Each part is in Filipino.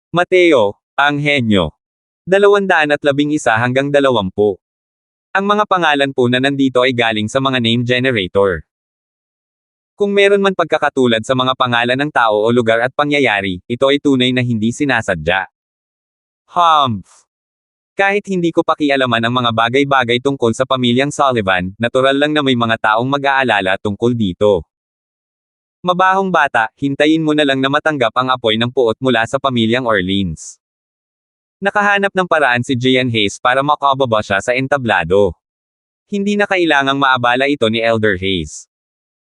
Mateo, ang henyo. 211 hanggang 20. Ang mga pangalan po na nandito ay galing sa mga name generator. Kung meron man pagkakatulad sa mga pangalan ng tao o lugar at pangyayari, ito ay tunay na hindi sinasadya. Humph! Kahit hindi ko pakialaman ang mga bagay-bagay tungkol sa pamilyang Sullivan, natural lang na may mga taong mag-aalala tungkol dito. Mabahong bata, hintayin mo na lang na matanggap ang apoy ng puot mula sa pamilyang Orleans. Nakahanap ng paraan si Gian Hayes para makababa siya sa entablado. Hindi na kailangang maabala ito ni Elder Hayes.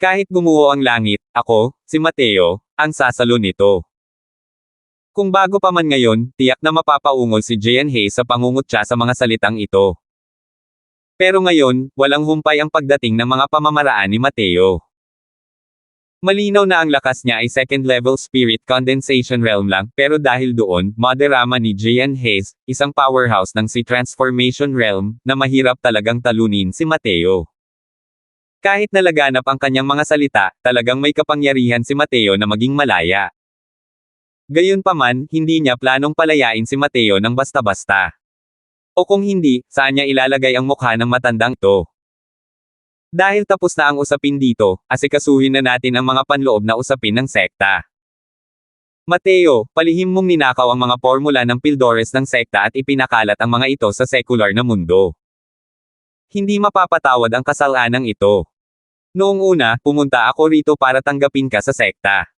Kahit gumuho ang langit, ako, si Mateo, ang sasalo nito. Kung bago pa man ngayon, tiyak na mapapaungol si Gian Hayes sa pangungutya sa mga salitang ito. Pero ngayon, walang humpay ang pagdating ng mga pamamaraan ni Mateo. Malinaw na ang lakas niya ay second-level spirit condensation realm lang, pero dahil doon, madarama ni Gian Hayes, isang powerhouse ng si transformation realm, na mahirap talagang talunin si Mateo. Kahit nalaganap ang kanyang mga salita, talagang may kapangyarihan si Mateo na maging malaya. Gayunpaman, hindi niya planong palayain si Mateo ng basta-basta. O kung hindi, saan niya ilalagay ang mukha ng matandang ito? Dahil tapos na ang usapin dito, asikasuhin na natin ang mga panloob na usapin ng sekta. Mateo, palihim mong ninakaw ang mga formula ng Pildores ng sekta at ipinakalat ang mga ito sa sekular na mundo. Hindi mapapatawad ang kasalanang ito. Noong una, pumunta ako rito para tanggapin ka sa sekta.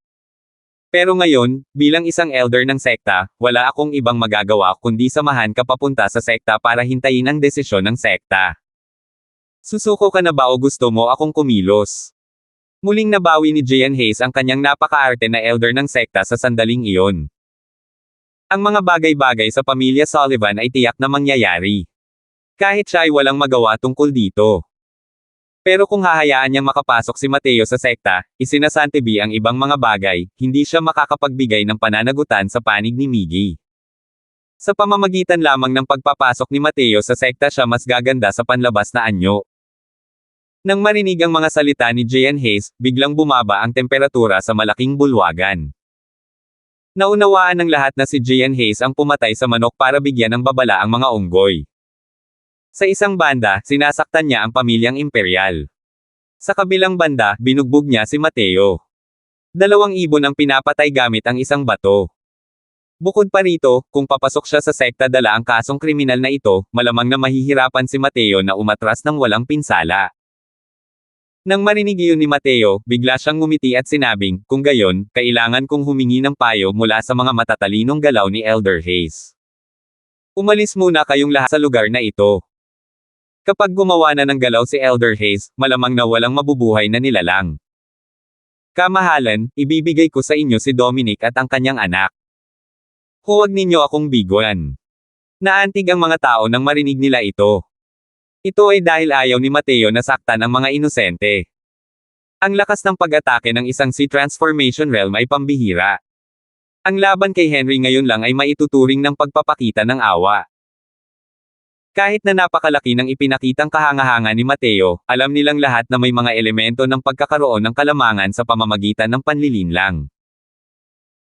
Pero ngayon, bilang isang elder ng sekta, wala akong ibang magagawa kundi samahan ka papunta sa sekta para hintayin ang desisyon ng sekta. Susuko ka na ba o gusto mo akong kumilos? Muling nabawi ni Gian Hayes ang kanyang napakaarte na elder ng sekta sa sandaling iyon. Ang mga bagay-bagay sa pamilya Sullivan ay tiyak na mangyayari. Kahit siya ay walang magawa tungkol dito. Pero kung hahayaan niyang makapasok si Mateo sa sekta, isinasantabi ang ibang mga bagay, hindi siya makakapagbigay ng pananagutan sa panig ni Miggy. Sa pamamagitan lamang ng pagpapasok ni Mateo sa sekta siya mas gaganda sa panlabas na anyo. Nang marinig ang mga salita ni Gian Hayes, biglang bumaba ang temperatura sa malaking bulwagan. Naunawaan ng lahat na si Gian Hayes ang pumatay sa manok para bigyan ng babala ang mga unggoy. Sa isang banda, sinasaktan niya ang pamilyang imperial. Sa kabilang banda, binugbog niya si Mateo. 2 ibon ang pinapatay gamit ang isang bato. Bukod pa rito, kung papasok siya sa sekta dala ang kasong kriminal na ito, malamang na mahihirapan si Mateo na umatras ng walang pinsala. Nang marinig iyon ni Mateo, bigla siyang ngumiti at sinabing, kung gayon, kailangan kong humingi ng payo mula sa mga matatalinong galaw ni Elder Hayes. Umalis muna kayong lahat sa lugar na ito. Kapag gumawa na ng galaw si Elder Hayes, malamang na walang mabubuhay na nilalang. Kamahalan, ibibigay ko sa inyo si Dominic at ang kanyang anak. Huwag ninyo akong biguan. Naantig ang mga tao nang marinig nila ito. Ito ay dahil ayaw ni Mateo na saktan ang mga inosente. Ang lakas ng pag-atake ng isang si Transformation Realm ay pambihira. Ang laban kay Henry ngayon lang ay maituturing ng pagpapakita ng awa. Kahit na napakalaki ng ipinakitang kahanga-hanga ni Mateo, alam nilang lahat na may mga elemento ng pagkakaroon ng kalamangan sa pamamagitan ng panlilinlang.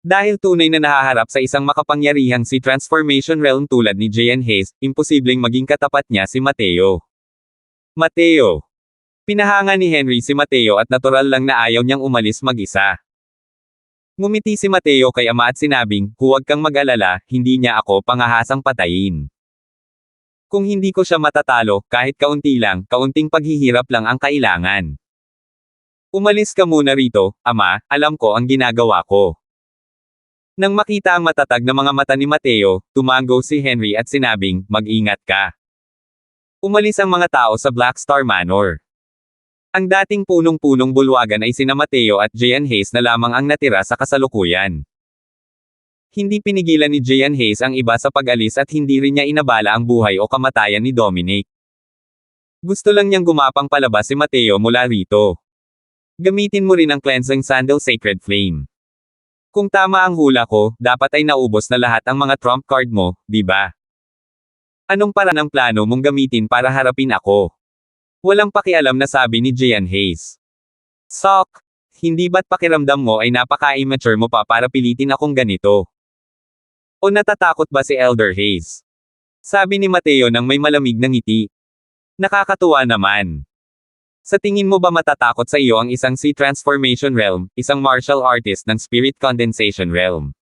Dahil tunay na nahaharap sa isang makapangyarihang si Transformation Realm tulad ni Gian Hayes, imposibleng maging katapat niya si Mateo. Mateo. Pinahanga ni Henry si Mateo at natural lang na ayaw niyang umalis mag-isa. Ngumiti si Mateo kay ama at sinabing, huwag kang mag-alala, hindi niya ako pangahasang patayin. Kung hindi ko siya matatalo, kahit kaunti lang, kaunting paghihirap lang ang kailangan. Umalis ka muna rito, ama, alam ko ang ginagawa ko. Nang makita ang matatag na mga mata ni Mateo, tumango si Henry at sinabing, mag-ingat ka. Umalis ang mga tao sa Black Star Manor. Ang dating punong-punong bulwagan ay sina Mateo at Gian Hayes na lamang ang natira sa kasalukuyan. Hindi pinigilan ni Gian Hayes ang iba sa pag-alis at hindi rin niya inabala ang buhay o kamatayan ni Dominic. Gusto lang niyang gumapang palabas si Mateo mula rito. Gamitin mo rin ang cleansing sandal sacred flame. Kung tama ang hula ko, dapat ay naubos na lahat ang mga trump card mo, di ba? Anong paraan ang plano mong gamitin para harapin ako? Walang pakialam na sabi ni Gian Hayes. Sok! Hindi ba't pakiramdam mo ay napaka-immature mo pa para pilitin akong ganito? O natatakot ba si Elder Hayes? Sabi ni Mateo nang may malamig na ngiti. Nakakatuwa naman. Sa tingin mo ba matatakot sa iyo ang isang Sea Transformation Realm, isang martial artist ng Spirit Condensation Realm?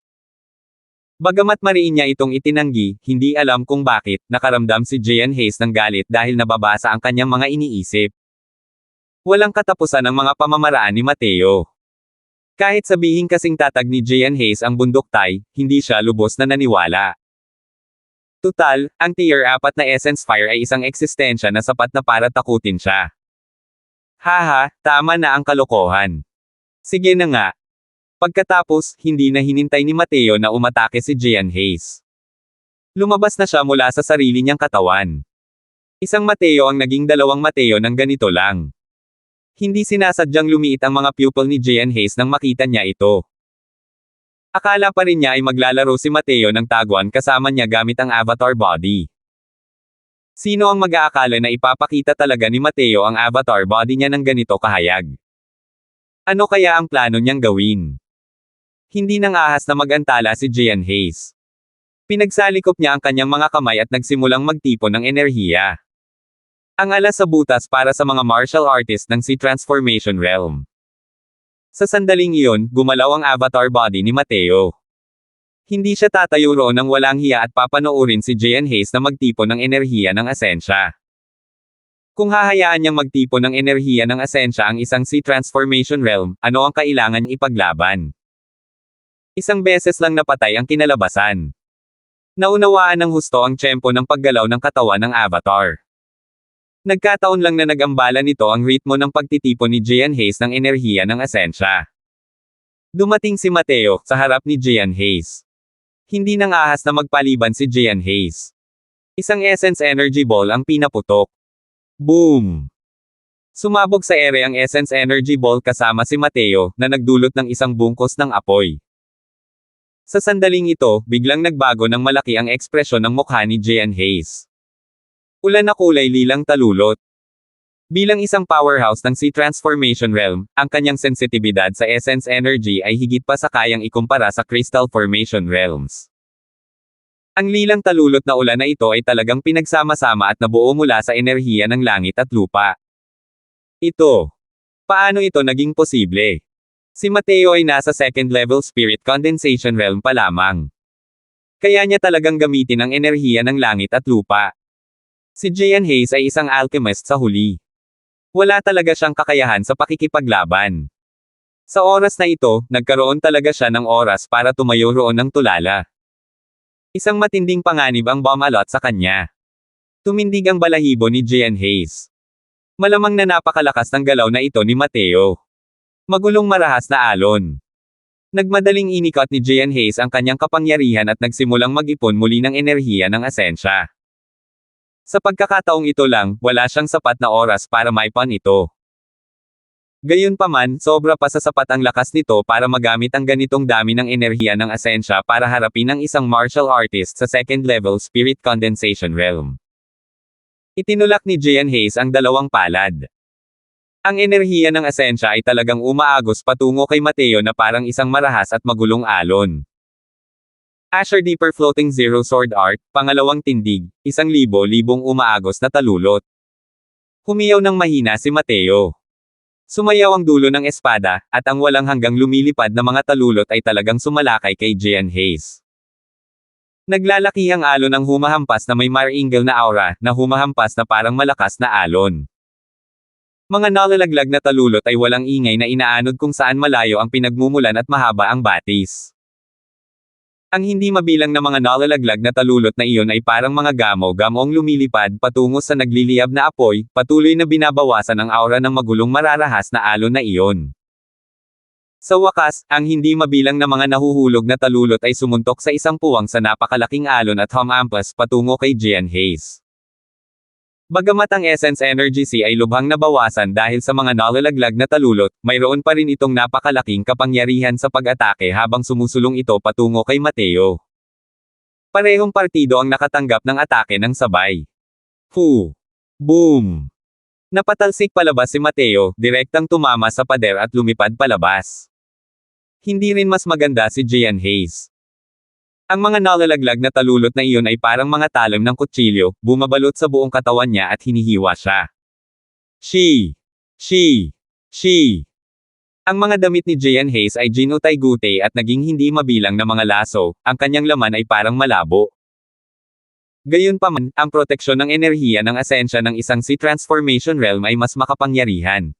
Bagamat mariin niya itong itinanggi, hindi alam kung bakit, nakaramdam si Gian Hayes ng galit dahil nababasa ang kanyang mga iniisip. Walang katapusan ang mga pamamaraan ni Mateo. Kahit sabihin kasing tatag ni Gian Hayes ang bunduktay, hindi siya lubos na naniwala. Tutal, ang Tier 4 na Essence Fire ay isang eksistensya na sapat na para takutin siya. Haha, tama na ang kalokohan. Sige na nga. Pagkatapos, hindi na hinintay ni Mateo na umatake si Gian Hayes. Lumabas na siya mula sa sarili niyang katawan. Isang Mateo ang naging dalawang Mateo ng ganito lang. Hindi sinasadyang lumiit ang mga pupil ni Gian Hayes nang makita niya ito. Akala pa rin niya ay maglalaro si Mateo ng taguan kasama niya gamit ang avatar body. Sino ang mag-aakala na ipapakita talaga ni Mateo ang avatar body niya ng ganito kahayag? Ano kaya ang plano niyang gawin? Hindi nang ahas na mag-antala si Gian Hayes. Pinagsalikop niya ang kanyang mga kamay at nagsimulang magtipon ng enerhiya. Ang alas sa butas para sa mga martial artist ng Sea Transformation Realm. Sa sandaling iyon, gumalaw ang avatar body ni Mateo. Hindi siya tatayo roon ng walang hiya at papanoorin si Gian Hayes na magtipon ng enerhiya ng asensya. Kung hahayaan niyang magtipon ng enerhiya ng asensya ang isang Sea Transformation Realm, ano ang kailangan niyang ipaglaban? Isang beses lang napatay ang kinalabasan. Naunawaan ng husto ang tiyempo ng paggalaw ng katawan ng avatar. Nagkataon lang na nagambala nito ang ritmo ng pagtitipon ni Gian Hayes ng enerhiya ng asensya. Dumating si Mateo sa harap ni Gian Hayes. Hindi nang ahas na magpaliban si Gian Hayes. Isang Essence Energy Ball ang pinaputok. Boom! Sumabog sa ere ang Essence Energy Ball kasama si Mateo na nagdulot ng isang bungkos ng apoy. Sa sandaling ito, biglang nagbago ng malaki ang ekspresyon ng mukha ni Gian Hayes. Ulan na kulay lilang talulot. Bilang isang powerhouse ng Sea Transformation Realm, ang kanyang sensitibidad sa Essence Energy ay higit pa sa kayang ikumpara sa Crystal Formation Realms. Ang lilang talulot na ulan na ito ay talagang pinagsama-sama at nabuo mula sa enerhiya ng langit at lupa. Ito. Paano ito naging posible? Si Mateo ay nasa second level Spirit Condensation Realm pa lamang. Kaya niya talagang gamitin ang enerhiya ng langit at lupa. Si Gian Hayes ay isang alchemist sa huli. Wala talaga siyang kakayahan sa pakikipaglaban. Sa oras na ito, nagkaroon talaga siya ng oras para tumayo roon ng tulala. Isang matinding panganib ang bumalot sa kanya. Tumindig ang balahibo ni Gian Hayes. Malamang na napakalakas ng galaw na ito ni Mateo. Magulong marahas na alon. Nagmadaling inikot ni Gian Hayes ang kanyang kapangyarihan at nagsimulang mag-ipon muli ng enerhiya ng asensya. Sa pagkakataong ito lang, wala siyang sapat na oras para maipon ito. Gayunpaman, sobra pa sa sapat ang lakas nito para magamit ang ganitong dami ng enerhiya ng asensya para harapin ang isang martial artist sa second level Spirit Condensation Realm. Itinulak ni Gian Hayes ang dalawang palad. Ang enerhiya ng asensya ay talagang umaagos patungo kay Mateo na parang isang marahas at magulong alon. Asher Deeper Floating Zero Sword Art, pangalawang tindig, 1,000 umaagos na talulot. Humiyaw ng mahina si Mateo. Sumayaw ang dulo ng espada, at ang walang hanggang lumilipad na mga talulot ay talagang sumalakay kay Gian Hayes. Naglalakihang alon ang humahampas na may maringal na aura, na humahampas na parang malakas na alon. Mga nalalaglag na talulot ay walang ingay na inaanod kung saan malayo ang pinagmumulan at mahaba ang batis. Ang hindi mabilang na mga nalalaglag na talulot na iyon ay parang mga gamo-gamong lumilipad patungo sa nagliliyab na apoy, patuloy na binabawasan ang aura ng magulong mararahas na alon na iyon. Sa wakas, ang hindi mabilang na mga nahuhulog na talulot ay sumuntok sa isang puwang sa napakalaking alon at humampas patungo kay Gian Hayes. Bagamat ang Essence Energy Sea ay lubhang nabawasan dahil sa mga nalalaglag na talulot, mayroon pa rin itong napakalaking kapangyarihan sa pag-atake habang sumusulong ito patungo kay Mateo. Parehong partido ang nakatanggap ng atake ng sabay. Fu! Boom! Napatalsik palabas si Mateo, direktang tumama sa pader at lumipad palabas. Hindi rin mas maganda si Gian Hayes. Ang mga nalalaglag na talulot na iyon ay parang mga talim ng kutsilyo, bumabalot sa buong katawan niya at hinihiwa siya. She! She! She! Ang mga damit ni Jean Hayes ay ginutay-gutay at naging hindi mabilang na mga laso, ang kanyang laman ay parang malabo. Gayunpaman, ang proteksyon ng enerhiya ng asensya ng isang Sea Transformation Realm ay mas makapangyarihan.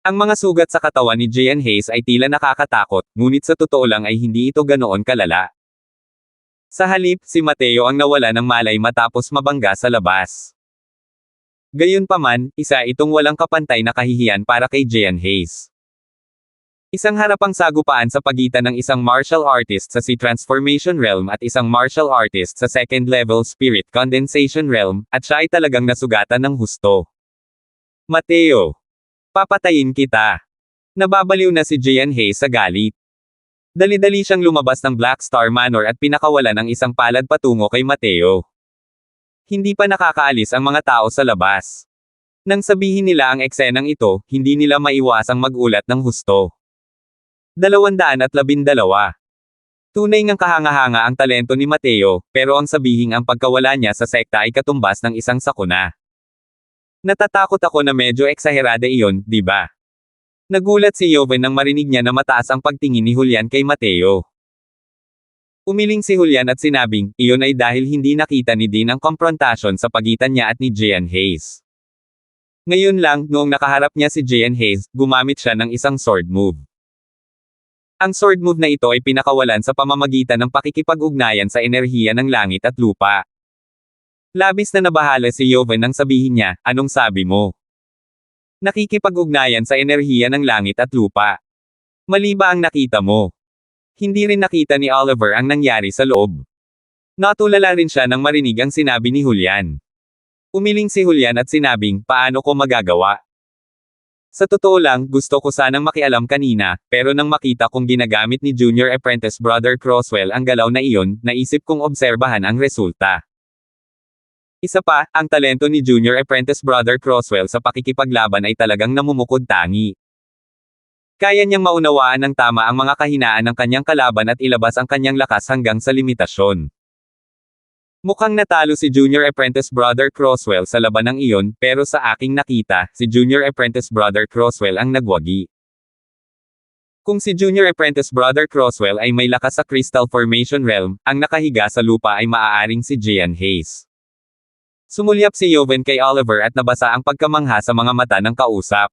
Ang mga sugat sa katawan ni Jean Hayes ay tila nakakatakot, ngunit sa totoo lang ay hindi ito ganoon kalala. Sa halip, si Mateo ang nawala ng malay matapos mabangga sa labas. Gayunpaman, isa itong walang kapantay na kahihiyan para kay Jean Hayes. Isang harapang sagupaan sa pagitan ng isang martial artist sa Sea Transformation Realm at isang martial artist sa second level Spirit Condensation Realm, at siya ay talagang nasugatan ng husto. Mateo! Papatayin kita! Nababaliw na si Jean Hayes sa galit. Dali-dali siyang lumabas ng Black Star Manor at pinakawalan ng isang palad patungo kay Mateo. Hindi pa nakakaalis ang mga tao sa labas. Nang sabihin nila ang eksenang ito, hindi nila maiwasang magulat ng husto. 212. Tunay ngang kahanga-hanga ang talento ni Mateo, pero ang sabihing ang pagkawala niya sa sekta ay katumbas ng isang sakuna. Natatakot ako na medyo eksaherada iyon, di ba? Nagulat si Joven nang marinig niya na mataas ang pagtingin ni Julian kay Mateo. Umiling si Julian at sinabing, iyon ay dahil hindi nakita ni Dean ang komprontasyon sa pagitan niya at ni Jean Hayes. Ngayon lang, noong nakaharap niya si Jean Hayes, gumamit siya ng isang sword move. Ang sword move na ito ay pinakawalan sa pamamagitan ng pakikipag-ugnayan sa enerhiya ng langit at lupa. Labis na nabahala si Joven nang sabihin niya, anong sabi mo? Nakikipag-ugnayan sa enerhiya ng langit at lupa. Mali ba ang nakita mo? Hindi rin nakita ni Oliver ang nangyari sa loob. Natulala rin siya nang marinig ang sinabi ni Julian. Umiling si Julian at sinabing, paano ko magagawa? Sa totoo lang, gusto ko sanang makialam kanina, pero nang makita kong ginagamit ni Junior Apprentice Brother Crosswell ang galaw na iyon, naisip kong obserbahan ang resulta. Isa pa, ang talento ni Junior Apprentice Brother Crosswell sa pakikipaglaban ay talagang namumukod-tangi. Kaya niyang maunawaan ng tama ang mga kahinaan ng kanyang kalaban at ilabas ang kanyang lakas hanggang sa limitasyon. Mukhang natalo si Junior Apprentice Brother Crosswell sa labanang iyon, pero sa aking nakita, si Junior Apprentice Brother Crosswell ang nagwagi. Kung si Junior Apprentice Brother Crosswell ay may lakas sa Crystal Formation Realm, ang nakahiga sa lupa ay maaaring si Jean Hayes. Sumulyap si Joven kay Oliver at nabasa ang pagkamangha sa mga mata ng kausap.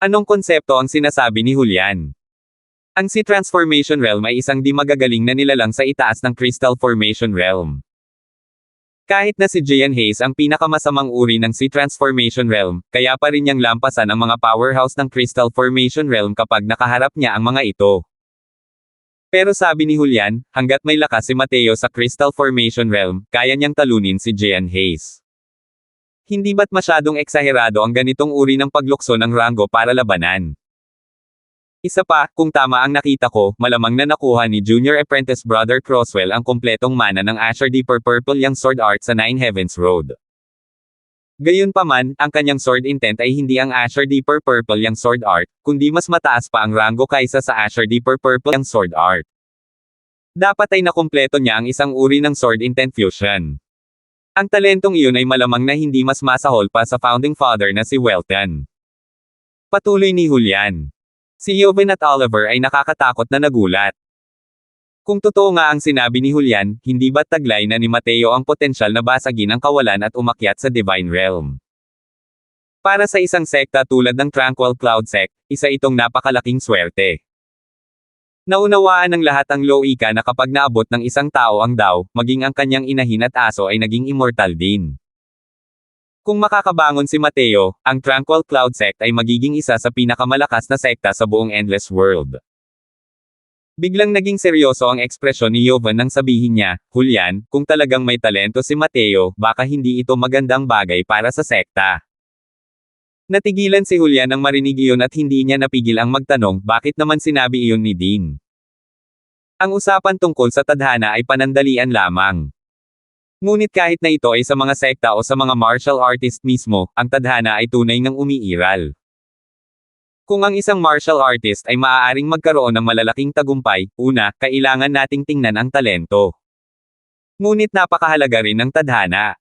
Anong konsepto ang sinasabi ni Julian? Ang Sea Transformation Realm ay isang di magagaling na nilalang sa itaas ng Crystal Formation Realm. Kahit na si Jean Hayes ang pinakamasamang uri ng Sea Transformation Realm, kaya pa rin niyang lampasan ang mga powerhouse ng Crystal Formation Realm kapag nakaharap niya ang mga ito. Pero sabi ni Julian, hanggat may lakas si Mateo sa Crystal Formation Realm, kaya niyang talunin si Jean Hayes. Hindi ba't masyadong eksaherado ang ganitong uri ng paglukso ng Rango para labanan? Isa pa, kung tama ang nakita ko, malamang na nakuha ni Junior Apprentice Brother Crosswell ang kumpletong mana ng Asher Deeper Purple Yang Sword Art sa Nine Heavens Road. Gayunpaman, ang kanyang sword intent ay hindi ang Asher Deeper Purple Yang Sword Art, kundi mas mataas pa ang rango kaysa sa Asher Deeper Purple Yang Sword Art. Dapat ay nakumpleto niya ang isang uri ng sword intent fusion. Ang talentong iyon ay malamang na hindi mas masahol pa sa founding father na si Welton. Patuloy ni Julian. Si Joven at Oliver ay nakakatakot na nagulat. Kung totoo nga ang sinabi ni Julian, hindi ba't taglay na ni Mateo ang potensyal na basagin ang kawalan at umakyat sa Divine Realm? Para sa isang sekta tulad ng Tranquil Cloud Sect, isa itong napakalaking swerte. Naunawaan ng lahat ang Loika na kapag naabot ng isang tao ang Dao, maging ang kanyang inahin at aso ay naging immortal din. Kung makakabangon si Mateo, ang Tranquil Cloud Sect ay magiging isa sa pinakamalakas na sekta sa buong Endless World. Biglang naging seryoso ang ekspresyon ni Joven nang sabihin niya, Julian, kung talagang may talento si Mateo, baka hindi ito magandang bagay para sa sekta. Natigilan si Julian nang marinig iyon at hindi niya napigil ang magtanong, bakit naman sinabi iyon ni Dean? Ang usapan tungkol sa tadhana ay panandalian lamang. Ngunit kahit na ito ay sa mga sekta o sa mga martial artist mismo, ang tadhana ay tunay ngang umiiral. Kung ang isang martial artist ay maaaring magkaroon ng malalaking tagumpay, una, kailangan nating tingnan ang talento. Ngunit napakahalaga rin ng tadhana.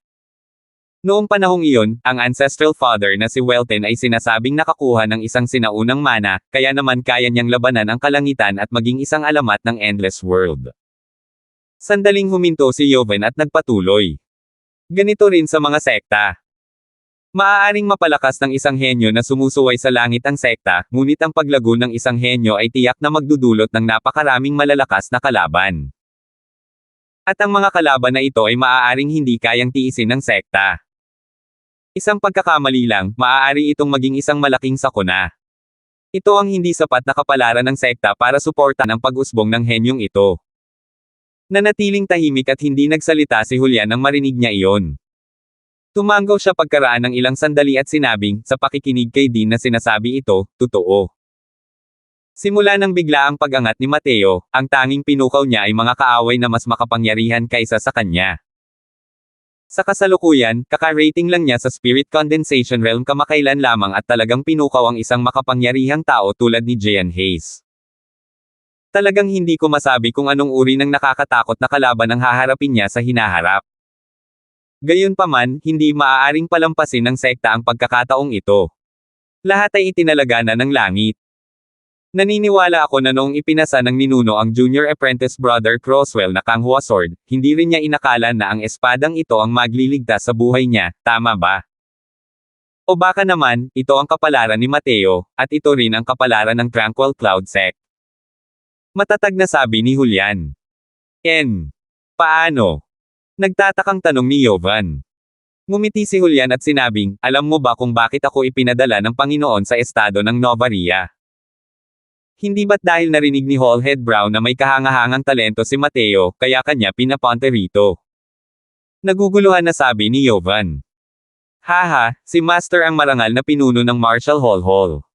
Noong panahong iyon, ang ancestral father na si Welten ay sinasabing nakakuha ng isang sinaunang mana, kaya naman kaya niyang labanan ang kalangitan at maging isang alamat ng endless world. Sandaling huminto si Yoven at nagpatuloy. Ganito rin sa mga sekta. Maaaring mapalakas ng isang henyo na sumusuway sa langit ang sekta, ngunit ang paglago ng isang henyo ay tiyak na magdudulot ng napakaraming malalakas na kalaban. At ang mga kalaban na ito ay maaaring hindi kayang tiisin ng sekta. Isang pagkakamali lang, maaari itong maging isang malaking sakuna. Ito ang hindi sapat na kapalaran ng sekta para suportahan ang pag-usbong ng henyong ito. Nanatiling tahimik at hindi nagsalita si Julian nang marinig niya iyon. Tumanggaw siya pagkaraan ng ilang sandali at sinabing, sa pakikinig kay Dean na sinasabi ito, totoo. Simula nang bigla ang pag-angat ni Mateo, ang tanging pinukaw niya ay mga kaaway na mas makapangyarihan kaysa sa kanya. Sa kasalukuyan, kaka-rating lang niya sa Spirit Condensation Realm kamakailan lamang at talagang pinukaw ang isang makapangyarihang tao tulad ni Gian Hayes. Talagang hindi ko masabi kung anong uri ng nakakatakot na kalaban ang haharapin niya sa hinaharap. Gayunpaman, hindi maaaring palampasin ng sekta ang pagkakataong ito. Lahat ay itinalaga na ng langit. Naniniwala ako na noong ipinasa ng ninuno ang junior apprentice brother Crosswell na Kanghua Sword, hindi rin niya inakala na ang espadang ito ang magliligtas sa buhay niya, tama ba? O baka naman, ito ang kapalaran ni Mateo, at ito rin ang kapalaran ng Tranquil Cloud Sect. Matatag na sabi ni Julian. Paano? Nagtatakang tanong ni Yovan. Ngumiti si Julian at sinabing, alam mo ba kung bakit ako ipinadala ng Panginoon sa estado ng Novaria? Hindi ba't dahil narinig ni Hallhead Brown na may kahangahangang talento si Mateo, kaya kanya pinapunta rito? Naguguluhan na sabi ni Yovan. Haha, si Master ang marangal na pinuno ng Martial Hall.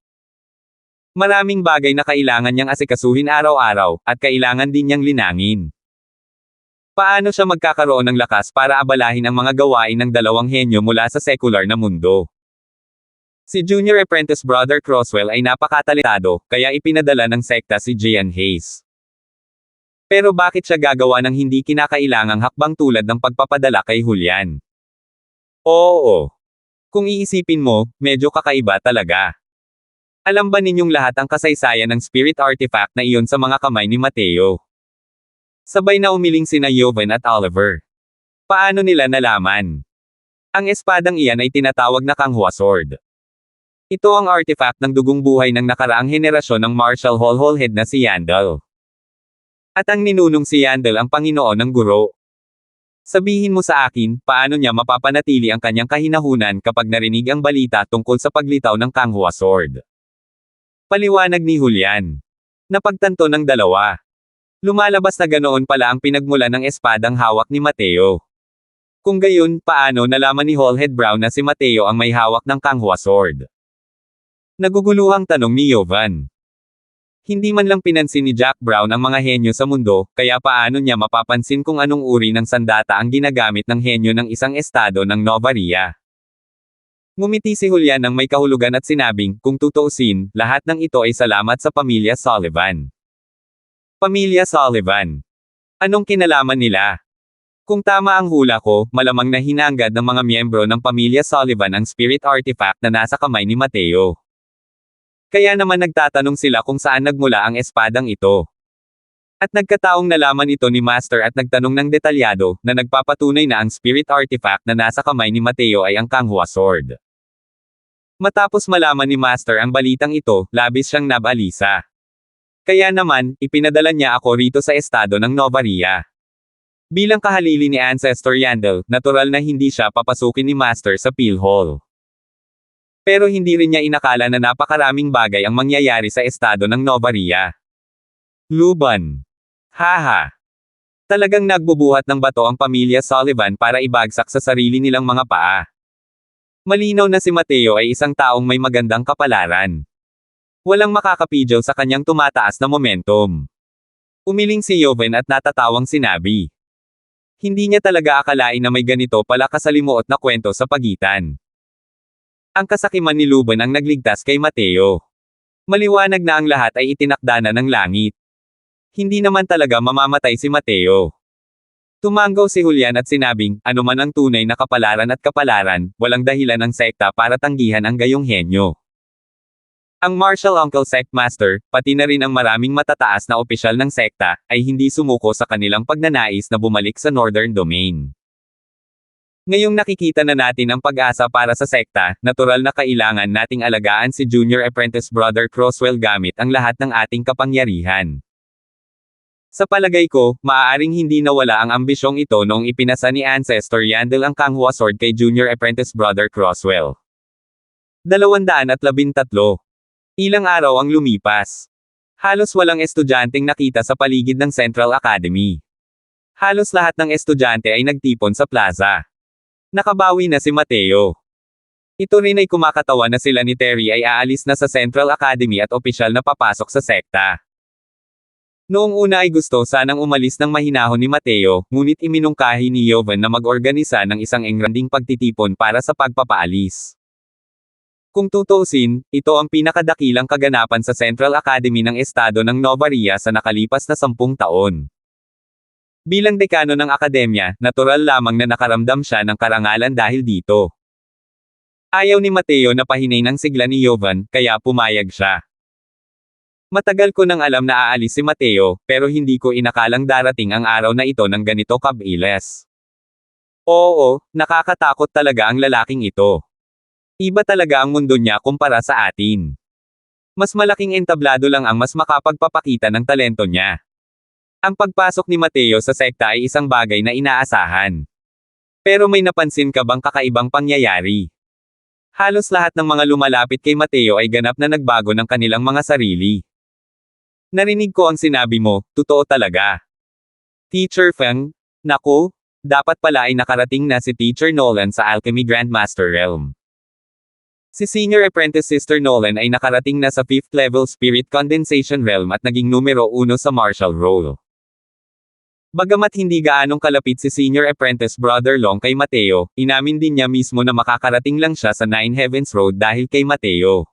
Maraming bagay na kailangan niyang asikasuhin araw-araw, at kailangan din niyang linangin. Paano siya magkakaroon ng lakas para abalahin ang mga gawain ng dalawang henyo mula sa secular na mundo? Si Junior Apprentice Brother Crosswell ay napakatalentado, kaya ipinadala ng sekta si Gian Hayes. Pero bakit siya gagawa ng hindi kinakailangang hakbang tulad ng pagpapadala kay Julian? Oo. Kung iisipin mo, medyo kakaiba talaga. Alam ba ninyong lahat ang kasaysayan ng spirit artifact na iyon sa mga kamay ni Mateo? Sabay na umiling sina Yovan at Oliver. Paano nila nalaman? Ang espadang iyan ay tinatawag na Kanghua Sword. Ito ang artifact ng dugong buhay ng nakaraang henerasyon ng Martial Hall head na si Yandel. At ang ninunong si Yandel ang Panginoon ng Guro. Sabihin mo sa akin, paano niya mapapanatili ang kanyang kahinahunan kapag narinig ang balita tungkol sa paglitaw ng Kanghua Sword? Paliwanag ni Julian. Napagtanto ng dalawa. Lumalabas na ganoon pala ang pinagmula ng espadang hawak ni Mateo. Kung gayon, paano nalaman ni Hallhead Brown na si Mateo ang may hawak ng Kanghua Sword? Naguguluhang tanong ni Yovan. Hindi man lang pinansin ni Jack Brown ang mga henyo sa mundo, kaya paano niya mapapansin kung anong uri ng sandata ang ginagamit ng henyo ng isang estado ng Novaria? Ngumiti si Julian nang may kahulugan at sinabing, kung tutuusin, lahat ng ito ay salamat sa pamilya Sullivan. Pamilya Sullivan. Anong kinalaman nila? Kung tama ang hula ko, malamang na hinanggad ng mga miyembro ng pamilya Sullivan ang spirit artifact na nasa kamay ni Mateo. Kaya naman nagtatanong sila kung saan nagmula ang espadang ito. At nagkataong nalaman ito ni Master at nagtanong ng detalyado, na nagpapatunay na ang spirit artifact na nasa kamay ni Mateo ay ang Kanghua Sword. Matapos malaman ni Master ang balitang ito, labis siyang nabalisa. Kaya naman, ipinadala niya ako rito sa estado ng Novaria. Bilang kahalili ni Ancestor Yandel, natural na hindi siya papasukin ni Master sa Peel Hall. Pero hindi rin niya inakala na napakaraming bagay ang mangyayari sa estado ng Novaria. Luban. Haha. Talagang nagbubuhat ng bato ang pamilya Sullivan para ibagsak sa sarili nilang mga paa. Malinaw na si Mateo ay isang taong may magandang kapalaran. Walang makakapidyo sa kanyang tumataas na momentum. Umiling si Yoven at natatawang sinabi. Hindi niya talaga akalain na may ganito pala kasalimuot na kwento sa pagitan. Ang kasakiman ni Luban ang nagligtas kay Mateo. Maliwanag na ang lahat ay itinakda na ng langit. Hindi naman talaga mamamatay si Mateo. Tumanggaw si Julian at sinabing, ano man ang tunay na kapalaran, walang dahilan ng sekta para tanggihan ang gayong henyo. Ang Martial Uncle Sect Master, pati na rin ang maraming matataas na opisyal ng sekta, ay hindi sumuko sa kanilang pagnanais na bumalik sa Northern Domain. Ngayong nakikita na natin ang pag-asa para sa sekta, natural na kailangan nating alagaan si Junior Apprentice Brother Crosswell gamit ang lahat ng ating kapangyarihan. Sa palagay ko, maaaring hindi nawala ang ambisyong ito noong ipinasa ni Ancestor Yandel ang Kanghua Sword kay Junior Apprentice Brother Crosswell. 213. Ilang araw ang lumipas. Halos walang estudyanteng nakita sa paligid ng Central Academy. Halos lahat ng estudyante ay nagtipon sa plaza. Nakabawi na si Mateo. Ito rin ay kumakatawa na sila ni Terry ay aalis na sa Central Academy at opisyal na papasok sa sekta. Noong una ay gusto sanang umalis ng mahinahon ni Mateo, ngunit iminungkahi ni Jovan na mag-organisa ng isang engranding pagtitipon para sa pagpapaalis. Kung tutuusin, ito ang pinakadakilang kaganapan sa Central Academy ng Estado ng Nova Ria sa nakalipas na 10 taon. Bilang dekano ng akademya, natural lamang na nakaramdam siya ng karangalan dahil dito. Ayaw ni Mateo na pahinay ng sigla ni Jovan, kaya pumayag siya. Matagal ko nang alam na aalis si Mateo, pero hindi ko inakalang darating ang araw na ito ng ganito kabilis. Oo, nakakatakot talaga ang lalaking ito. Iba talaga ang mundo niya kumpara sa atin. Mas malaking entablado lang ang mas makapagpapakita ng talento niya. Ang pagpasok ni Mateo sa sekta ay isang bagay na inaasahan. Pero may napansin ka bang kakaibang pangyayari? Halos lahat ng mga lumalapit kay Mateo ay ganap na nagbago ng kanilang mga sarili. Narinig ko ang sinabi mo, totoo talaga. Teacher Feng, naku, dapat pala ay nakarating na si Teacher Nolan sa Alchemy Grandmaster Realm. Si Senior Apprentice Sister Nolan ay nakarating na sa 5th level Spirit Condensation Realm at naging numero 1 sa Martial Role. Bagamat hindi gaanong kalapit si Senior Apprentice Brother Long kay Mateo, inamin din niya mismo na makakarating lang siya sa Nine Heavens Road dahil kay Mateo.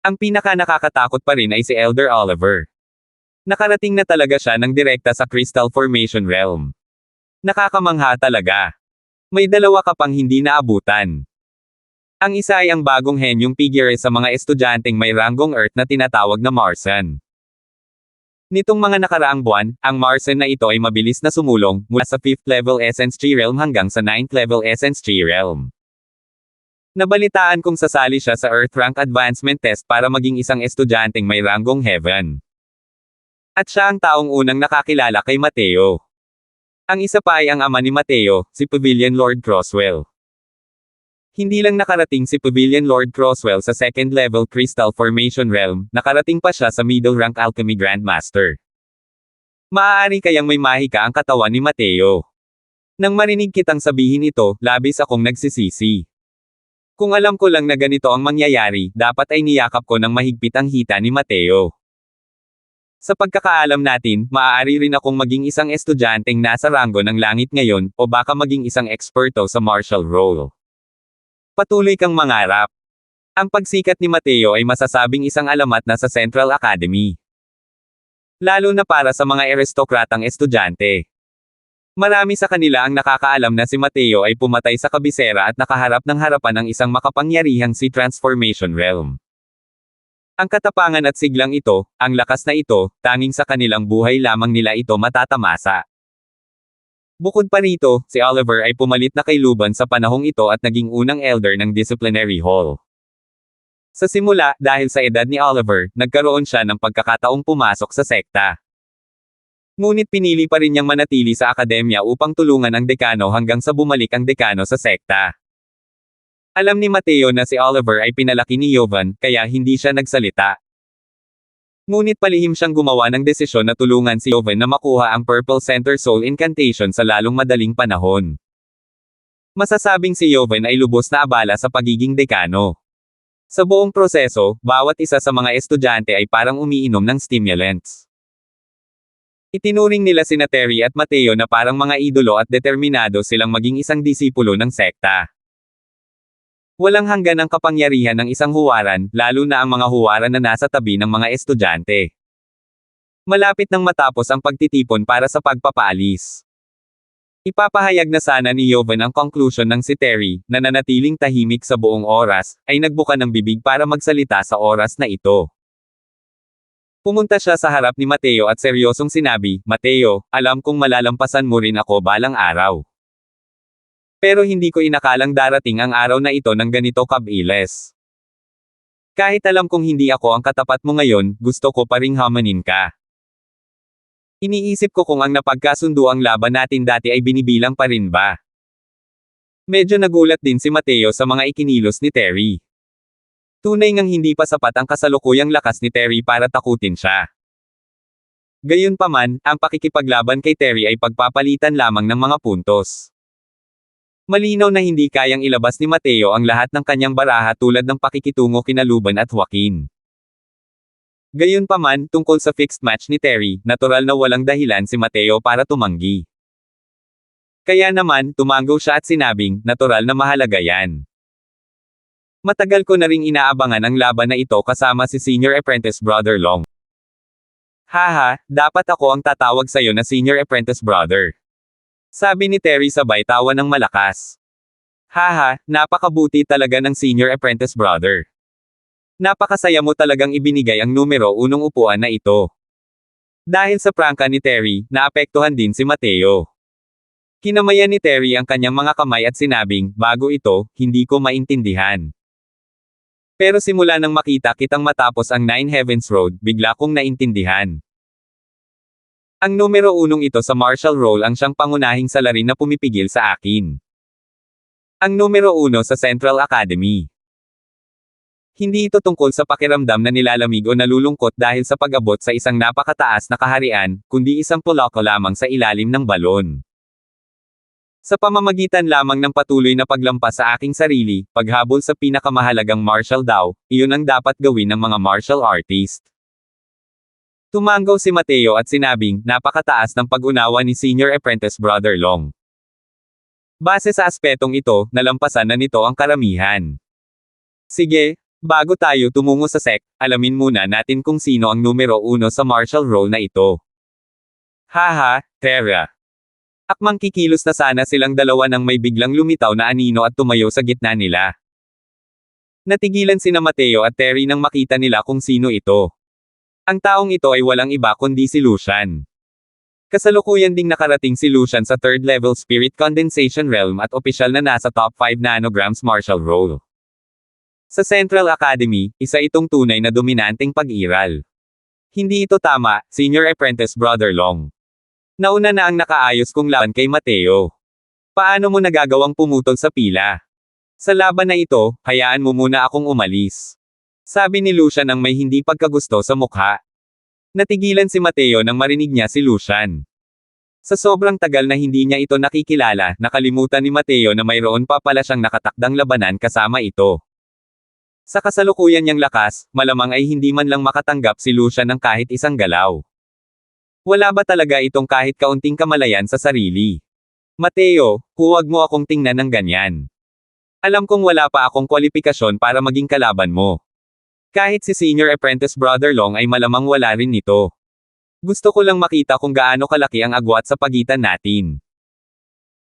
Ang pinaka-nakakatakot pa rin ay si Elder Oliver. Nakarating na talaga siya ng direkta sa Crystal Formation Realm. Nakakamangha talaga. May dalawa ka pang hindi naabutan. Ang isa ay ang bagong henyong figure sa mga estudyanteng may ranggong Earth na tinatawag na Marsan. Nitong mga nakaraang buwan, ang Marsan na ito ay mabilis na sumulong mula sa 5th level Essence Tree Realm hanggang sa 9th level Essence Tree Realm. Nabalitaan kong sasali siya sa Earth Rank Advancement Test para maging isang estudyanteng may ranggong Heaven. At siya ang taong unang nakakilala kay Mateo. Ang isa pa ay ang ama ni Mateo, si Pavilion Lord Crosswell. Hindi lang nakarating si Pavilion Lord Crosswell sa 2nd level Crystal Formation Realm, nakarating pa siya sa Middle Rank Alchemy Grandmaster. Maaari kayang may mahika ang katawan ni Mateo. Nang marinig kitang sabihin ito, labis akong nagsisisi. Kung alam ko lang na ganito ang mangyayari, dapat ay niyakap ko ng mahigpit ang hita ni Mateo. Sa pagkakaalam natin, maaari rin akong maging isang estudyanteng nasa ranggo ng langit ngayon, o baka maging isang eksperto sa martial role. Patuloy kang mangarap. Ang pagsikat ni Mateo ay masasabing isang alamat na sa Central Academy. Lalo na para sa mga aristokratang estudyante. Marami sa kanila ang nakakaalam na si Mateo ay pumatay sa kabisera at nakaharap ng harapan ng isang makapangyarihang si Transformation Realm. Ang katapangan at siglang ito, ang lakas na ito, tanging sa kanilang buhay lamang nila ito matatamasa. Bukod pa rito, si Oliver ay pumalit na kay Luban sa panahong ito at naging unang elder ng Disciplinary Hall. Sa simula, dahil sa edad ni Oliver, nagkaroon siya ng pagkakataong pumasok sa sekta. Ngunit pinili pa rin niyang manatili sa akademya upang tulungan ang dekano hanggang sa bumalik ang dekano sa sekta. Alam ni Mateo na si Oliver ay pinalaki ni Jovan, kaya hindi siya nagsalita. Ngunit palihim siyang gumawa ng desisyon na tulungan si Jovan na makuha ang Purple Center Soul Incantation sa lalong madaling panahon. Masasabing si Jovan ay lubos na abala sa pagiging dekano. Sa buong proseso, bawat isa sa mga estudyante ay parang umiinom ng stimulants. Itinuring nila sina Terry at Mateo na parang mga idolo at determinado silang maging isang disipulo ng sekta. Walang hanggan ang kapangyarihan ng isang huwaran, lalo na ang mga huwaran na nasa tabi ng mga estudyante. Malapit nang matapos ang pagtitipon para sa pagpapaalis. Ipapahayag na sana ni Jovan ang conclusion ng si Terry, na nanatiling tahimik sa buong oras, ay nagbuka ng bibig para magsalita sa oras na ito. Pumunta siya sa harap ni Mateo at seryosong sinabi, "Mateo, alam kong malalampasan mo rin ako balang araw. Pero hindi ko inakalang darating ang araw na ito ng ganito kabilis. Kahit alam kong hindi ako ang katapat mo ngayon, gusto ko pa ring hamanin ka. Iniisip ko kung ang napagkasundo ang laban natin dati ay binibilang pa rin ba." Medyo nagulat din si Mateo sa mga ikinilos ni Terry. Tunay ngang hindi pa sapat ang kasalukuyang lakas ni Terry para takutin siya. Gayunpaman, ang pakikipaglaban kay Terry ay pagpapalitan lamang ng mga puntos. Malinaw na hindi kayang ilabas ni Mateo ang lahat ng kanyang baraha tulad ng pakikitungo kina Luban at Joaquin. Gayunpaman, tungkol sa fixed match ni Terry, natural na walang dahilan si Mateo para tumanggi. Kaya naman, tumango siya at sinabing, natural na mahalaga yan. Matagal ko na ring inaabangan ang laban na ito kasama si Senior Apprentice Brother Long. Haha, dapat ako ang tatawag sa'yo na Senior Apprentice Brother. Sabi ni Terry sabay tawa ng malakas. Haha, napakabuti talaga ng Senior Apprentice Brother. Napakasaya mo talagang ibinigay ang numero 1 upuan na ito. Dahil sa prangka ni Terry, naapektuhan din si Mateo. Kinamayan ni Terry ang kanyang mga kamay at sinabing, bago ito, hindi ko maintindihan. Pero simula nang makita kitang matapos ang Nine Heavens Road, bigla kong naintindihan. Ang numero 1 ito sa martial role ang siyang pangunahing salarin na pumipigil sa akin. Ang numero 1 sa Central Academy. Hindi ito tungkol sa pakiramdam na nilalamig o nalulungkot dahil sa pag-abot sa isang napakataas na kaharian, kundi isang puloko lamang sa ilalim ng balon. Sa pamamagitan lamang ng patuloy na paglampas sa aking sarili, paghabol sa pinakamahalagang martial daw, iyon ang dapat gawin ng mga martial artist. Tumango si Mateo at sinabing, napakataas ng pag-unawa ni Senior Apprentice Brother Long. Base sa aspetong ito, nalampasan na nito ang karamihan. Sige, bago tayo tumungo sa sect, alamin muna natin kung sino ang numero 1 sa martial role na ito. Haha, Terra. Akmang kikilos na sana silang dalawa nang may biglang lumitaw na anino at tumayo sa gitna nila. Natigilan sina Mateo at Terry nang makita nila kung sino ito. Ang taong ito ay walang iba kundi si Lucian. Kasalukuyan ding nakarating si Lucian sa 3rd level Spirit Condensation Realm at opisyal na nasa top 5 nanograms martial role. Sa Central Academy, isa itong tunay na dominanteng pag-iral. Hindi ito tama, Senior Apprentice Brother Long. Nauna na ang nakaayos kong laban kay Mateo. Paano mo nagagawang pumutol sa pila? Sa laban na ito, hayaan mo muna akong umalis. Sabi ni Lucian nang may hindi pagkagusto sa mukha. Natigilan si Mateo nang marinig niya si Lucian. Sa sobrang tagal na hindi niya ito nakikilala, nakalimutan ni Mateo na mayroon pa pala siyang nakatakdang labanan kasama ito. Sa kasalukuyan niyang lakas, malamang ay hindi man lang makatanggap si Lucian ng kahit isang galaw. Wala ba talaga itong kahit kaunting kamalayan sa sarili? Mateo, huwag mo akong tingnan ng ganyan. Alam kong wala pa akong kwalipikasyon para maging kalaban mo. Kahit si Senior Apprentice Brother Long ay malamang wala rin nito. Gusto ko lang makita kung gaano kalaki ang agwat sa pagitan natin.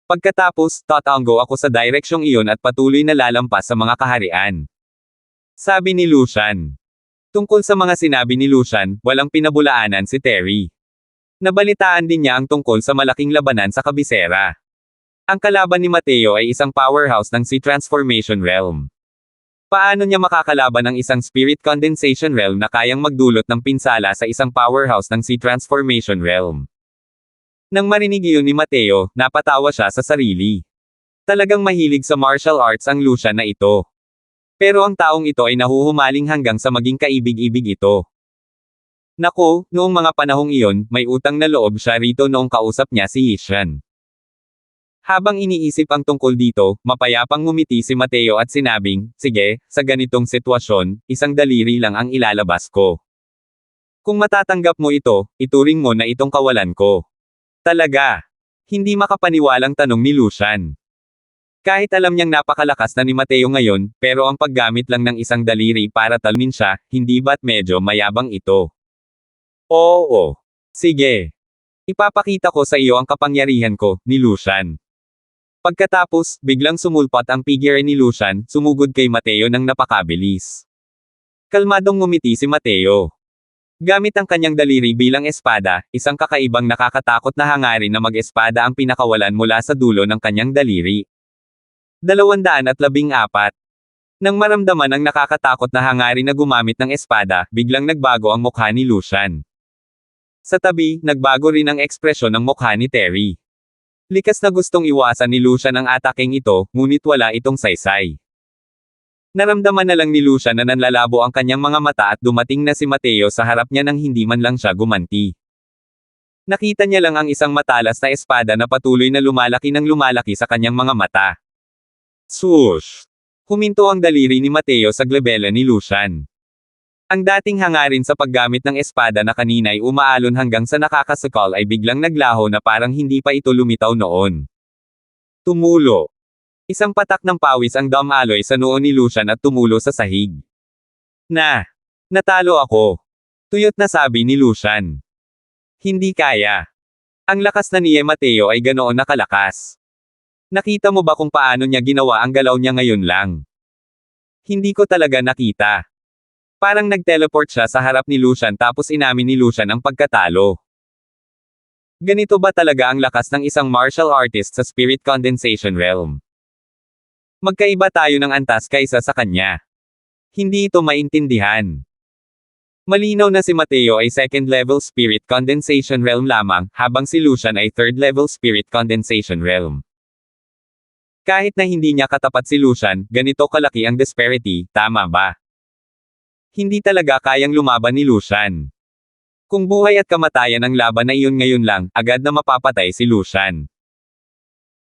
Pagkatapos, tatango ako sa direksyong iyon at patuloy na lalampas sa mga kaharian. Sabi ni Lucian. Tungkol sa mga sinabi ni Lucian, walang pinabulaanan si Terry. Nabalitaan din niya ang tungkol sa malaking labanan sa kabisera. Ang kalaban ni Mateo ay isang powerhouse ng Sea Transformation Realm. Paano niya makakalaban ang isang Spirit Condensation Realm na kayang magdulot ng pinsala sa isang powerhouse ng Sea Transformation Realm? Nang marinig iyon ni Mateo, napatawa siya sa sarili. Talagang mahilig sa martial arts ang Lucian na ito. Pero ang taong ito ay nahuhumaling hanggang sa maging kaibig-ibig ito. Nako, noong mga panahong iyon, may utang na loob siya rito noong kausap niya si Yishan. Habang iniisip ang tungkol dito, mapayapang ngumiti si Mateo at sinabing, sige, sa ganitong sitwasyon, isang daliri lang ang ilalabas ko. Kung matatanggap mo ito, ituring mo na itong kawalan ko. Talaga? Hindi makapaniwalang tanong ni Lucian. Kahit alam niyang napakalakas na ni Mateo ngayon, pero ang paggamit lang ng isang daliri para talunin siya, hindi ba't medyo mayabang ito? Oo. Sige. Ipapakita ko sa iyo ang kapangyarihan ko, ni Lucian. Pagkatapos, biglang sumulpat ang figure ni Lucian, sumugod kay Mateo ng napakabilis. Kalmadong ngumiti si Mateo. Gamit ang kanyang daliri bilang espada, isang kakaibang nakakatakot na hangarin na mag-espada ang pinakawalan mula sa dulo ng kanyang daliri. 214. Nang maramdaman ang nakakatakot na hangarin na gumamit ng espada, biglang nagbago ang mukha ni Lucian. Sa tabi, nagbago rin ang ekspresyon ng mukha ni Terry. Likas na gustong iwasan ni Lucian ang ataking ito, ngunit wala itong saysay. Naramdaman na lang ni Lucian na nanlalabo ang kanyang mga mata at dumating na si Mateo sa harap niya nang hindi man lang siya gumanti. Nakita niya lang ang isang matalas na espada na patuloy na lumalaki ng lumalaki sa kanyang mga mata. Swoosh! Huminto ang daliri ni Mateo sa glabela ni Lucian. Ang dating hangarin sa paggamit ng espada na kanina'y umaalon hanggang sa nakakasakal ay biglang naglaho na parang hindi pa ito lumitaw noon. Tumulo. Isang patak ng pawis ang dumaloy sa noo ni Lucian at tumulo sa sahig. Natalo ako. Tuyot na sabi ni Lucian. Hindi kaya. Ang lakas na ni Mateo ay ganoon na kalakas. Nakita mo ba kung paano niya ginawa ang galaw niya ngayon lang? Hindi ko talaga nakita. Parang nag-teleport siya sa harap ni Lucian tapos inamin ni Lucian ang pagkatalo. Ganito ba talaga ang lakas ng isang martial artist sa spirit condensation realm? Magkaiba tayo ng antas kaysa sa kanya. Hindi ito maintindihan. Malinaw na si Mateo ay second level spirit condensation realm lamang, habang si Lucian ay third level spirit condensation realm. Kahit na hindi niya katapat si Lucian, ganito kalaki ang disparity, tama ba? Hindi talaga kayang lumaban ni Lucian. Kung buhay at kamatayan ang laban na iyon ngayon lang, agad na mapapatay si Lucian.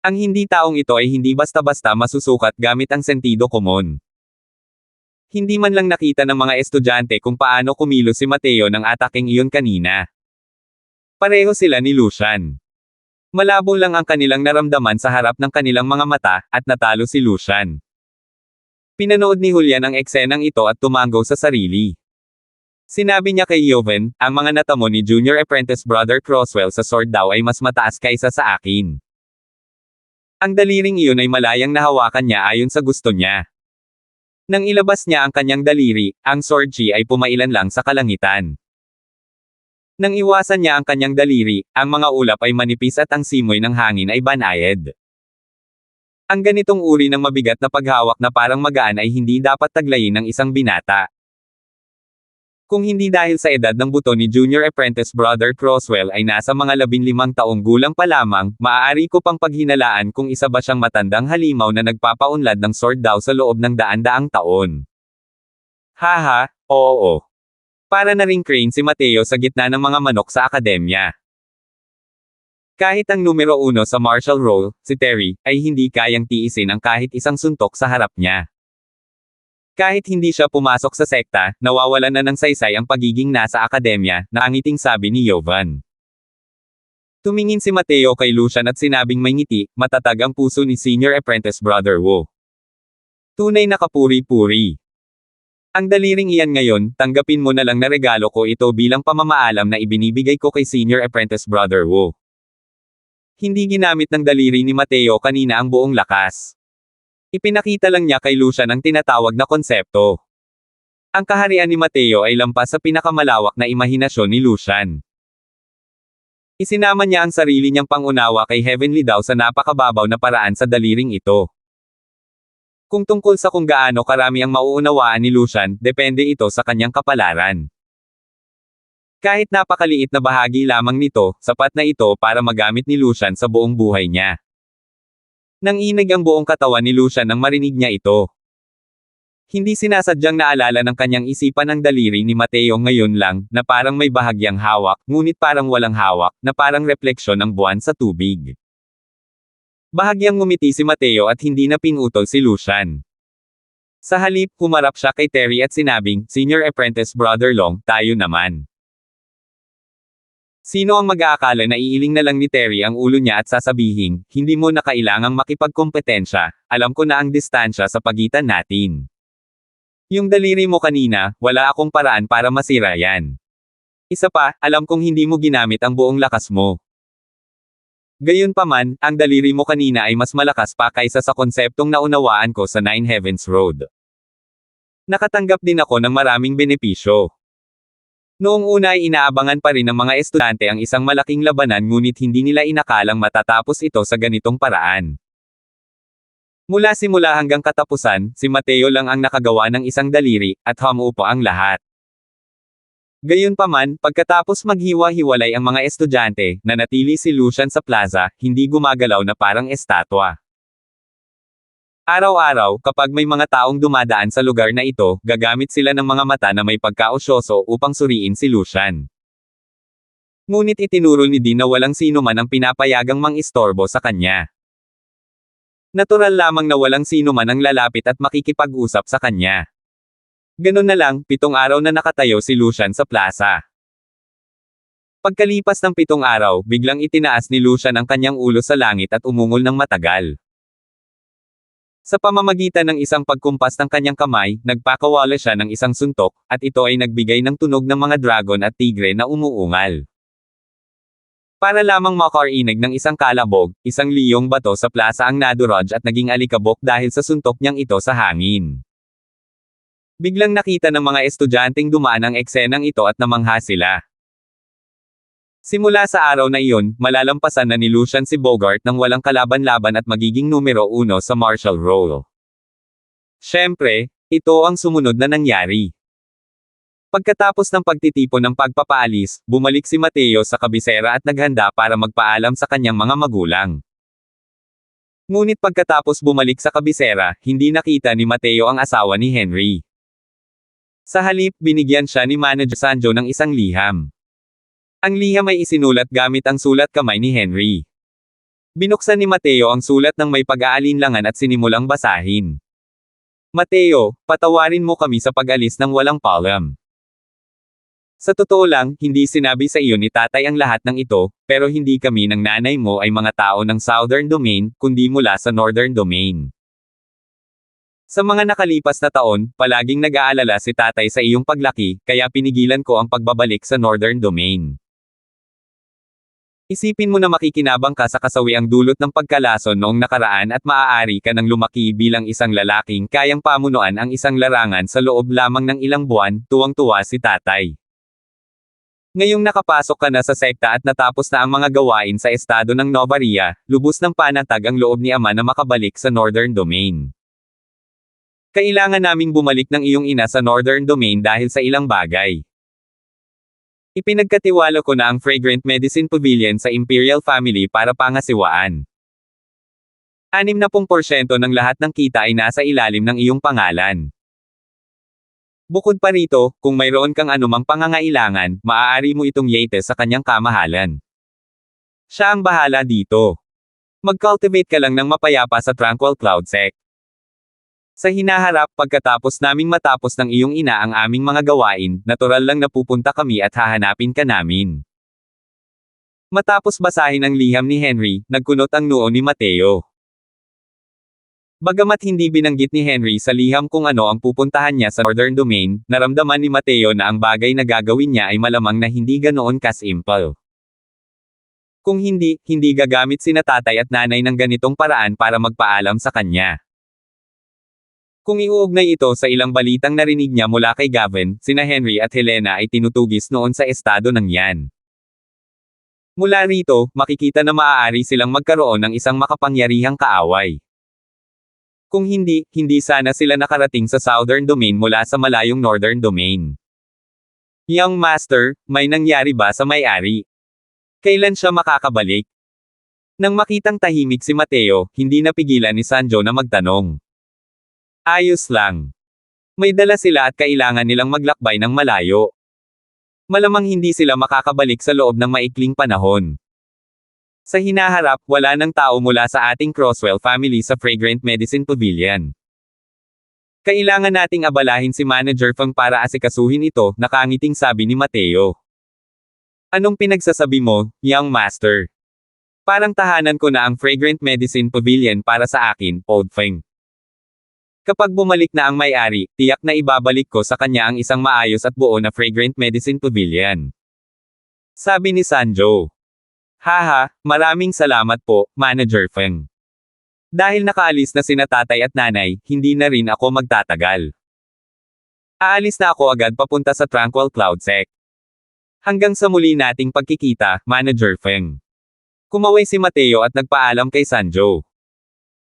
Ang hindi taong ito ay hindi basta-basta masusukat gamit ang sentido komon. Hindi man lang nakita ng mga estudyante kung paano kumilos si Mateo ng ataking iyon kanina. Pareho sila ni Lucian. Malabo lang ang kanilang naramdaman sa harap ng kanilang mga mata, at natalo si Lucian. Pinanood ni Julian ang eksenang ito at tumanggaw sa sarili. Sinabi niya kay Joven, ang mga natamo ni Junior Apprentice Brother Croswell sa sword daw ay mas mataas kaysa sa akin. Ang daliring iyon ay malayang nahawakan niya ayon sa gusto niya. Nang ilabas niya ang kanyang daliri, ang sword chi ay pumailan lang sa kalangitan. Nang iwasan niya ang kanyang daliri, ang mga ulap ay manipis at ang simoy ng hangin ay banayad. Ang ganitong uri ng mabigat na paghawak na parang magaan ay hindi dapat taglayin ng isang binata. Kung hindi dahil sa edad ng buto ni Junior Apprentice Brother Croswell ay nasa mga 15 taong gulang pa lamang, maaari ko pang paghinalaan kung isa ba siyang matandang halimaw na nagpapaunlad ng sword daw sa loob ng daan-daang taon. Haha, oo. Para na ring crane si Mateo sa gitna ng mga manok sa akademya. Kahit ang numero 1 sa martial role, si Terry, ay hindi kayang tiisin ang kahit isang suntok sa harap niya. Kahit hindi siya pumasok sa sekta, nawawalan na ng saysay ang pagiging nasa akademya, naangiting sabi ni Jovan. Tumingin si Mateo kay Lucian at sinabing may ngiti, matatag ang puso ni Senior Apprentice Brother Wu. Tunay na kapuri-puri. Ang daliring iyan ngayon, tanggapin mo na lang na regalo ko ito bilang pamamaalam na ibinibigay ko kay Senior Apprentice Brother Wu. Hindi ginamit ng daliri ni Mateo kanina ang buong lakas. Ipinakita lang niya kay Lucian ang tinatawag na konsepto. Ang kaharian ni Mateo ay lampas sa pinakamalawak na imahinasyon ni Lucian. Isinama niya ang sarili niyang pangunawa kay Heavenly daw sa napakababaw na paraan sa daliring ito. Kung tungkol sa kung gaano karami ang mauunawaan ni Lucian, depende ito sa kanyang kapalaran. Kahit napakaliit na bahagi lamang nito, sapat na ito para magamit ni Lucian sa buong buhay niya. Nanginig ang buong katawan ni Lucian nang marinig niya ito. Hindi sinasadyang naalala ng kanyang isipan ang daliri ni Mateo ngayon lang, na parang may bahagyang hawak, ngunit parang walang hawak, na parang refleksyon ng buwan sa tubig. Bahagyang ngumiti si Mateo at hindi na pinutol si Lucian. Sa halip, humarap siya kay Terry at sinabing, Senior Apprentice Brother Long, tayo naman. Sino ang mag-aakala na iiling na lang ni Terry ang ulo niya at sasabihin, hindi mo na kailangang makipagkompetensya, alam ko na ang distansya sa pagitan natin. Yung daliri mo kanina, wala akong paraan para masira yan. Isa pa, alam kong hindi mo ginamit ang buong lakas mo. Gayunpaman, ang daliri mo kanina ay mas malakas pa kaysa sa konseptong naunawaan ko sa Nine Heavens Road. Nakatanggap din ako ng maraming benepisyo. Noong una ay inaabangan pa rin ng mga estudyante ang isang malaking labanan ngunit hindi nila inakalang matatapos ito sa ganitong paraan. Mula simula hanggang katapusan, si Mateo lang ang nakagawa ng isang daliri, at humuupo ang lahat. Gayunpaman, pagkatapos maghiwa-hiwalay ang mga estudyante, nanatili si Lucian sa plaza, hindi gumagalaw na parang estatwa. Araw-araw, kapag may mga taong dumadaan sa lugar na ito, gagamit sila ng mga mata na may pagkaosyoso upang suriin si Lucian. Ngunit itinuro ni Dean na walang sino man ang pinapayagang mang-istorbo sa kanya. Natural lamang na walang sino man ang lalapit at makikipag-usap sa kanya. Ganun na lang, 7 araw na nakatayo si Lucian sa plaza. Pagkalipas ng 7 araw, biglang itinaas ni Lucian ang kanyang ulo sa langit at umungol ng matagal. Sa pamamagitan ng isang pagkumpas ng kanyang kamay, nagpakawala siya ng isang suntok, at ito ay nagbigay ng tunog ng mga dragon at tigre na umuungal. Para lamang makarinig ng isang kalabog, isang liyong bato sa plaza ang nadurog at naging alikabok dahil sa suntok niyang ito sa hangin. Biglang nakita ng mga estudyanteng dumaan ang eksenang ito at namangha sila. Simula sa araw na iyon, malalampasan na ni Lucian si Bogart nang walang kalaban-laban at magiging numero 1 sa martial roll. Siyempre, ito ang sumunod na nangyari. Pagkatapos ng pagtitipon ng pagpapaalis, bumalik si Mateo sa kabisera at naghanda para magpaalam sa kanyang mga magulang. Ngunit pagkatapos bumalik sa kabisera, hindi nakita ni Mateo ang asawa ni Henry. Sa halip, binigyan siya ni Manager Sanjo ng isang liham. Ang liham ay isinulat gamit ang sulat kamay ni Henry. Binuksan ni Mateo ang sulat ng may pag-aalinlangan at sinimulang basahin. Mateo, patawarin mo kami sa pag-alis ng walang paalam. Sa totoo lang, hindi sinabi sa iyo ni tatay ang lahat ng ito, pero hindi kami ng nanay mo ay mga tao ng Southern Domain, kundi mula sa Northern Domain. Sa mga nakalipas na taon, palaging nag-aalala si tatay sa iyong paglaki, kaya pinigilan ko ang pagbabalik sa Northern Domain. Isipin mo na makikinabang ka sa kasawiang dulot ng pagkalason noong nakaraan at maaari ka nang lumaki bilang isang lalaking kayang pamunuan ang isang larangan sa loob lamang ng ilang buwan, tuwang-tuwa si tatay. Ngayong nakapasok ka na sa sekta at natapos na ang mga gawain sa estado ng Novaria, lubos ng panatag ang loob ni ama na makabalik sa Northern Domain. Kailangan naming bumalik ng iyong ina sa Northern Domain dahil sa ilang bagay. Ipinagkatiwala ko na ang Fragrant Medicine Pavilion sa Imperial Family para pangasiwaan. 60% ng lahat ng kita ay nasa ilalim ng iyong pangalan. Bukod pa rito, kung mayroon kang anumang pangangailangan, maaari mo itong yate sa kanyang kamahalan. Siya ang bahala dito. Mag-cultivate ka lang ng mapayapa sa Tranquil Cloud Sect. Sa hinaharap, pagkatapos naming matapos ng iyong ina ang aming mga gawain, natural lang na pupunta kami at hahanapin ka namin. Matapos basahin ang liham ni Henry, nagkunot ang noo ni Mateo. Bagamat hindi binanggit ni Henry sa liham kung ano ang pupuntahan niya sa Northern Domain, naramdaman ni Mateo na ang bagay na gagawin niya ay malamang na hindi ganoon ka-simple. Kung hindi, hindi gagamit sina tatay at nanay ng ganitong paraan para magpaalam sa kanya. Kung iuugnay ito sa ilang balitang narinig niya mula kay Gavin, sina Henry at Helena ay tinutugis noon sa estado ng yan. Mula rito, makikita na maaari silang magkaroon ng isang makapangyarihang kaaway. Kung hindi, hindi sana sila nakarating sa Southern Domain mula sa malayong Northern Domain. Young Master, may nangyari ba sa may-ari? Kailan siya makakabalik? Nang makitang tahimik si Mateo, hindi napigilan ni Sanjo na magtanong. Ayos lang. May dala sila at kailangan nilang maglakbay ng malayo. Malamang hindi sila makakabalik sa loob ng maikling panahon. Sa hinaharap, wala ng tao mula sa ating Crosswell family sa Fragrant Medicine Pavilion. Kailangan nating abalahin si Manager Fang para asikasuhin ito, nakangiting sabi ni Mateo. Anong pinagsasabi mo, young master? Parang tahanan ko na ang Fragrant Medicine Pavilion para sa akin, Old Feng. Kapag bumalik na ang may-ari, tiyak na ibabalik ko sa kanya ang isang maayos at buo na Fragrant Medicine Pavilion. Sabi ni Sanjo. Haha, maraming salamat po, Manager Feng. Dahil nakaalis na sina tatay at nanay, hindi na rin ako magtatagal. Aalis na ako agad papunta sa Tranquil Cloud Sect. Hanggang sa muli nating pagkikita, Manager Feng. Kumaway si Mateo at nagpaalam kay Sanjo.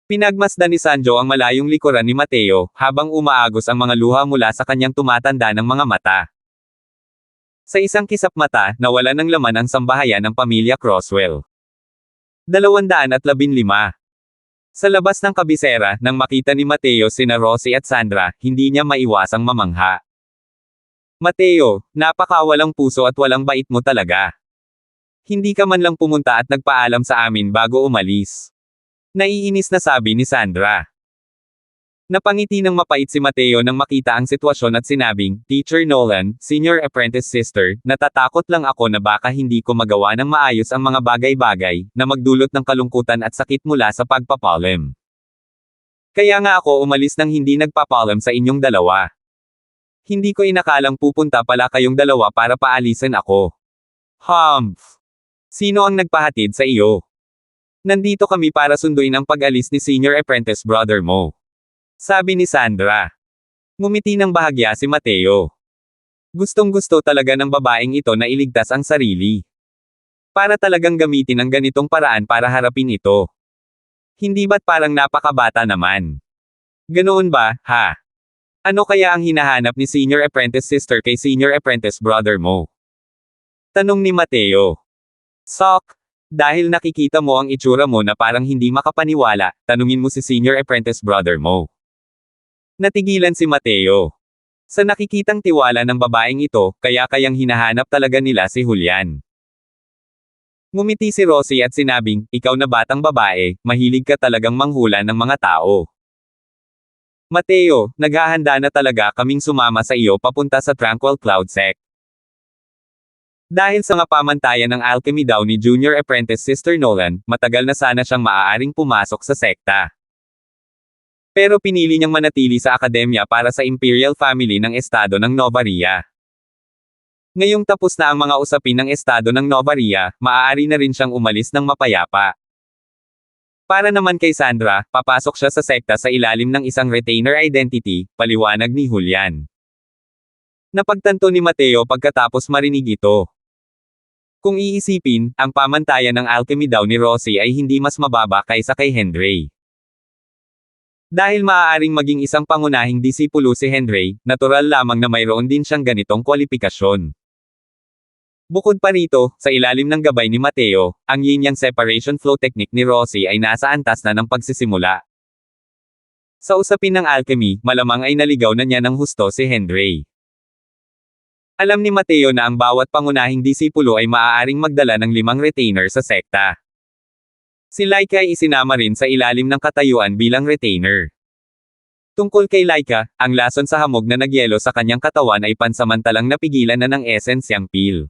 Pinagmasdan ni Sanjo ang malayong likuran ni Mateo, habang umaagos ang mga luha mula sa kanyang tumatanda ng mga mata. Sa isang kisap mata, nawala ng laman ang sambahayan ng pamilya Crosswell. 215. Sa labas ng kabisera, nang makita ni Mateo sina Rosie at Sandra, hindi niya maiwasang mamangha. Mateo, napakawalang puso at walang bait mo talaga. Hindi ka man lang pumunta at nagpaalam sa amin bago umalis. Naiinis na sabi ni Sandra. Napangiti ng mapait si Mateo nang makita ang sitwasyon at sinabing, Teacher Nolan, Senior Apprentice Sister, natatakot lang ako na baka hindi ko magawa ng maayos ang mga bagay-bagay, na magdulot ng kalungkutan at sakit mula sa pagpapalem. Kaya nga ako umalis nang hindi nagpapalem sa inyong dalawa. Hindi ko inakalang pupunta pala kayong dalawa para paalisin ako. Humph! Sino ang nagpahatid sa iyo? Nandito kami para sunduin ang pag-alis ni Senior Apprentice brother mo. Sabi ni Sandra. Ngumiti ng bahagya si Mateo. Gustong-gusto talaga ng babaeng ito na iligtas ang sarili. Para talagang gamitin ang ganitong paraan para harapin ito. Hindi ba't parang napakabata naman? Ganoon ba, ha? Ano kaya ang hinahanap ni Senior Apprentice Sister kay Senior Apprentice brother mo? Tanong ni Mateo. Sok, dahil nakikita mo ang itsura mo na parang hindi makapaniwala, tanungin mo si Senior Apprentice brother mo. Natigilan si Mateo. Sa nakikitang tiwala ng babaeng ito, kayang hinahanap talaga nila si Julian. Ngumiti si Rosie at sinabing, ikaw na batang babae, mahilig ka talagang manghula ng mga tao. Mateo, naghahanda na talaga kaming sumama sa iyo papunta sa Tranquil Cloud Sect. Dahil sa pamantayan ng alchemy daw ni Junior Apprentice Sister Nolan, matagal na sana siyang maaaring pumasok sa sekta. Pero pinili niyang manatili sa akademya para sa Imperial Family ng Estado ng Novaria. Ngayong tapos na ang mga usapin ng Estado ng Novaria, maaari na rin siyang umalis ng mapayapa. Para naman kay Sandra, papasok siya sa sekta sa ilalim ng isang retainer identity, paliwanag ni Julian. Napagtanto ni Mateo pagkatapos marinig ito. Kung iisipin, ang pamantayan ng alchemy daw ni Rosie ay hindi mas mababa kaysa kay Henry. Dahil maaaring maging isang pangunahing disipulo si Henry, natural lamang na mayroon din siyang ganitong kwalifikasyon. Bukod pa rito, sa ilalim ng gabay ni Mateo, ang yin-yang separation flow technique ni Rosie ay nasa antas na ng pagsisimula. Sa usapin ng alchemy, malamang ay naligaw na niya ng husto si Henry. Alam ni Mateo na ang bawat pangunahing disipulo ay maaaring magdala ng 5 retainer sa sekta. Si Laika ay isinama rin sa ilalim ng katayuan bilang retainer. Tungkol kay Laika, ang lason sa hamog na nagyelo sa kanyang katawan ay pansamantalang napigilan na ng esensyang pil.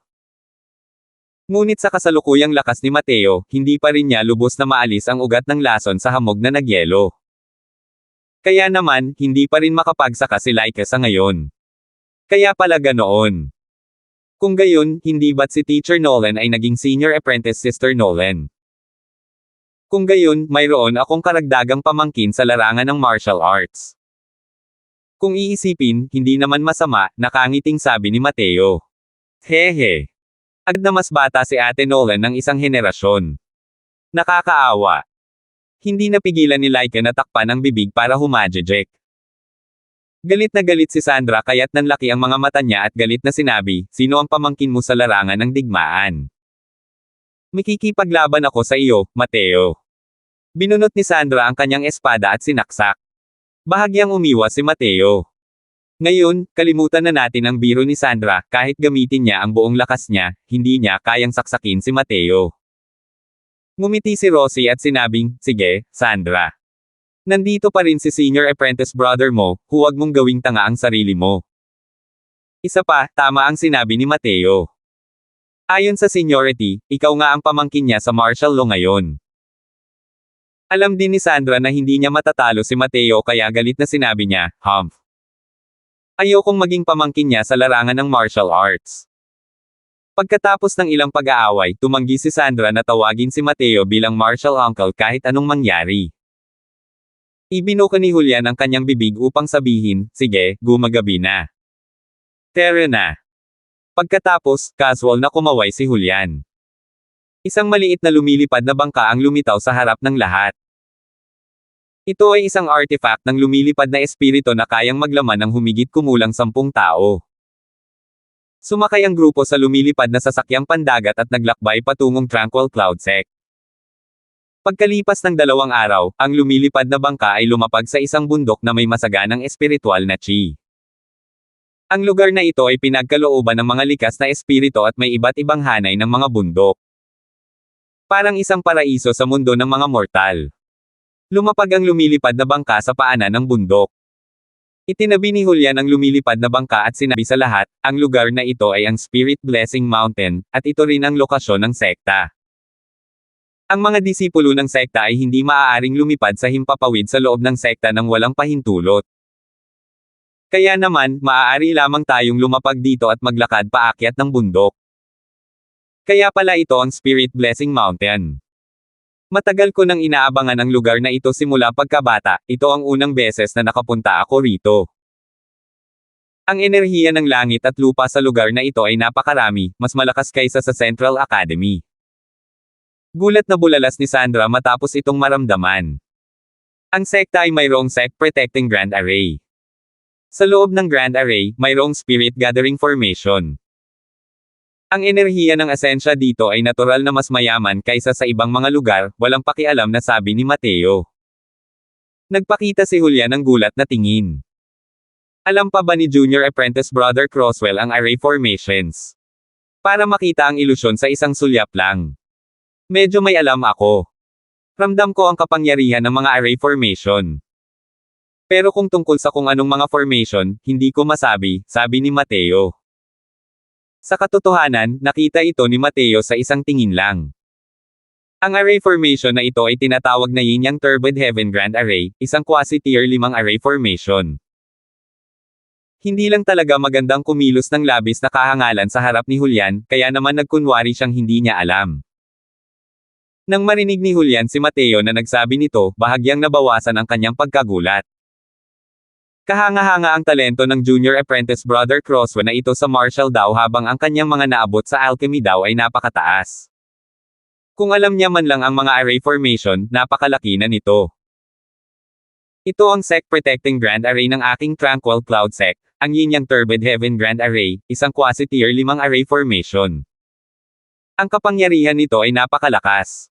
Ngunit sa kasalukuyang lakas ni Mateo, hindi pa rin niya lubos na maalis ang ugat ng lason sa hamog na nagyelo. Kaya naman, hindi pa rin makapagsaka si Laika sa ngayon. Kaya pala ganoon. Kung gayon, hindi ba't si Teacher Nolan ay naging Senior Apprentice Sister Nolan? Kung gayon, mayroon akong karagdagang pamangkin sa larangan ng martial arts. Kung iisipin, hindi naman masama, nakangiting sabi ni Mateo. Hehe. Agad na mas bata si Ate Nolan ng isang henerasyon. Nakakaawa. Hindi napigilan ni Laika na takpan ang bibig para humajejek. Galit na galit si Sandra kaya't nanlaki ang mga mata niya at galit na sinabi, sino ang pamangkin mo sa larangan ng digmaan? Makikipaglaban ako sa iyo, Mateo. Binunot ni Sandra ang kanyang espada at sinaksak. Bahagyang umiwas si Mateo. Ngayon, kalimutan na natin ang biro ni Sandra, kahit gamitin niya ang buong lakas niya, hindi niya kayang saksakin si Mateo. Ngumiti si Rosie at sinabing, sige, Sandra. Nandito pa rin si Senior Apprentice brother mo, huwag mong gawing tanga ang sarili mo. Isa pa, tama ang sinabi ni Mateo. Ayon sa seniority, ikaw nga ang pamangkin niya sa martial law ngayon. Alam din ni Sandra na hindi niya matatalo si Mateo kaya galit na sinabi niya, "Humph. Ayokong maging pamangkin niya sa larangan ng martial arts." Pagkatapos ng ilang pag-aaway, tumanggi si Sandra na tawagin si Mateo bilang martial uncle kahit anong mangyari. Ibinuka ni Julian ang kanyang bibig upang sabihin, "Sige, gumagabi na. Tara na." Pagkatapos, casual na kumaway si Julian. Isang maliit na lumilipad na bangka ang lumitaw sa harap ng lahat. Ito ay isang artifact ng lumilipad na espiritu na kayang maglaman ng humigit kumulang 10 tao. Sumakay ang grupo sa lumilipad na sasakyang pandagat at naglakbay patungong Tranquil Cloud Sect. Pagkalipas ng 2 araw, ang lumilipad na bangka ay lumapag sa isang bundok na may masaganang espiritual na chi. Ang lugar na ito ay pinagkalooban ng mga likas na espiritu at may iba't ibang hanay ng mga bundok. Parang isang paraiso sa mundo ng mga mortal. Lumapag ang lumilipad na bangka sa paanan ng bundok. Itinabi ni Julian ang lumilipad na bangka at sinabi sa lahat, ang lugar na ito ay ang Spirit Blessing Mountain, at ito rin ang lokasyon ng sekta. Ang mga disipulo ng sekta ay hindi maaaring lumipad sa himpapawid sa loob ng sekta nang walang pahintulot. Kaya naman, maaari lamang tayong lumapag dito at maglakad paakyat ng bundok. Kaya pala ito ang Spirit Blessing Mountain. Matagal ko nang inaabangan ang lugar na ito simula pagkabata, ito ang unang beses na nakapunta ako rito. Ang enerhiya ng langit at lupa sa lugar na ito ay napakarami, mas malakas kaysa sa Central Academy. Gulat na bulalas ni Sandra matapos itong maramdaman. Ang sekta ay mayroong sect protecting Grand Array. Sa loob ng Grand Array, mayroong Spirit Gathering Formation. Ang enerhiya ng asensya dito ay natural na mas mayaman kaysa sa ibang mga lugar, walang pakialam na sabi ni Mateo. Nagpakita si Julian ng gulat na tingin. Alam pa ba ni Junior Apprentice Brother Croswell ang array formations? Para makita ang ilusyon sa isang sulyap lang. Medyo may alam ako. Ramdam ko ang kapangyarihan ng mga array formation. Pero kung tungkol sa kung anong mga formation, hindi ko masabi, sabi ni Mateo. Sa katotohanan, nakita ito ni Mateo sa isang tingin lang. Ang array formation na ito ay tinatawag na Yin Yang Turbid Heaven Grand Array, isang quasi-tier 5 array formation. Hindi lang talaga magandang kumilos ng labis na kahangalan sa harap ni Julian, kaya naman nagkunwari siyang hindi niya alam. Nang marinig ni Julian si Mateo na nagsabi nito, bahagyang nabawasan ang kanyang pagkagulat. Kahanga-hanga ang talento ng Junior Apprentice Brother Croswell na ito sa martial daw habang ang kanyang mga naabot sa alchemy daw ay napakataas. Kung alam niya man lang ang mga array formation, napakalaki na nito. Ito ang sect protecting Grand Array ng aking Tranquil Cloud Sect, ang Yin Yang Turbid Heaven Grand Array, isang quasi-tier 5 array formation. Ang kapangyarihan nito ay napakalakas.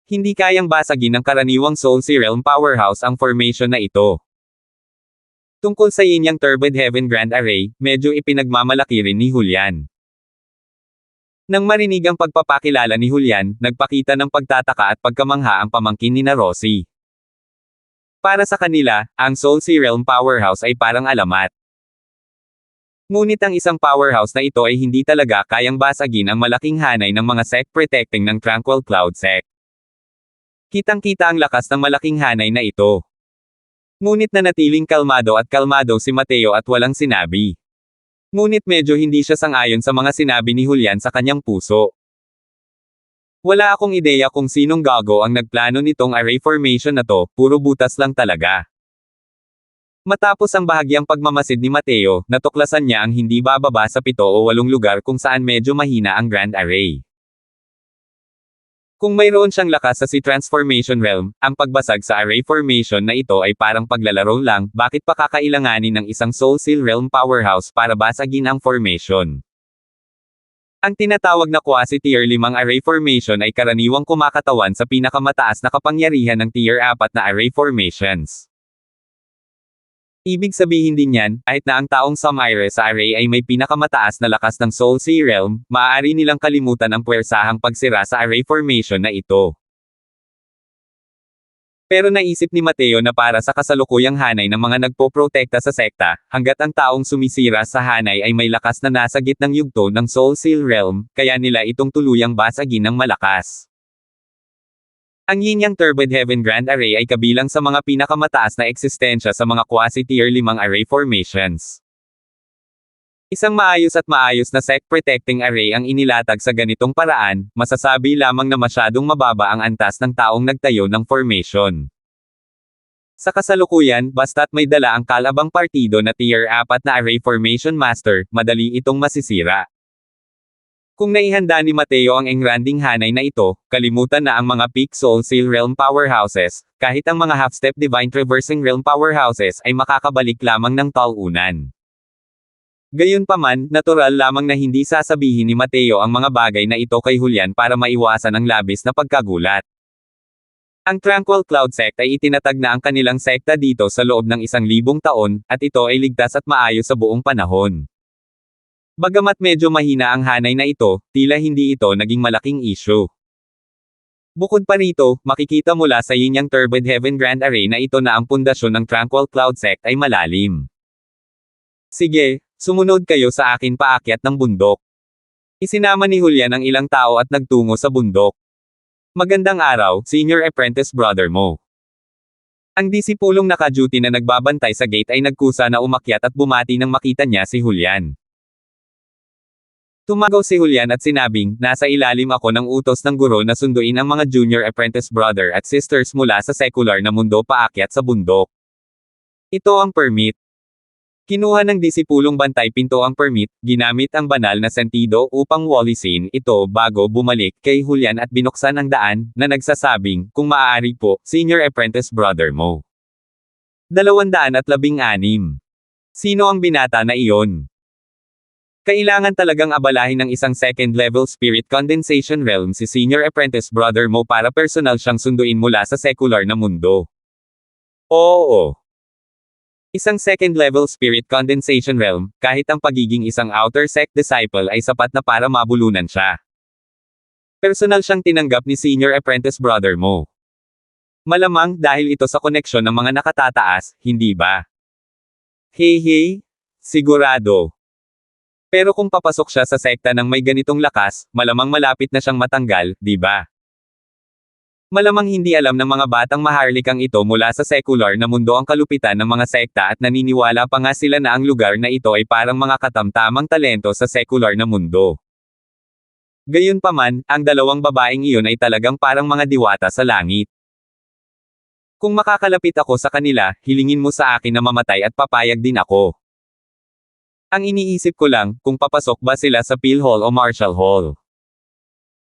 Hindi kayang basagin ng karaniwang Soul Sea Realm Powerhouse ang formation na ito. Tungkol sa Yin Yang Turbid Heaven Grand Array, medyo ipinagmamalaki rin ni Julian. Nang marinig ang pagpapakilala ni Julian, nagpakita ng pagtataka at pagkamangha ang pamangkin ni Rosie. Para sa kanila, ang Soul Sea Realm Powerhouse ay parang alamat. Ngunit ang isang powerhouse na ito ay hindi talaga kayang basagin ang malaking hanay ng mga sect protecting ng Tranquil Cloud Sect. Kitang-kita ang lakas ng malaking hanay na ito. Ngunit nanatiling kalmado si Mateo at walang sinabi. Ngunit medyo hindi siya sang-ayon sa mga sinabi ni Julian sa kanyang puso. Wala akong ideya kung sinong gago ang nagplano nitong array formation na to, puro butas lang talaga. Matapos ang bahagyang pagmamasid ni Mateo, natuklasan niya ang hindi bababa sa 7 o 8 lugar kung saan medyo mahina ang Grand Array. Kung mayroon siyang lakas sa Sea Transformation Realm, ang pagbasag sa array formation na ito ay parang paglalaro lang, bakit pa kakailanganin ng isang Soul Seal Realm Powerhouse para basagin ang formation? Ang tinatawag na quasi-tier 5 array formation ay karaniwang kumakatawan sa pinakamataas na kapangyarihan ng tier 4 na array formations. Ibig sabihin din yan, kahit na ang taong sumire sa array ay may pinakamataas na lakas ng Soul Sea Realm, maaari nilang kalimutan ang puwersahang pagsira sa array formation na ito. Pero naisip ni Mateo na para sa kasalukuyang hanay ng mga nagpoprotekta sa sekta, hanggat ang taong sumisira sa hanay ay may lakas na nasa gitnang yugto ng Soul Seal Realm, kaya nila itong tuluyang basagin ng malakas. Ang Yin Yang Turbid Heaven Grand Array ay kabilang sa mga pinakamataas na eksistensya sa mga quasi-tier 5 array formations. Isang maayos na sect-protecting array ang inilatag sa ganitong paraan, masasabi lamang na masyadong mababa ang antas ng taong nagtayo ng formation. Sa kasalukuyan, basta't may dala ang kalabang partido na tier 4 na array formation master, madali itong masisira. Kung naihanda ni Mateo ang engranding hanay na ito, kalimutan na ang mga peak Soul Seal Realm powerhouses, kahit ang mga half-step Divine Traversing Realm powerhouses ay makakabalik lamang ng talunan. Gayunpaman, natural lamang na hindi sasabihin ni Mateo ang mga bagay na ito kay Julian para maiwasan ang labis na pagkagulat. Ang Tranquil Cloud Sect ay itinatag na ang kanilang sekta dito sa loob ng 1,000 taon, at ito ay ligtas at maayos sa buong panahon. Bagamat medyo mahina ang hanay na ito, tila hindi ito naging malaking issue. Bukod pa rito, makikita mula sa Yin Yang Turbid Heaven Grand Array na ito na ang pundasyon ng Tranquil Cloud Sect ay malalim. Sige, sumunod kayo sa akin paakyat ng bundok. Isinama ni Julian ang ilang tao at nagtungo sa bundok. Magandang araw, Senior Apprentice Brother Mo. Ang disipulong naka-duty na nagbabantay sa gate ay nagkusa na umakyat at bumati nang makita niya si Julian. Tumagaw si Julian at sinabing, nasa ilalim ako ng utos ng guro na sunduin ang mga junior apprentice brother at sisters mula sa sekular na mundo paakyat sa bundok. Ito ang permit. Kinuha ng disipulong bantay pinto ang permit, ginamit ang banal na sentido upang walisin ito bago bumalik kay Julian at binuksan ang daan, na nagsasabing, kung maaari po, Senior Apprentice Brother Mo. 216. Sino ang binata na iyon? Kailangan talagang abalahin ng isang second-level spirit condensation realm si Senior Apprentice Brother Mo para personal siyang sunduin mula sa secular na mundo. Oo. Isang second-level spirit condensation realm, kahit ang pagiging isang outer sect disciple ay sapat na para mabulunan siya. Personal siyang tinanggap ni Senior Apprentice Brother Mo. Malamang dahil ito sa koneksyon ng mga nakatataas, hindi ba? Hey, sigurado. Pero kung papasok siya sa sekta ng may ganitong lakas, malamang malapit na siyang matanggal, di ba? Malamang hindi alam ng mga batang maharlikang ito mula sa sekular na mundo ang kalupitan ng mga sekta at naniniwala pa nga sila na ang lugar na ito ay parang mga katamtamang talento sa sekular na mundo. Gayunpaman, ang dalawang babaeng iyon ay talagang parang mga diwata sa langit. Kung makakalapit ako sa kanila, hilingin mo sa akin na mamatay at papayag din ako. Ang iniisip ko lang, kung papasok ba sila sa Peel Hall o Marshall Hall.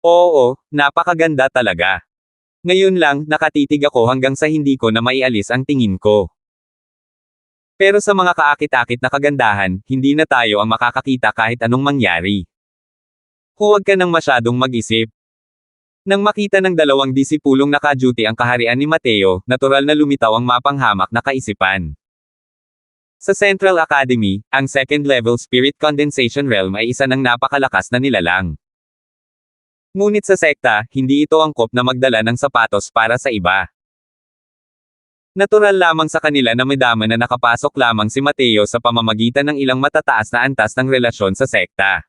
Oo, napakaganda talaga. Ngayon lang, nakatitig ako hanggang sa hindi ko na maialis ang tingin ko. Pero sa mga kaakit-akit na kagandahan, hindi na tayo ang makakakita kahit anong mangyari. Huwag ka nang masyadong mag-isip. Nang makita ng dalawang disipulong naka-duty ang kaharian ni Mateo, natural na lumitaw ang mapanghamak na kaisipan. Sa Central Academy, ang second-level spirit condensation realm ay isa ng napakalakas na nilalang. Ngunit sa sekta, hindi ito angkop na magdala ng sapatos para sa iba. Natural lamang sa kanila na madama na nakapasok lamang si Mateo sa pamamagitan ng ilang matataas na antas ng relasyon sa sekta.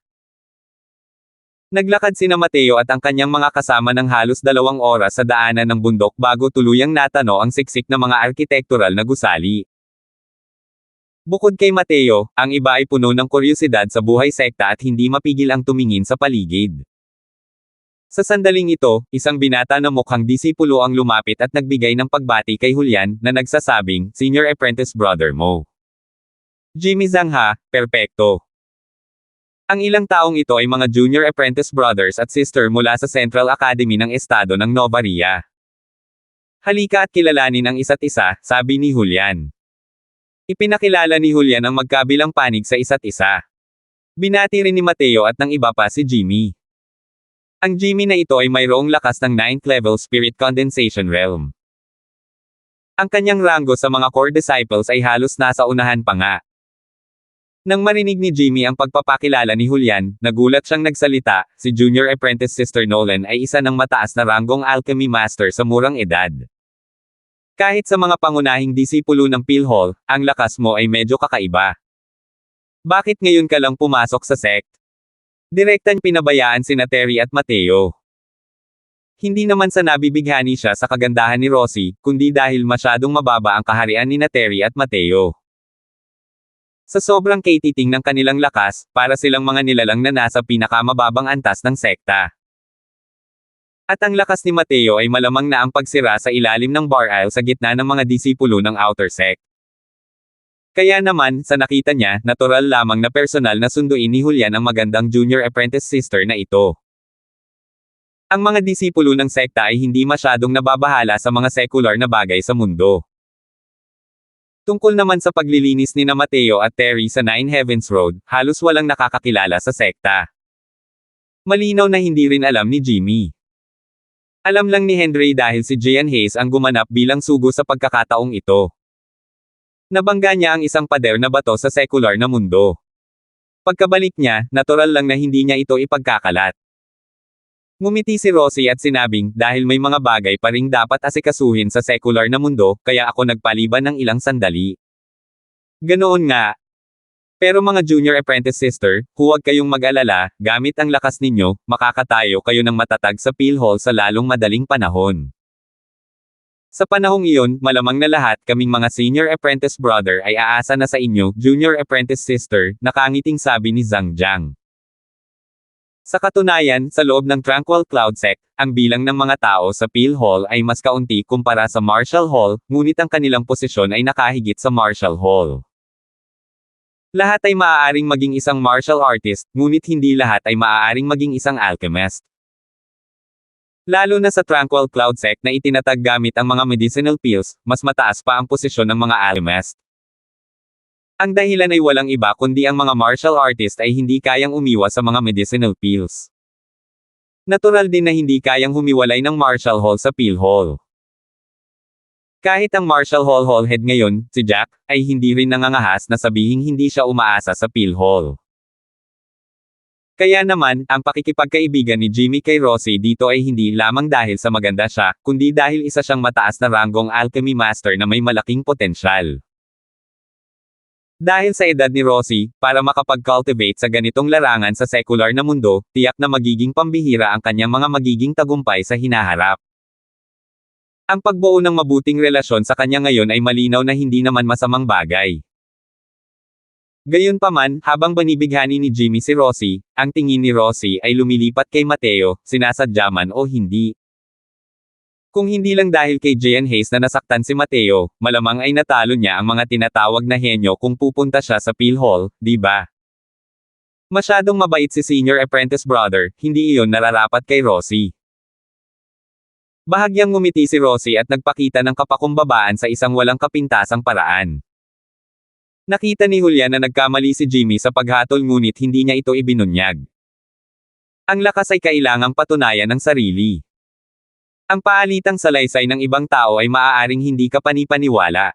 Naglakad sina Mateo at ang kanyang mga kasama ng halos 2 oras sa daanan ng bundok bago tuluyang natano ang siksik na mga arkitektural na gusali. Bukod kay Mateo, ang iba ay puno ng kuryosidad sa buhay sekta at hindi mapigil ang tumingin sa paligid. Sa sandaling ito, isang binata na mukhang disipulo ang lumapit at nagbigay ng pagbati kay Julian, na nagsasabing, Senior Apprentice Brother Mo. Jimmy Zhang, perpekto. Ang ilang taong ito ay mga junior apprentice brothers at sister mula sa Central Academy ng Estado ng Nova Ria. Halika at kilalanin ang isa't isa, sabi ni Julian. Ipinakilala ni Julian ang magkabilang panig sa isa't isa. Binati rin ni Mateo at ng iba pa si Jimmy. Ang Jimmy na ito ay mayroong lakas ng 9th level spirit condensation realm. Ang kanyang ranggo sa mga core disciples ay halos nasa unahan pa nga. Nang marinig ni Jimmy ang pagpapakilala ni Julian, nagulat siyang nagsalita, si Junior Apprentice Sister Nolan ay isa ng mataas na ranggong alchemy master sa murang edad. Kahit sa mga pangunahing disipulo ng PhilHall, ang lakas mo ay medyo kakaiba. Bakit ngayon ka lang pumasok sa sect? Direktang pinabayaan sina Terry at Mateo. Hindi naman sa nabibighani siya sa kagandahan ni Rosie, kundi dahil masyadong mababa ang kaharian ni Terry at Mateo. Sa sobrang katiting ng kanilang lakas, para silang mga nilalang na nasa pinakamababang antas ng sekta. At ang lakas ni Mateo ay malamang na ang pagsira sa ilalim ng bar aisle sa gitna ng mga disipulo ng outer sect. Kaya naman, sa nakita niya, natural lamang na personal na sunduin ni Julian ang magandang junior apprentice sister na ito. Ang mga disipulo ng sekta ay hindi masyadong nababahala sa mga secular na bagay sa mundo. Tungkol naman sa paglilinis ni Mateo at Terry sa Nine Heavens Road, halos walang nakakakilala sa sekta. Malinaw na hindi rin alam ni Jimmy. Alam lang ni Henry dahil si Gian Hayes ang gumanap bilang sugo sa pagkakataong ito. Nabangga niya ang isang pader na bato sa secular na mundo. Pagkabalik niya, natural lang na hindi niya ito ipagkakalat. Ngumiti si Rosie at sinabing, dahil may mga bagay pa ring dapat asikasuhin sa secular na mundo, kaya ako nagpaliban ng ilang sandali. Ganoon nga. Pero mga junior apprentice sister, huwag kayong mag-alala, gamit ang lakas ninyo, makakatayo kayo ng matatag sa PhilHall sa lalong madaling panahon. Sa panahong iyon, malamang na lahat kaming mga senior apprentice brother ay aasa na sa inyo, junior apprentice sister, nakangiting sabi ni Zhang Jiang. Sa katunayan, sa loob ng Tranquil Cloud Sect, ang bilang ng mga tao sa PhilHall ay mas kaunti kumpara sa Marshall Hall, ngunit ang kanilang posisyon ay nakahigit sa Marshall Hall. Lahat ay maaaring maging isang martial artist, ngunit hindi lahat ay maaaring maging isang alchemist. Lalo na sa Tranquil Cloud Sect na itinatag gamit ang mga medicinal pills, mas mataas pa ang posisyon ng mga alchemist. Ang dahilan ay walang iba kundi ang mga martial artist ay hindi kayang umiwas sa mga medicinal pills. Natural din na hindi kayang humiwalay ng Marshall Hall sa PhilHall. Kahit ang Marshall Hall head ngayon, si Jack, ay hindi rin nangangahas na sabihing hindi siya umaasa sa PhilHall. Kaya naman, ang pakikipagkaibigan ni Jimmy kay Rosie dito ay hindi lamang dahil sa maganda siya, kundi dahil isa siyang mataas na ranggong alchemy master na may malaking potensyal. Dahil sa edad ni Rosie, para makapag-cultivate sa ganitong larangan sa secular na mundo, tiyak na magiging pambihira ang kanyang mga magiging tagumpay sa hinaharap. Ang pagbuo ng mabuting relasyon sa kanya ngayon ay malinaw na hindi naman masamang bagay. Gayunpaman, habang banibighani ni Jimmy si Rosie, ang tingin ni Rosie ay lumilipat kay Mateo, sinasadya man o hindi. Kung hindi lang dahil kay Gian Hayes na nasaktan si Mateo, malamang ay natalo niya ang mga tinatawag na henyo kung pupunta siya sa PhilHall, di ba? Masyadong mabait si senior apprentice brother, hindi iyon nararapat kay Rosie. Bahagyang ngumiti si Rosie at nagpakita ng kapakumbabaan sa isang walang kapintasang paraan. Nakita ni Julian na nagkamali si Jimmy sa paghatol ngunit hindi niya ito ibinunyag. Ang lakas ay kailangang patunayan ng sarili. Ang paalitang salaysay ng ibang tao ay maaaring hindi ka panipaniwala.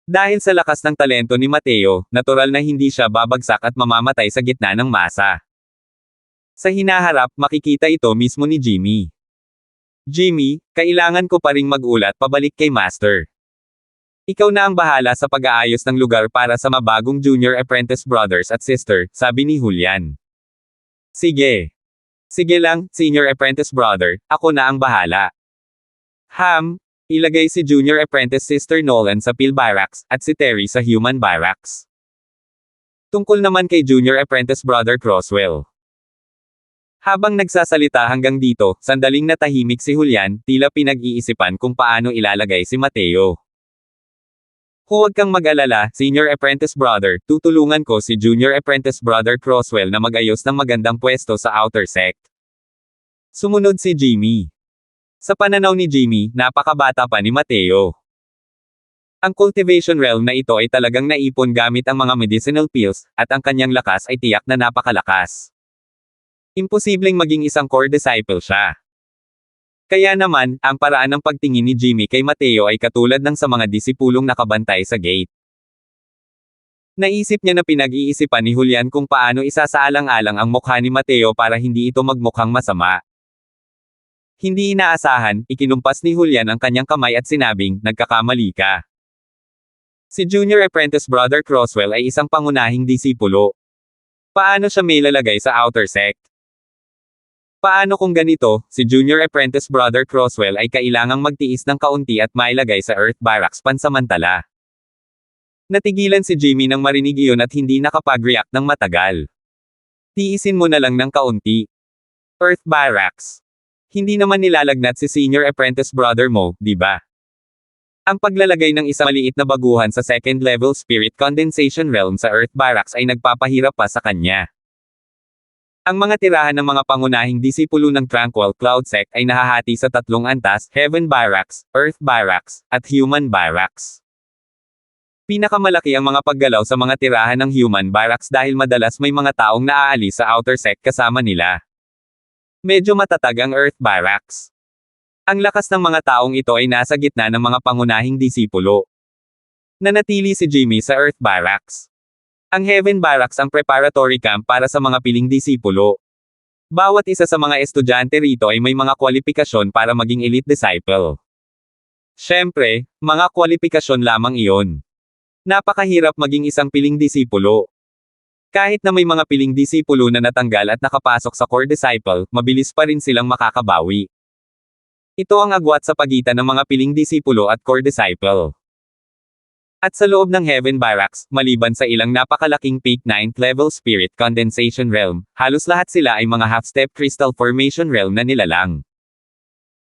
Dahil sa lakas ng talento ni Mateo, natural na hindi siya babagsak at mamamatay sa gitna ng masa. Sa hinaharap, makikita ito mismo ni Jimmy. Jimmy, kailangan ko pa ring mag-ulat pabalik kay Master. Ikaw na ang bahala sa pag-aayos ng lugar para sa mabagong junior apprentice brothers at sister, sabi ni Julian. Sige. Sige lang, senior apprentice brother, ako na ang bahala. Ilagay si junior apprentice sister Nolan sa Phil Barracks, at si Terry sa Human Barracks. Tungkol naman kay junior apprentice brother Crosswell. Habang nagsasalita hanggang dito, sandaling natahimik si Julian, tila pinag-iisipan kung paano ilalagay si Mateo. Huwag kang mag-alala, senior apprentice brother, tutulungan ko si junior apprentice brother Crosswell na mag-ayos ng magandang pwesto sa outer sect. Sumunod si Jimmy. Sa pananaw ni Jimmy, napakabata pa ni Mateo. Ang cultivation realm na ito ay talagang naipon gamit ang mga medicinal pills, at ang kanyang lakas ay tiyak na napakalakas. Imposibleng maging isang core disciple siya. Kaya naman, ang paraan ng pagtingin ni Jimmy kay Mateo ay katulad ng sa mga disipulong nakabantay sa gate. Naisip niya na pinag-iisipan ni Julian kung paano isasaalang-alang ang mukha ni Mateo para hindi ito magmukhang masama. Hindi inaasahan, ikinumpas ni Julian ang kanyang kamay at sinabing, nagkakamali ka. Si Junior Apprentice Brother Crosswell ay isang pangunahing disipulo. Paano siya may lalagay sa outer sect? Paano kung ganito, si Junior Apprentice Brother Crosswell ay kailangang magtiis ng kaunti at mailagay sa Earth Barracks pansamantala? Natigilan si Jimmy nang marinig iyon at hindi nakapag-react ng matagal. Tiisin mo na lang ng kaunti. Earth Barracks. Hindi naman nilalagnat si Senior Apprentice Brother mo, di ba? Ang paglalagay ng isang maliit na baguhan sa second level Spirit Condensation Realm sa Earth Barracks ay nagpapahirap pa sa kanya. Ang mga tirahan ng mga pangunahing disipulo ng Tranquil Cloud Sect ay nahahati sa tatlong antas, Heaven Barracks, Earth Barracks, at Human Barracks. Pinakamalaki ang mga paggalaw sa mga tirahan ng Human Barracks dahil madalas may mga taong naaalis sa Outer Sect kasama nila. Medyo matatag ang Earth Barracks. Ang lakas ng mga taong ito ay nasa gitna ng mga pangunahing disipulo. Nanatili si Jimmy sa Earth Barracks. Ang Heaven Barracks ang preparatory camp para sa mga piling disipulo. Bawat isa sa mga estudyante rito ay may mga kwalifikasyon para maging elite disciple. Siyempre, mga kwalifikasyon lamang iyon. Napakahirap maging isang piling disipulo. Kahit na may mga piling disipulo na natanggal at nakapasok sa core disciple, mabilis pa rin silang makakabawi. Ito ang agwat sa pagitan ng mga piling disipulo at core disciple. At sa loob ng Heaven Barracks, maliban sa ilang napakalaking peak 9th level Spirit Condensation Realm, halos lahat sila ay mga half-step Crystal Formation Realm na nilalang.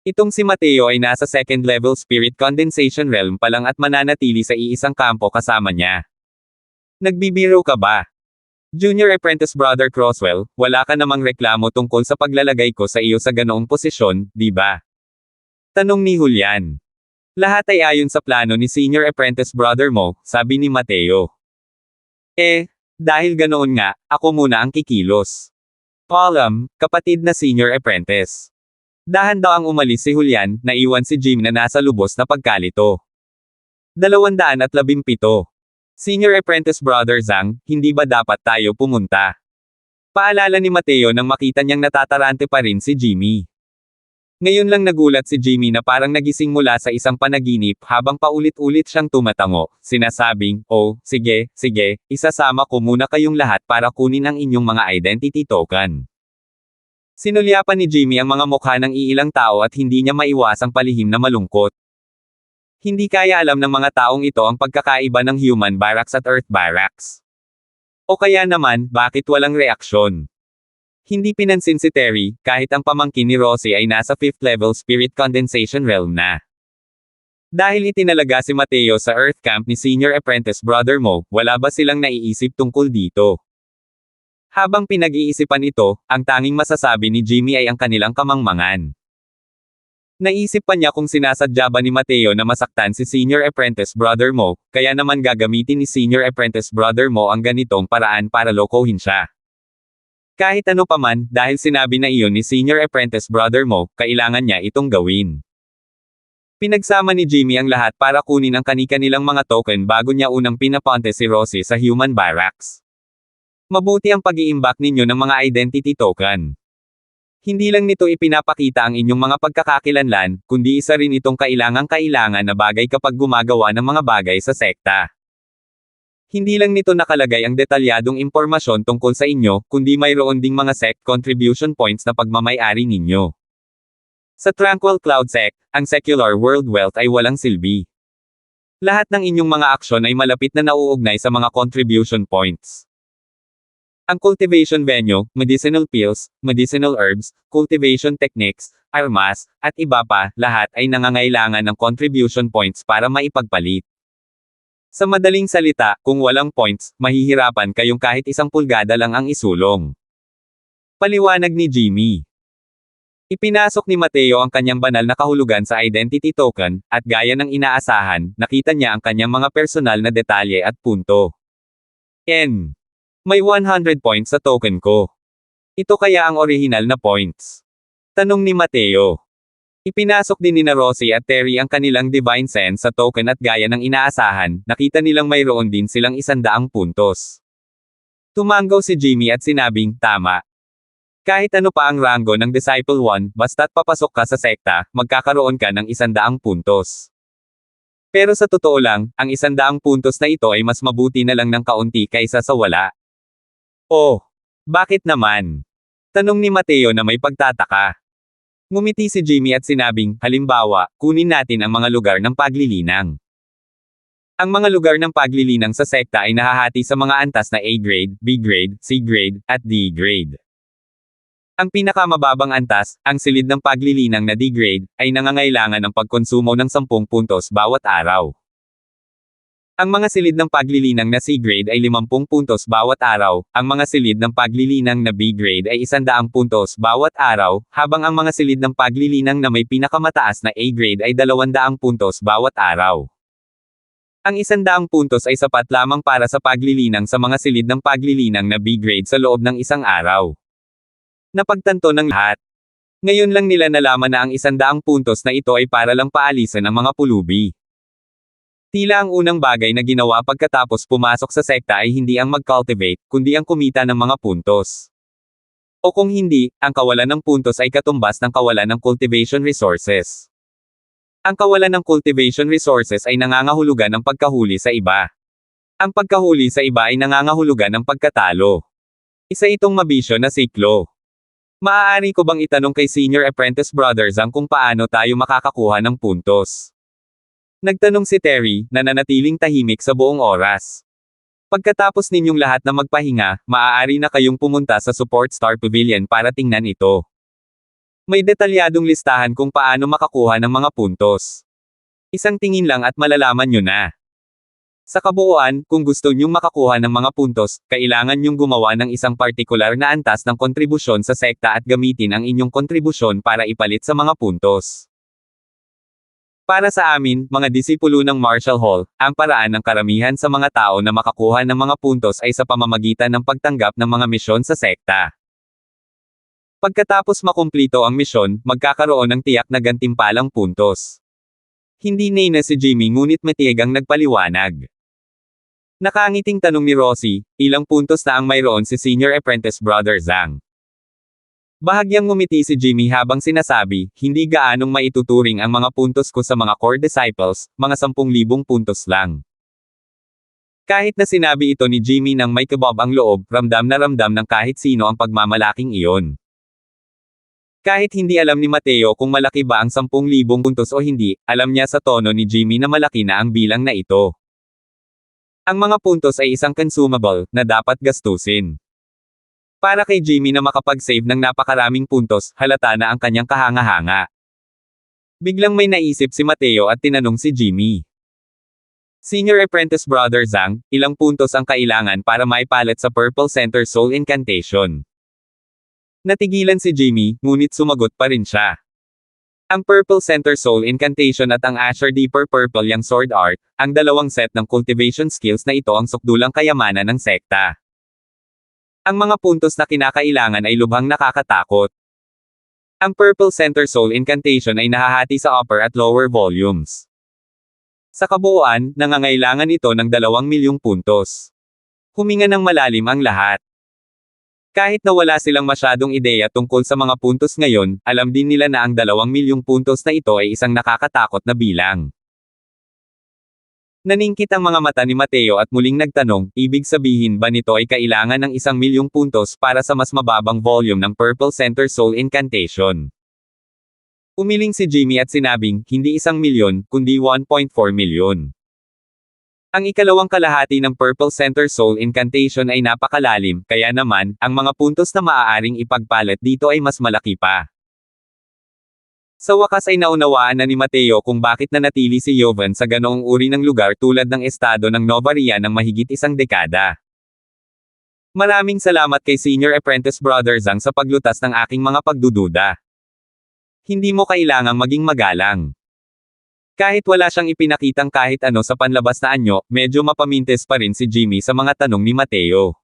Itong si Mateo ay nasa second level Spirit Condensation Realm pa lang at mananatili sa iisang kampo kasama niya. Nagbibiro ka ba? Junior Apprentice Brother Crosswell, wala ka namang reklamo tungkol sa paglalagay ko sa iyo sa ganoong posisyon, di ba? Tanong ni Julian. Lahat ay ayon sa plano ni Senior Apprentice Brother mo, sabi ni Mateo. Dahil ganoon nga, ako muna ang kikilos. Paul, kapatid na Senior Apprentice. Dahan daw ang umalis si Julian, naiwan si Jim na nasa lubos na pagkalito. 217. Senior Apprentice Brother Zhang, hindi ba dapat tayo pumunta? Paalala ni Mateo nang makita niyang natatarante pa rin si Jimmy. Ngayon lang nagulat si Jimmy na parang nagising mula sa isang panaginip habang paulit-ulit siyang tumatango, sinasabing, oh, sige, isasama ko muna kayong lahat para kunin ang inyong mga identity token. Sinulyapan ni Jimmy ang mga mukha ng iilang tao at hindi niya maiwasang palihim na malungkot. Hindi kaya alam ng mga taong ito ang pagkakaiba ng Human Barracks at Earth Barracks. O kaya naman, bakit walang reaksyon? Hindi pinansin si Terry, kahit ang pamangkin ni Rosie ay nasa 5th level Spirit Condensation Realm na. Dahil itinalaga si Mateo sa Earth Camp ni Senior Apprentice Brother mo, wala ba silang naiisip tungkol dito? Habang pinag-iisipan ito, ang tanging masasabi ni Jimmy ay ang kanilang kamangmangan. Naisip pa niya kung sinasadya ba ni Mateo na masaktan si Senior Apprentice Brother mo, kaya naman gagamitin ni Senior Apprentice Brother mo ang ganitong paraan para lokohin siya. Kahit ano paman, dahil sinabi na iyon ni Senior Apprentice Brother mo, kailangan niya itong gawin. Pinagsama ni Jimmy ang lahat para kunin ang kani-kanilang mga token bago niya unang pinapunte si Rosie sa Human Barracks. Mabuti ang pag-iimbak ninyo ng mga identity token. Hindi lang nito ipinapakita ang inyong mga pagkakakilanlan, kundi isa rin itong kailangang-kailangan na bagay kapag gumagawa ng mga bagay sa sekta. Hindi lang nito nakalagay ang detalyadong impormasyon tungkol sa inyo, kundi mayroon ding mga sect contribution points na pagmamay-ari ninyo. Sa Tranquil Cloud Sect, ang secular world wealth ay walang silbi. Lahat ng inyong mga aksyon ay malapit na nauugnay sa mga contribution points. Ang cultivation venue, medicinal pills, medicinal herbs, cultivation techniques, armas, at iba pa, lahat ay nangangailangan ng contribution points para maipagpalit. Sa madaling salita, kung walang points, mahihirapan kayong kahit 1 pulgada lang ang isulong. Paliwanag ni Jimmy. Ipinasok ni Mateo ang kanyang banal na kahulugan sa identity token, at gaya ng inaasahan, nakita niya ang kanyang mga personal na detalye at punto. May 100 points sa token ko. Ito kaya ang orihinal na points? Tanong ni Mateo. Ipinasok din ni Rosie at Terry ang kanilang Divine Sense sa token at gaya ng inaasahan, nakita nilang mayroon din silang 100 puntos. Tumanggaw si Jimmy at sinabing, tama. Kahit ano pa ang ranggo ng Disciple 1, basta't papasok ka sa sekta, magkakaroon ka ng 100 puntos. Pero sa totoo lang, ang 100 puntos na ito ay mas mabuti na lang ng kaunti kaysa sa wala. Oh, bakit naman? Tanong ni Mateo na may pagtataka. Ngumiti si Jimmy at sinabing, halimbawa, kunin natin ang mga lugar ng paglilinang. Ang mga lugar ng paglilinang sa sekta ay nahahati sa mga antas na A grade, B grade, C grade, at D grade. Ang pinakamababang antas, ang silid ng paglilinang na D grade, ay nangangailangan ng pagkonsumo ng 10 puntos bawat araw. Ang mga silid ng paglilinang na C grade ay 50 puntos bawat araw, ang mga silid ng paglilinang na B grade ay 100 puntos bawat araw, habang ang mga silid ng paglilinang na may pinakamataas na A grade ay 200 puntos bawat araw. Ang 100 puntos ay sapat lamang para sa paglilinang sa mga silid ng paglilinang na B grade sa loob ng isang araw. Napagtanto ng lahat. Ngayon lang nila nalaman na ang 100 puntos na ito ay para lang paalisan ang mga pulubi. Tila ang unang bagay na ginawa pagkatapos pumasok sa sekta ay hindi ang mag-cultivate, kundi ang kumita ng mga puntos. O kung hindi, ang kawalan ng puntos ay katumbas ng kawalan ng cultivation resources. Ang kawalan ng cultivation resources ay nangangahulugan ng pagkahuli sa iba. Ang pagkahuli sa iba ay nangangahulugan ng pagkatalo. Isa itong mabisyo na siklo. Maaari ko bang itanong kay Senior Apprentice Brother Zhang kung paano tayo makakakuha ng puntos? Nagtanong si Terry, na nanatiling tahimik sa buong oras. Pagkatapos ninyong lahat na magpahinga, maaari na kayong pumunta sa Support Star Pavilion para tingnan ito. May detalyadong listahan kung paano makakuha ng mga puntos. Isang tingin lang at malalaman nyo na. Sa kabuuan, kung gusto nyong makakuha ng mga puntos, kailangan nyong gumawa ng isang partikular na antas ng kontribusyon sa sekta at gamitin ang inyong kontribusyon para ipalit sa mga puntos. Para sa amin, mga disipulo ng Marshall Hall, ang paraan ng karamihan sa mga tao na makakuha ng mga puntos ay sa pamamagitan ng pagtanggap ng mga misyon sa sekta. Pagkatapos makumplito ang misyon, magkakaroon ng tiyak na gantimpalang puntos. Hindi na si Jimmy ngunit matyagang nagpaliwanag. Nakangiting tanong ni Rosie, ilang puntos na ang mayroon si Senior Apprentice Brother Zhang? Bahagyang ngumiti si Jimmy habang sinasabi, hindi gaanong maituturing ang mga puntos ko sa mga core disciples, mga 10,000 puntos lang. Kahit na sinabi ito ni Jimmy nang may kebab ang loob, ramdam na ramdam ng kahit sino ang pagmamalaking iyon. Kahit hindi alam ni Mateo kung malaki ba ang 10,000 puntos o hindi, alam niya sa tono ni Jimmy na malaki na ang bilang na ito. Ang mga puntos ay isang consumable, na dapat gastusin. Para kay Jimmy na makapag-save ng napakaraming puntos, halata na ang kanyang kahanga-hanga. Biglang may naisip si Mateo at tinanong si Jimmy. Senior Apprentice Brother Zhang, ilang puntos ang kailangan para maipalit sa Purple Center Soul Incantation? Natigilan si Jimmy, ngunit sumagot pa rin siya. Ang Purple Center Soul Incantation at ang Asher Deeper Purple Yang Sword Art, ang dalawang set ng cultivation skills na ito ang sukdulang kayamanan ng sekta. Ang mga puntos na kinakailangan ay lubhang nakakatakot. Ang Purple Center Soul Incantation ay nahahati sa upper at lower volumes. Sa kabuuan, nangangailangan ito ng 2,000,000 puntos. Huminga ng malalim ang lahat. Kahit na wala silang masyadong ideya tungkol sa mga puntos ngayon, alam din nila na ang 2,000,000 puntos na ito ay isang nakakatakot na bilang. Naningkit ang mga mata ni Mateo at muling nagtanong, ibig sabihin ba nito ay kailangan ng 1,000,000 puntos para sa mas mababang volume ng Purple Center Soul Incantation? Umiling si Jimmy at sinabing, hindi 1,000,000, kundi 1.4 milyon. Ang ikalawang kalahati ng Purple Center Soul Incantation ay napakalalim, kaya naman, ang mga puntos na maaaring ipagpalit dito ay mas malaki pa. Sa wakas ay naunawaan na ni Mateo kung bakit nanatili si Jovan sa ganoong uri ng lugar tulad ng estado ng Nova Ria ng mahigit isang dekada. Maraming salamat kay Senior Apprentice Brother Zhang sa paglutas ng aking mga pagdududa. Hindi mo kailangang maging magalang. Kahit wala siyang ipinakitang kahit ano sa panlabas na anyo, medyo mapamintes pa rin si Jimmy sa mga tanong ni Mateo.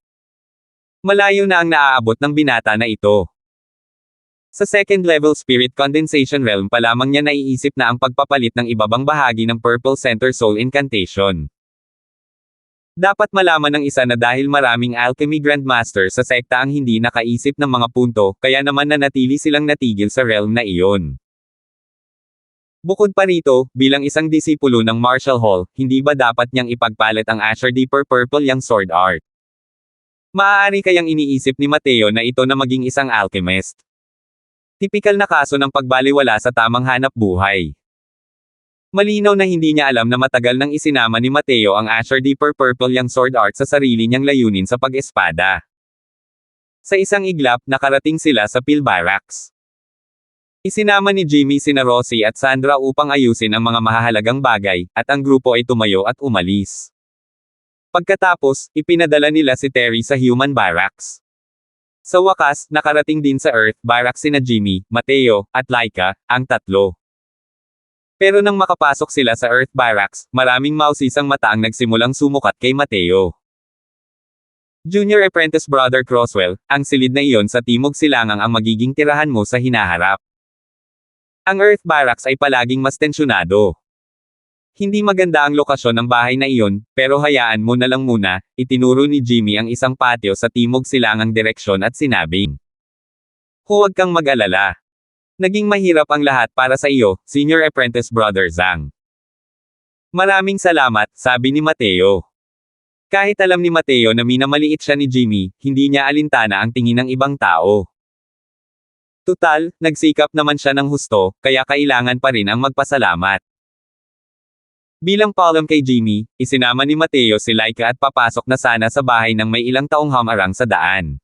Malayo na ang naaabot ng binata na ito. Sa second level spirit condensation realm pa lamang niya naiisip na ang pagpapalit ng ibabang bahagi ng Purple Center Soul Incantation. Dapat malaman ng isa na dahil maraming alchemy grandmaster sa sekta ang hindi nakaisip ng mga punto, kaya naman nanatili silang natigil sa realm na iyon. Bukod pa rito, bilang isang disipulo ng Martial Hall, hindi ba dapat niyang ipagpalit ang Asher Deeper Purple yang sword art? Maaari kayang iniisip ni Mateo na ito na maging isang alchemist. Tipikal na kaso ng pagbaliwala sa tamang hanap buhay. Malinaw na hindi niya alam na matagal nang isinama ni Mateo ang Asher Deeper Purple yang sword art sa sarili niyang layunin sa pag-espada. Sa isang iglap, nakarating sila sa Pil Barracks. Isinama ni Jimmy sina Rosie at Sandra upang ayusin ang mga mahahalagang bagay, at ang grupo ay tumayo at umalis. Pagkatapos, ipinadala nila si Terry sa Human Barracks. Sa wakas, nakarating din sa Earth Barracks sina Jimmy, Mateo, at Laika, ang tatlo. Pero nang makapasok sila sa Earth Barracks, maraming mausisang mata ang nagsimulang sumukat kay Mateo. Junior Apprentice Brother Crosswell, ang silid na iyon sa Timog Silangang ang magiging tirahan mo sa hinaharap. Ang Earth Barracks ay palaging mas tensyonado. Hindi maganda ang lokasyon ng bahay na iyon, pero hayaan mo na lang muna, itinuro ni Jimmy ang isang patio sa Timog Silangang direksyon at sinabing, huwag kang mag-alala. Naging mahirap ang lahat para sa iyo, Senior Apprentice Brother Zhang. Maraming salamat, sabi ni Mateo. Kahit alam ni Mateo na minamaliit siya ni Jimmy, hindi niya alintana ang tingin ng ibang tao. Tutal, nagsikap naman siya ng husto, kaya kailangan pa rin ang magpasalamat. Bilang paalam kay Jimmy, isinama ni Mateo si Laika at papasok na sana sa bahay ng may ilang taong hamarang sa daan.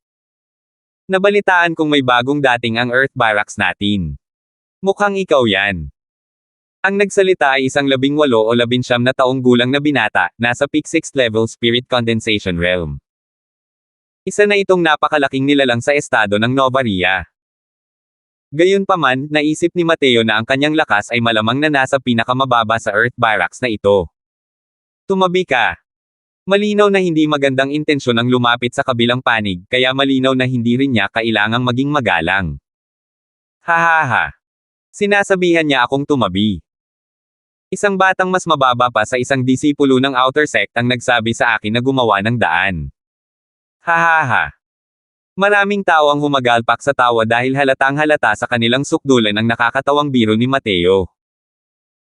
Nabalitaan kong may bagong dating ang Earth Barracks natin. Mukhang ikaw yan. Ang nagsalita ay isang 18 o 19 na taong gulang na binata, nasa peak 6th level Spirit Condensation Realm. Isa na itong napakalaking nilalang sa estado ng Novaria. Gayunpaman, naisip ni Mateo na ang kanyang lakas ay malamang na nasa pinakamababa sa Earth Barracks na ito. Tumabi ka. Malinaw na hindi magandang intensyon ang lumapit sa kabilang panig, kaya malinaw na hindi rin niya kailangang maging magalang. Hahaha. Sinasabihan niya akong tumabi. Isang batang mas mababa pa sa isang disipulo ng outer sect ang nagsabi sa akin na gumawa ng daan. Hahaha. Maraming tao ang humagalpak sa tawa dahil halatang halata sa kanilang sukdulan ang nakakatawang biro ni Mateo.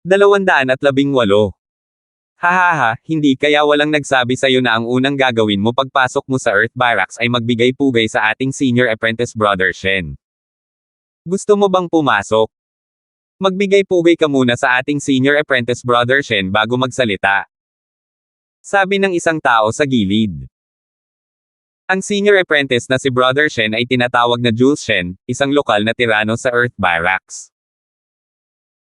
218. Hahaha, hindi kaya walang nagsabi sa'yo na ang unang gagawin mo pagpasok mo sa Earth Barracks ay magbigay-pugay sa ating Senior Apprentice Brother Shen. Gusto mo bang pumasok? Magbigay-pugay ka muna sa ating Senior Apprentice Brother Shen bago magsalita. Sabi ng isang tao sa gilid. Ang Senior Apprentice na si Brother Shen ay tinatawag na Jules Shen, isang lokal na tirano sa Earth Barracks.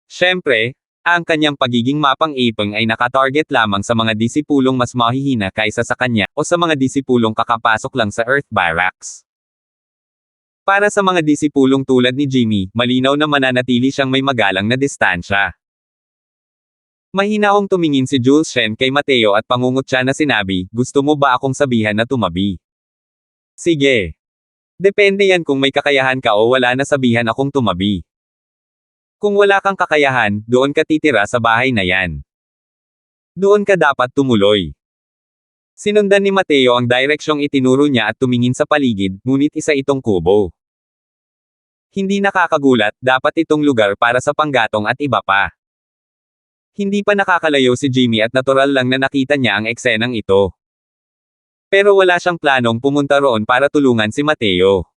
Siyempre, ang kanyang pagiging mapang-ipang ay nakatarget lamang sa mga disipulong mas mahihina kaysa sa kanya, o sa mga disipulong kakapasok lang sa Earth Barracks. Para sa mga disipulong tulad ni Jimmy, malinaw na mananatili siyang may magalang na distansya. Mahinahong tumingin si Jules Shen kay Mateo at pangungot siya na sinabi, gusto mo ba akong sabihan na tumabi? Sige. Depende yan kung may kakayahan ka o wala na sabihan akong tumabi. Kung wala kang kakayahan, doon ka titira sa bahay na yan. Doon ka dapat tumuloy. Sinundan ni Mateo ang direksyong itinuro niya at tumingin sa paligid, ngunit isa itong kubo. Hindi nakakagulat, dapat itong lugar para sa panggatong at iba pa. Hindi pa nakakalayo si Jimmy at natural lang na nakita niya ang eksenang ito. Pero wala siyang planong pumunta roon para tulungan si Mateo.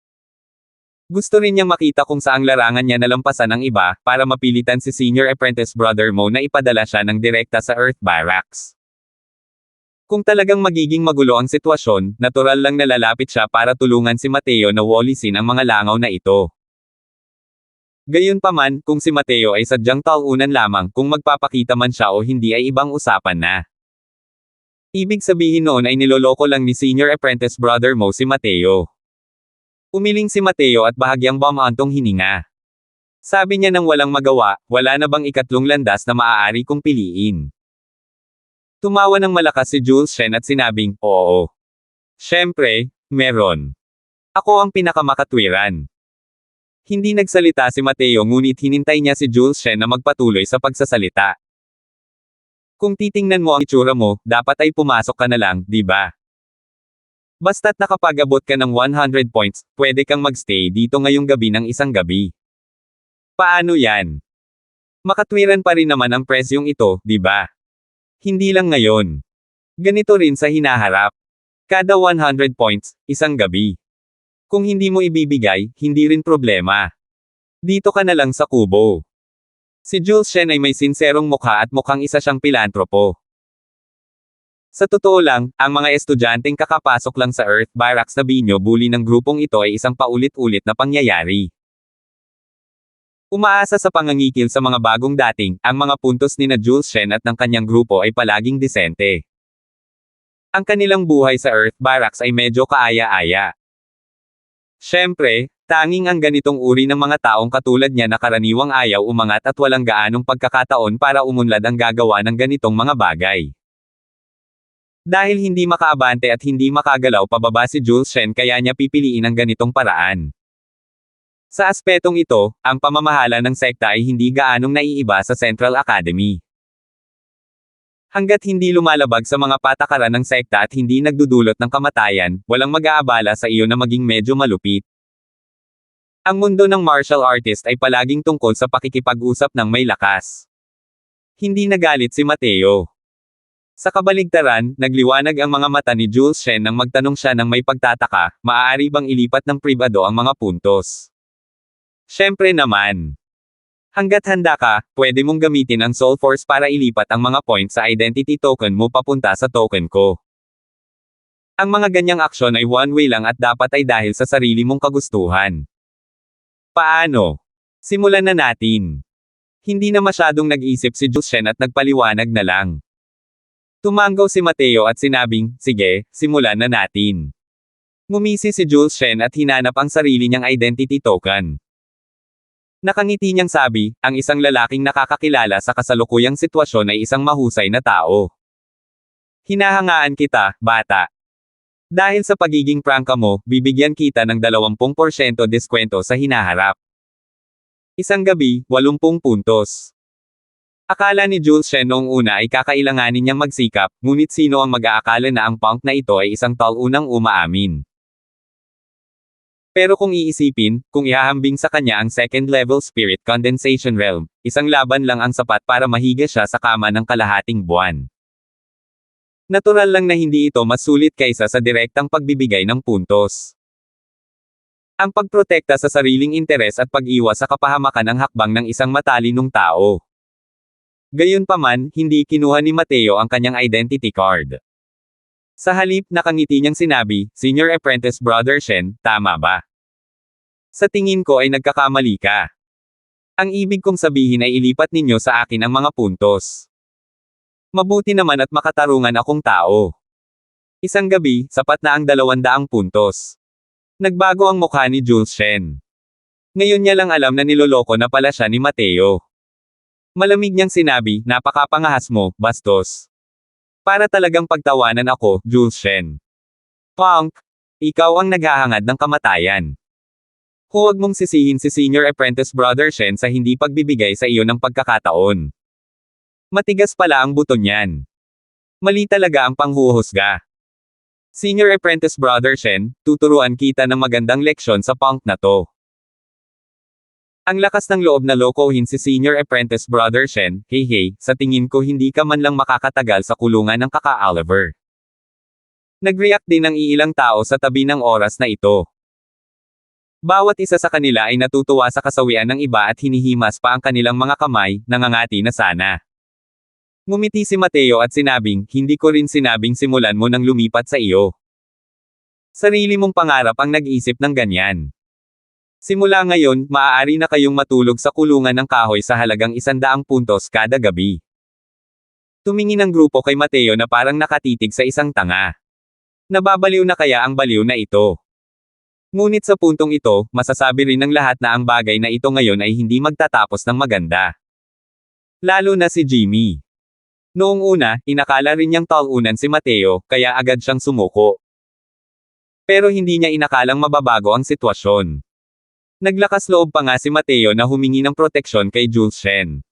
Gusto rin niyang makita kung saang larangan niya nalampasan ang iba, para mapilitan si Senior Apprentice Brother Mo na ipadala siya ng direkta sa Earth Barracks. Kung talagang magiging magulo ang sitwasyon, natural lang na lalapit siya para tulungan si Mateo na walisin ang mga langaw na ito. Gayunpaman, kung si Mateo ay sadyang talunan lamang, kung magpapakita man siya o hindi ay ibang usapan na. Ibig sabihin noon ay niloloko lang ni Senior Apprentice Brother Mo si Mateo. Umiling si Mateo at bahagyang bumantong hininga. Sabi niya nang walang magawa, wala na bang ikatlong landas na maaari kong piliin? Tumawa ng malakas si Jules Shen at sinabing, oo. Siyempre, meron. Ako ang pinakamakatwiran. Hindi nagsalita si Mateo ngunit hinintay niya si Jules Shen na magpatuloy sa pagsasalita. Kung titingnan mo ang itsura mo, dapat ay pumasok ka na lang, di ba? Basta't nakapag-abot ka ng 100 points, pwede kang magstay dito ngayong gabi ng isang gabi. Paano yan? Makatwiran pa rin naman ang presyong ito, di ba? Hindi lang ngayon. Ganito rin sa hinaharap. Kada 100 points, isang gabi. Kung hindi mo ibibigay, hindi rin problema. Dito ka na lang sa kubo. Si Jules Shen ay may sinserong mukha at mukhang isa siyang pilantropo. Sa totoo lang, ang mga estudyanteng kakapasok lang sa Earth Barracks na binyo-bully ng grupong ito ay isang paulit-ulit na pangyayari. Umaasa sa pangangikil sa mga bagong dating, ang mga puntos ni na Jules Shen at ng kanyang grupo ay palaging disente. Ang kanilang buhay sa Earth Barracks ay medyo kaaya-aya. Siyempre, tanging ang ganitong uri ng mga taong katulad niya na karaniwang ayaw umangat at walang gaanong pagkakataon para umunlad ang gagawa ng ganitong mga bagay. Dahil hindi makaabante at hindi makagalaw pababa si Jules Shen kaya niya pipiliin ang ganitong paraan. Sa aspetong ito, ang pamamahala ng sekta ay hindi gaanong naiiba sa Central Academy. Hanggat hindi lumalabag sa mga patakaran ng sekta at hindi nagdudulot ng kamatayan, walang mag-aabala sa iyo na maging medyo malupit. Ang mundo ng martial artist ay palaging tungkol sa pakikipag-usap ng may lakas. Hindi nagalit si Mateo. Sa kabaligtaran, nagliwanag ang mga mata ni Jules Shen nang magtanong siya ng may pagtataka, maaari bang ilipat ng pribado ang mga puntos? Siyempre naman. Hanggat handa ka, pwede mong gamitin ang Soul Force para ilipat ang mga points sa identity token mo papunta sa token ko. Ang mga ganyang aksyon ay one-way lang at dapat ay dahil sa sarili mong kagustuhan. Paano? Simulan na natin. Hindi na masyadong nag-isip si Jules Shen at nagpaliwanag na lang. Tumanggaw si Mateo at sinabing, sige, simulan na natin. Ngumisi si Jules Shen at hinanap ang sarili niyang identity token. Nakangiti niyang sabi, ang isang lalaking nakakakilala sa kasalukuyang sitwasyon ay isang mahusay na tao. Hinahangaan kita, bata. Dahil sa pagiging prangka mo, bibigyan kita ng 20% diskwento sa hinaharap. Isang gabi, 80 puntos. Akala ni Jules Shen noong una ay kakailanganin niyang magsikap, ngunit sino ang mag-aakala na ang punk na ito ay isang talunang umaamin. Pero kung iisipin, kung ihahambing sa kanya ang second level spirit condensation realm, isang laban lang ang sapat para mahiga siya sa kama ng kalahating buwan. Natural lang na hindi ito mas sulit kaysa sa direktang pagbibigay ng puntos. Ang pagprotekta sa sariling interes at pag-iwas sa kapahamakan ang hakbang ng isang matalinong tao. Gayunpaman, hindi kinuha ni Mateo ang kanyang identity card. Sa halip, nakangiti niyang sinabi, Senior Apprentice Brother Shen, tama ba? Sa tingin ko ay nagkakamali ka. Ang ibig kong sabihin ay ilipat ninyo sa akin ang mga puntos. Mabuti naman at makatarungan akong tao. Isang gabi, sapat na ang 200 puntos. Nagbago ang mukha ni Jules Shen. Ngayon niya lang alam na niloloko na pala siya ni Mateo. Malamig niyang sinabi, napakapangahas mo, bastos. Para talagang pagtawanan ako, Jules Shen. Punk! Ikaw ang naghahangad ng kamatayan. Huwag mong sisihin si Senior Apprentice Brother Shen sa hindi pagbibigay sa iyo ng pagkakataon. Matigas pala ang buto niyan. Mali talaga ang panghuhusga. Senior Apprentice Brother Shen, tuturuan kita ng magandang leksyon sa punk na to. Ang lakas ng loob na lokohin si Senior Apprentice Brother Shen, hey, sa tingin ko hindi ka man lang makakatagal sa kulungan ng kaka-Oliver. Nag-react din ang iilang tao sa tabi ng oras na ito. Bawat isa sa kanila ay natutuwa sa kasawian ng iba at hinihimas pa ang kanilang mga kamay, nangangati na sana. Ngumiti si Mateo at sinabing, hindi ko rin sinabing simulan mo nang lumipat sa iyo. Sarili mong pangarap ang nag-isip ng ganyan. Simula ngayon, maaari na kayong matulog sa kulungan ng kahoy sa halagang 100 puntos kada gabi. Tumingin ang grupo kay Mateo na parang nakatitig sa isang tanga. Nababaliw na kaya ang baliw na ito. Ngunit sa puntong ito, masasabi rin ng lahat na ang bagay na ito ngayon ay hindi magtatapos ng maganda. Lalo na si Jimmy. Noong una, inakala rin niyang talunan si Mateo, kaya agad siyang sumuko. Pero hindi niya inakalang mababago ang sitwasyon. Naglakas loob pa nga si Mateo na humingi ng proteksyon kay Jules Shen.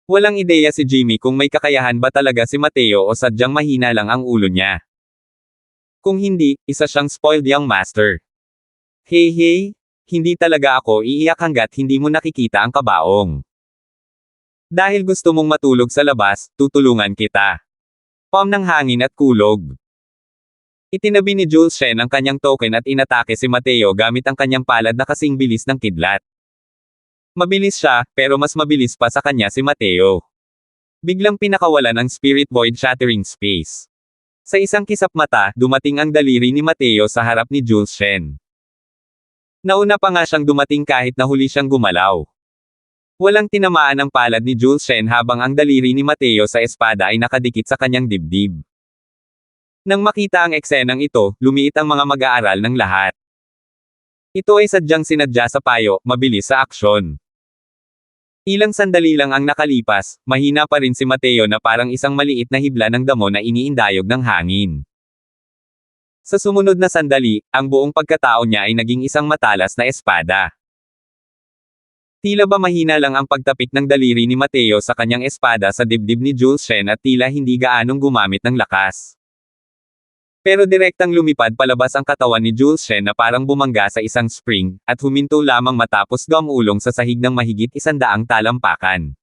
Walang ideya si Jimmy kung may kakayahan ba talaga si Mateo o sadyang mahina lang ang ulo niya. Kung hindi, isa siyang spoiled young master. Hey, hindi talaga ako iiyak hanggat hindi mo nakikita ang kabaong. Dahil gusto mong matulog sa labas, tutulungan kita. Pam ng hangin at kulog. Itinabi ni Jules Shen ang kanyang token at inatake si Mateo gamit ang kanyang palad na kasing bilis ng kidlat. Mabilis siya, pero mas mabilis pa sa kanya si Mateo. Biglang pinakawalan ang Spirit Void Shattering Space. Sa isang kisap mata, dumating ang daliri ni Mateo sa harap ni Jules Shen. Nauna pa nga siyang dumating kahit na huli siyang gumalaw. Walang tinamaan ang palad ni Jules Shen habang ang daliri ni Mateo sa espada ay nakadikit sa kanyang dibdib. Nang makita ang eksenang ito, lumiit ang mga mag-aaral ng lahat. Ito ay sadyang sinadya sa payo, mabilis sa aksyon. Ilang sandali lang ang nakalipas, mahina pa rin si Mateo na parang isang maliit na hibla ng damo na iniindayog ng hangin. Sa sumunod na sandali, ang buong pagkatao niya ay naging isang matalas na espada. Tila ba mahina lang ang pagtapik ng daliri ni Mateo sa kanyang espada sa dibdib ni Jules Shen at tila hindi gaanong gumamit ng lakas. Pero direktang lumipad palabas ang katawan ni Jules Shen na parang bumangga sa isang spring, at huminto lamang matapos gumulong sa sahig ng mahigit 100 talampakan.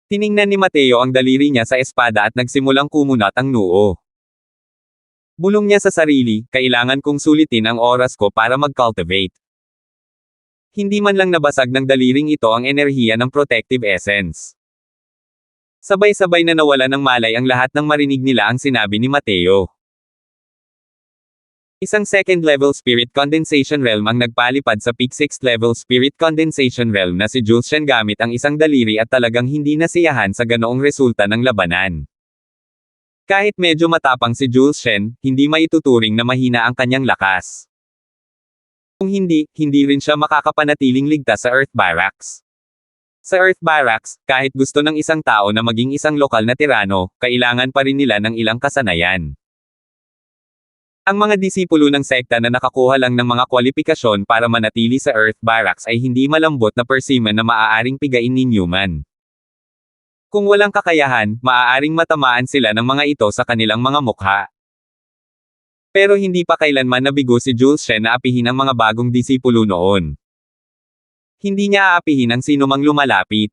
Tiningnan ni Mateo ang daliri niya sa espada at nagsimulang kumunat ang noo. Bulong niya sa sarili, kailangan kong sulitin ang oras ko para mag-cultivate. Hindi man lang nabasag ng daliring ito ang enerhiya ng protective essence. Sabay-sabay na nawala ng malay ang lahat nang marinig nila ang sinabi ni Mateo. Isang second level spirit condensation realm ang nagpalipad sa peak 6th level spirit condensation realm na si Jules Shen gamit ang isang daliri at talagang hindi nasiyahan sa ganoong resulta ng labanan. Kahit medyo matapang si Jules Shen, hindi maituturing na mahina ang kanyang lakas. Kung hindi rin siya makakapanatiling ligtas sa Earth Barracks. Sa Earth Barracks, kahit gusto ng isang tao na maging isang lokal na tirano, kailangan pa rin nila ng ilang kasanayan. Ang mga disipulo ng sekta na nakakuha lang ng mga kwalipikasyon para manatili sa Earth Barracks ay hindi malambot na persimmon na maaaring pigain ni Newman. Kung walang kakayahan, maaaring matamaan sila ng mga ito sa kanilang mga mukha. Pero hindi pa kailanman nabigo si Jules Shen na apihin ang mga bagong disipulo noon. Hindi niya aapihin ang sinumang lumalapit.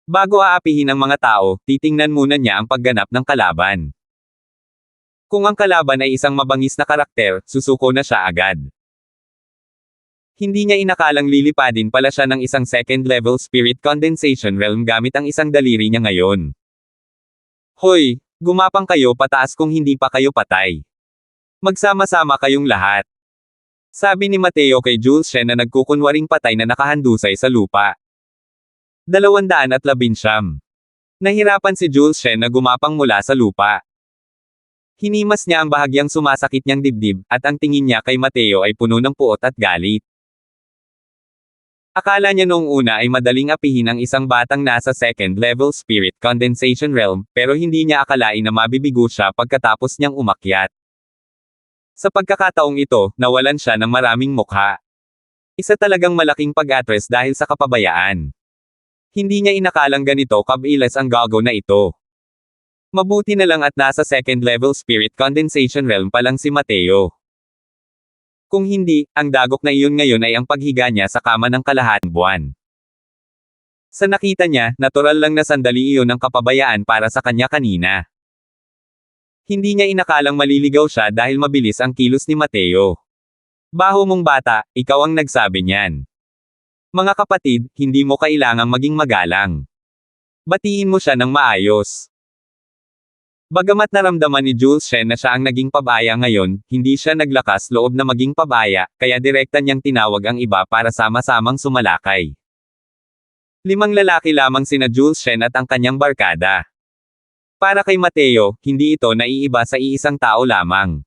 Bago aapihin ang mga tao, titingnan muna niya ang pagganap ng kalaban. Kung ang kalaban ay isang mabangis na karakter, susuko na siya agad. Hindi niya inakalang lilipadin pala siya ng isang second level spirit condensation realm gamit ang isang daliri niya ngayon. Hoy, gumapang kayo pataas kung hindi pa kayo patay. Magsama-sama kayong lahat. Sabi ni Mateo kay Jules Shen na nagkukunwaring patay na nakahandusay sa lupa. 219. Nahirapan si Jules Shen na gumapang mula sa lupa. Hinimas niya ang bahagyang sumasakit niyang dibdib, at ang tingin niya kay Mateo ay puno ng puot at galit. Akala niya noong una ay madaling apihin ang isang batang nasa second level spirit condensation realm, pero hindi niya akalain na mabibigo siya pagkatapos niyang umakyat. Sa pagkakataong ito, nawalan siya ng maraming mukha. Isa talagang malaking pag-atres dahil sa kapabayaan. Hindi niya inakalang ganito kabilis ang gago na ito. Mabuti na lang at nasa second level spirit condensation realm pa lang si Mateo. Kung hindi, ang dagok na iyon ngayon ay ang paghiga niya sa kama ng kalahating buwan. Sa nakita niya, natural lang na sandali iyon ang kapabayaan para sa kanya kanina. Hindi niya inakalang maliligaw siya dahil mabilis ang kilos ni Mateo. Baho mong bata, ikaw ang nagsabi niyan. Mga kapatid, hindi mo kailangang maging magalang. Batiin mo siya ng maayos. Bagamat naramdaman ni Jules Shen na siya ang naging pabaya ngayon, hindi siya naglakas loob na maging pabaya, kaya direkta niyang tinawag ang iba para sama-samang sumalakay. 5 lalaki lamang sina Jules Shen at ang kanyang barkada. Para kay Mateo, hindi ito naiiba sa iisang tao lamang.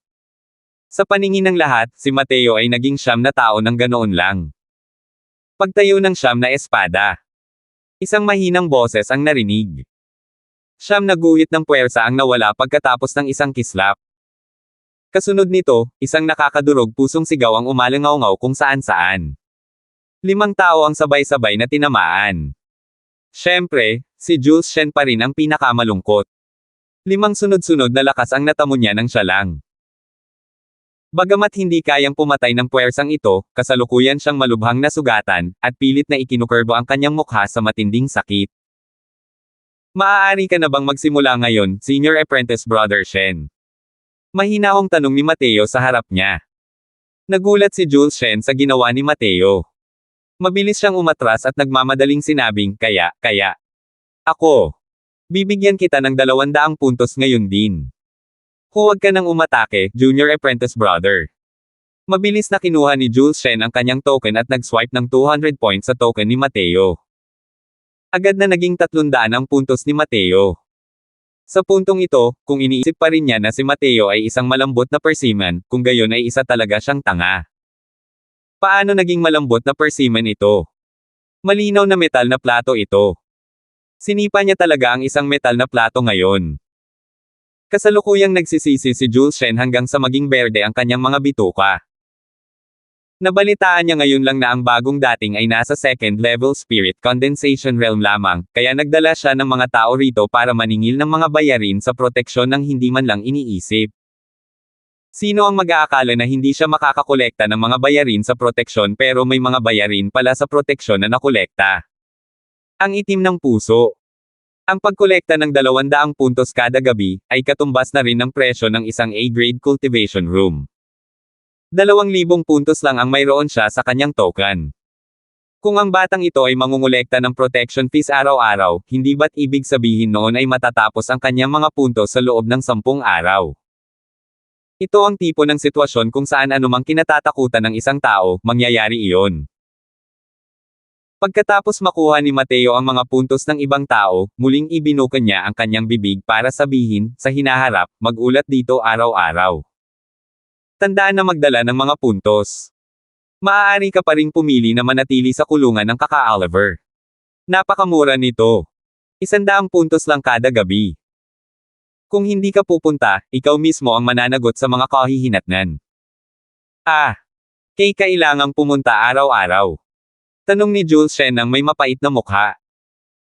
Sa paningin ng lahat, si Mateo ay naging 9 na tao ng ganoon lang. Pagtayo ng 9 na espada. Isang mahinang boses ang narinig. 9 na guhit ng puwersa ang nawala pagkatapos ng isang kislap. Kasunod nito, isang nakakadurog pusong sigaw ang umalangaw-ngaw kung saan-saan. 5 tao ang sabay-sabay na tinamaan. Siyempre, si Jules Shen pa rin ang pinakamalungkot. 5 sunod-sunod na lakas ang natamo niya ng siya lang. Bagamat hindi kayang pumatay ng puwersang ito, kasalukuyan siyang malubhang nasugatan, at pilit na ikinukurbo ang kanyang mukha sa matinding sakit. Maaari ka na bang magsimula ngayon, Senior Apprentice Brother Shen? Mahinahong tanong ni Mateo sa harap niya. Nagulat si Jules Shen sa ginawa ni Mateo. Mabilis siyang umatras at nagmamadaling sinabing, kaya, ako. Bibigyan kita ng 200 puntos ngayon din. Huwag ka nang umatake, Junior Apprentice Brother. Mabilis na kinuha ni Jules Shen ang kanyang token at nag-swipe ng 200 points sa token ni Mateo. Agad na naging 300 ang puntos ni Mateo. Sa puntong ito, kung iniisip pa rin niya na si Mateo ay isang malambot na persimmon, kung gayon ay isa talaga siyang tanga. Paano naging malambot na persimmon ito? Malinaw na metal na plato ito. Sinipa niya talaga ang isang metal na plato ngayon. Kasalukuyang nagsisisi si Jules Shen hanggang sa maging berde ang kanyang mga bituka. Nabalitaan niya ngayon lang na ang bagong dating ay nasa second level spirit condensation realm lamang, kaya nagdala siya ng mga tao rito para maningil ng mga bayarin sa proteksyon ng hindi man lang iniisip. Sino ang mag-aakala na hindi siya makakakolekta ng mga bayarin sa proteksyon pero may mga bayarin pala sa proteksyon na nakolekta? Ang itim ng puso. Ang pagkolekta ng 200 puntos kada gabi, ay katumbas na rin ng presyo ng isang A-grade cultivation room. 2,000 puntos lang ang mayroon siya sa kanyang token. Kung ang batang ito ay mangungulekta ng protection fees araw-araw, hindi ba't ibig sabihin noon ay matatapos ang kanyang mga puntos sa loob ng 10 araw? Ito ang tipo ng sitwasyon kung saan anumang kinatatakutan ng isang tao, mangyayari iyon. Pagkatapos makuha ni Mateo ang mga puntos ng ibang tao, muling ibinuka niya ang kanyang bibig para sabihin, sa hinaharap, mag-ulat dito araw-araw. Tandaan na magdala ng mga puntos. Maaari ka pa ring pumili na manatili sa kulungan ng Kaka-Oliver. Napakamura nito. 100 puntos lang kada gabi. Kung hindi ka pupunta, ikaw mismo ang mananagot sa mga kahihinatnan. Kailangang pumunta araw-araw. Tanong ni Jules Shen ng may mapait na mukha.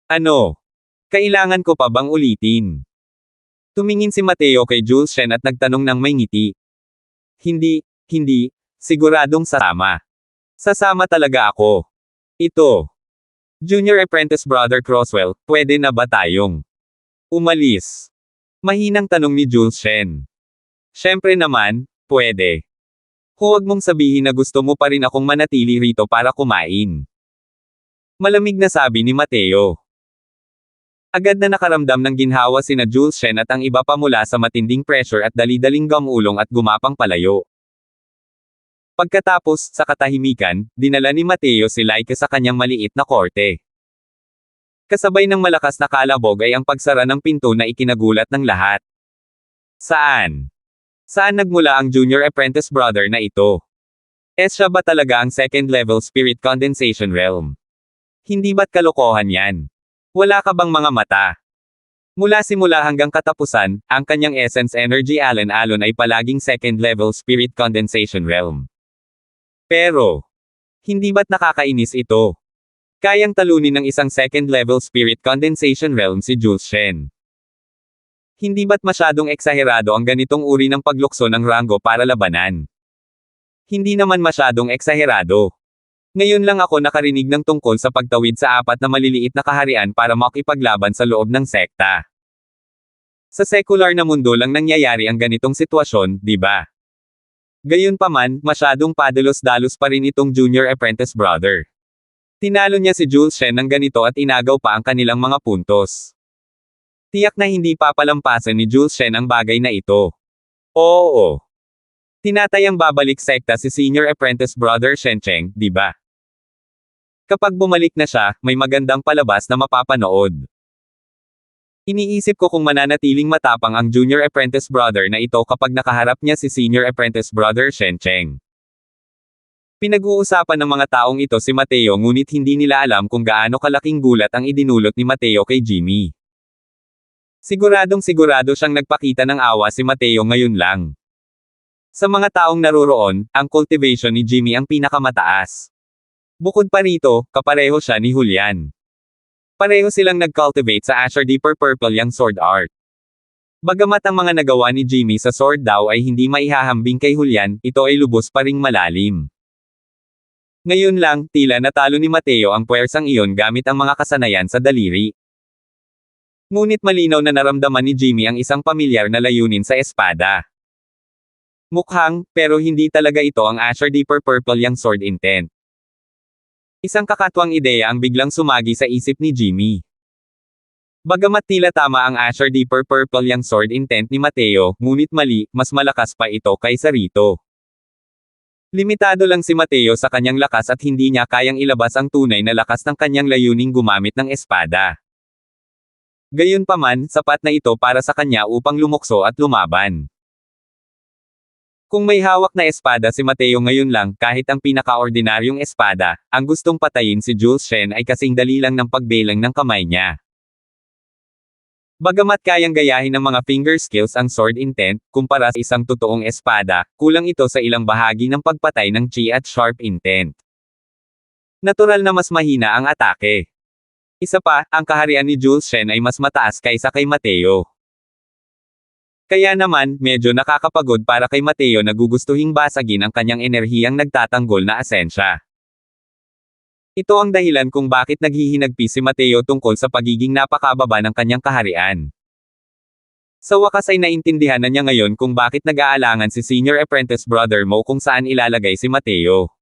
Ano? Kailangan ko pa bang ulitin? Tumingin si Mateo kay Jules Shen at nagtanong ng may ngiti. Hindi, siguradong sasama. Sasama talaga ako. Ito. Junior Apprentice Brother Crosswell, pwede na ba tayong umalis? Mahinang tanong ni Jules Shen. Siyempre naman, pwede. Huwag mong sabihin na gusto mo pa rin akong manatili rito para kumain. Malamig na sabi ni Mateo. Agad na nakaramdam ng ginhawa sina Jules Shen at ang iba pa mula sa matinding pressure at dali-daling gamulong at gumapang palayo. Pagkatapos, sa katahimikan, dinala ni Mateo si Laika sa kanyang maliit na korte. Kasabay ng malakas na kalabog ay ang pagsara ng pinto na ikinagulat ng lahat. Saan nagmula ang Junior Apprentice Brother na ito? Siya ba talaga ang second level spirit condensation realm? Hindi ba't kalokohan yan? Wala ka bang mga mata? Mula simula hanggang katapusan, ang kanyang essence energy alon-alon ay palaging second level spirit condensation realm. Pero, hindi ba't nakakainis ito? Kayang talunin ng isang second level spirit condensation realm si Jules Shen. Hindi ba't masyadong eksaherado ang ganitong uri ng paglukso ng ranggo para labanan? Hindi naman masyadong eksaherado. Ngayon lang ako nakarinig ng tungkol sa pagtawid sa 4 na maliliit na kaharian para makipaglaban sa loob ng sekta. Sa secular na mundo lang nangyayari ang ganitong sitwasyon, di ba? Gayunpaman, masyadong padalos-dalos pa rin itong Junior Apprentice Brother. Tinalo niya si Jules Shen ng ganito at inagaw pa ang kanilang mga puntos. Tiyak na hindi papalampasan ni Jules Shen ang bagay na ito. Oo. Tinatayang babalik sekta si Senior Apprentice Brother Shen Cheng, di ba? Kapag bumalik na siya, may magandang palabas na mapapanood. Iniisip ko kung mananatiling matapang ang Junior Apprentice Brother na ito kapag nakaharap niya si Senior Apprentice Brother Shen Cheng. Pinag-uusapan ng mga taong ito si Mateo ngunit hindi nila alam kung gaano kalaking gulat ang idinulot ni Mateo kay Jimmy. Siguradong sigurado siyang nagpakita ng awa si Mateo ngayon lang. Sa mga taong naroroon, ang cultivation ni Jimmy ang pinakamataas. Bukod pa rito, kapareho siya ni Julian. Pareho silang nag-cultivate sa Azure Deeper Purple yang sword art. Bagamat ang mga nagawa ni Jimmy sa sword daw ay hindi maihahambing kay Julian, ito ay lubos pa ring malalim. Ngayon lang, tila natalo ni Mateo ang puwersang iyon gamit ang mga kasanayan sa daliri. Ngunit malinaw na naramdaman ni Jimmy ang isang pamilyar na layunin sa espada. Mukhang, pero hindi talaga ito ang Azure Deeper Purple yang sword intent. Isang kakatwang ideya ang biglang sumagi sa isip ni Jimmy. Bagamat tila tama ang Azure Deeper Purple yang sword intent ni Mateo, ngunit mali, mas malakas pa ito kaysa rito. Limitado lang si Mateo sa kanyang lakas at hindi niya kayang ilabas ang tunay na lakas ng kanyang layuning gumamit ng espada. Gayunpaman, sapat na ito para sa kanya upang lumukso at lumaban. Kung may hawak na espada si Mateo ngayon lang, kahit ang pinaka-ordinaryong espada, ang gustong patayin si Jules Shen ay kasing dali lang ng pagbelang ng kamay niya. Bagamat kayang gayahin ng mga finger skills ang sword intent, kumpara sa isang totoong espada, kulang ito sa ilang bahagi ng pagpatay ng chi at sharp intent. Natural na mas mahina ang atake. Isa pa, ang kaharian ni Jules Shen ay mas mataas kaysa kay Mateo. Kaya naman, medyo nakakapagod para kay Mateo na gugustuhing basagin ang kanyang enerhiyang nagtatanggol na asensya. Ito ang dahilan kung bakit naghihinagpi si Mateo tungkol sa pagiging napakababa ng kanyang kaharian. Sa wakas ay naintindihan na niya ngayon kung bakit nag-aalangan si Senior Apprentice Brother Mo kung saan ilalagay si Mateo.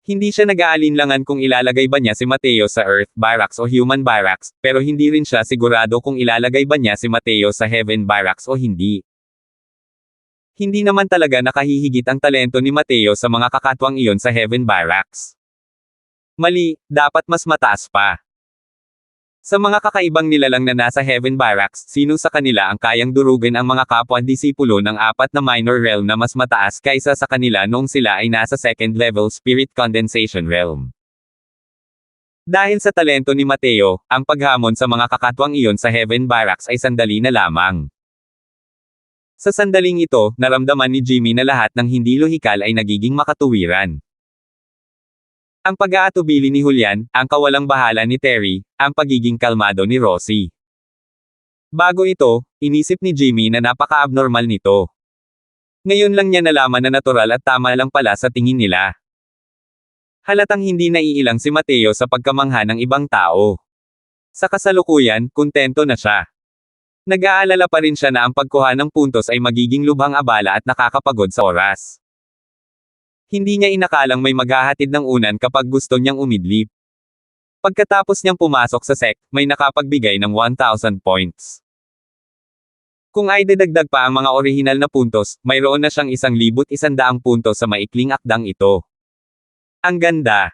Hindi siya nag-aalinlangan kung ilalagay ba niya si Mateo sa Earth Barracks o Human Barracks, pero hindi rin siya sigurado kung ilalagay ba niya si Mateo sa Heaven Barracks o hindi. Hindi naman talaga nakahihigit ang talento ni Mateo sa mga kakatwang iyon sa Heaven Barracks. Mali, dapat mas mataas pa. Sa mga kakaibang nilalang na nasa Heaven Barracks, sino sa kanila ang kayang durugin ang mga kapwa-disipulo ng apat na minor realm na mas mataas kaysa sa kanila noong sila ay nasa second level Spirit Condensation Realm? Dahil sa talento ni Mateo, ang paghamon sa mga kakatwang iyon sa Heaven Barracks ay sandali na lamang. Sa sandaling ito, naramdaman ni Jimmy na lahat ng hindi lohikal ay nagiging makatuwiran. Ang pag-aatubili ni Julian, ang kawalang bahala ni Terry, ang pagiging kalmado ni Rosie. Bago ito, inisip ni Jimmy na napaka-abnormal nito. Ngayon lang niya nalaman na natural at tama lang pala sa tingin nila. Halatang hindi naiilang si Mateo sa pagkamangha ng ibang tao. Sa kasalukuyan, kontento na siya. Nag-aalala pa rin siya na ang pagkuha ng puntos ay magiging lubhang abala at nakakapagod sa oras. Hindi niya inakalang may maghahatid ng unan kapag gusto niyang umidlip. Pagkatapos niyang pumasok sa sect, may nakapagbigay ng 1,000 points. Kung ay didagdag pa ang mga orihinal na puntos, mayroon na siyang 1,100 puntos sa maikling akdang ito. Ang ganda!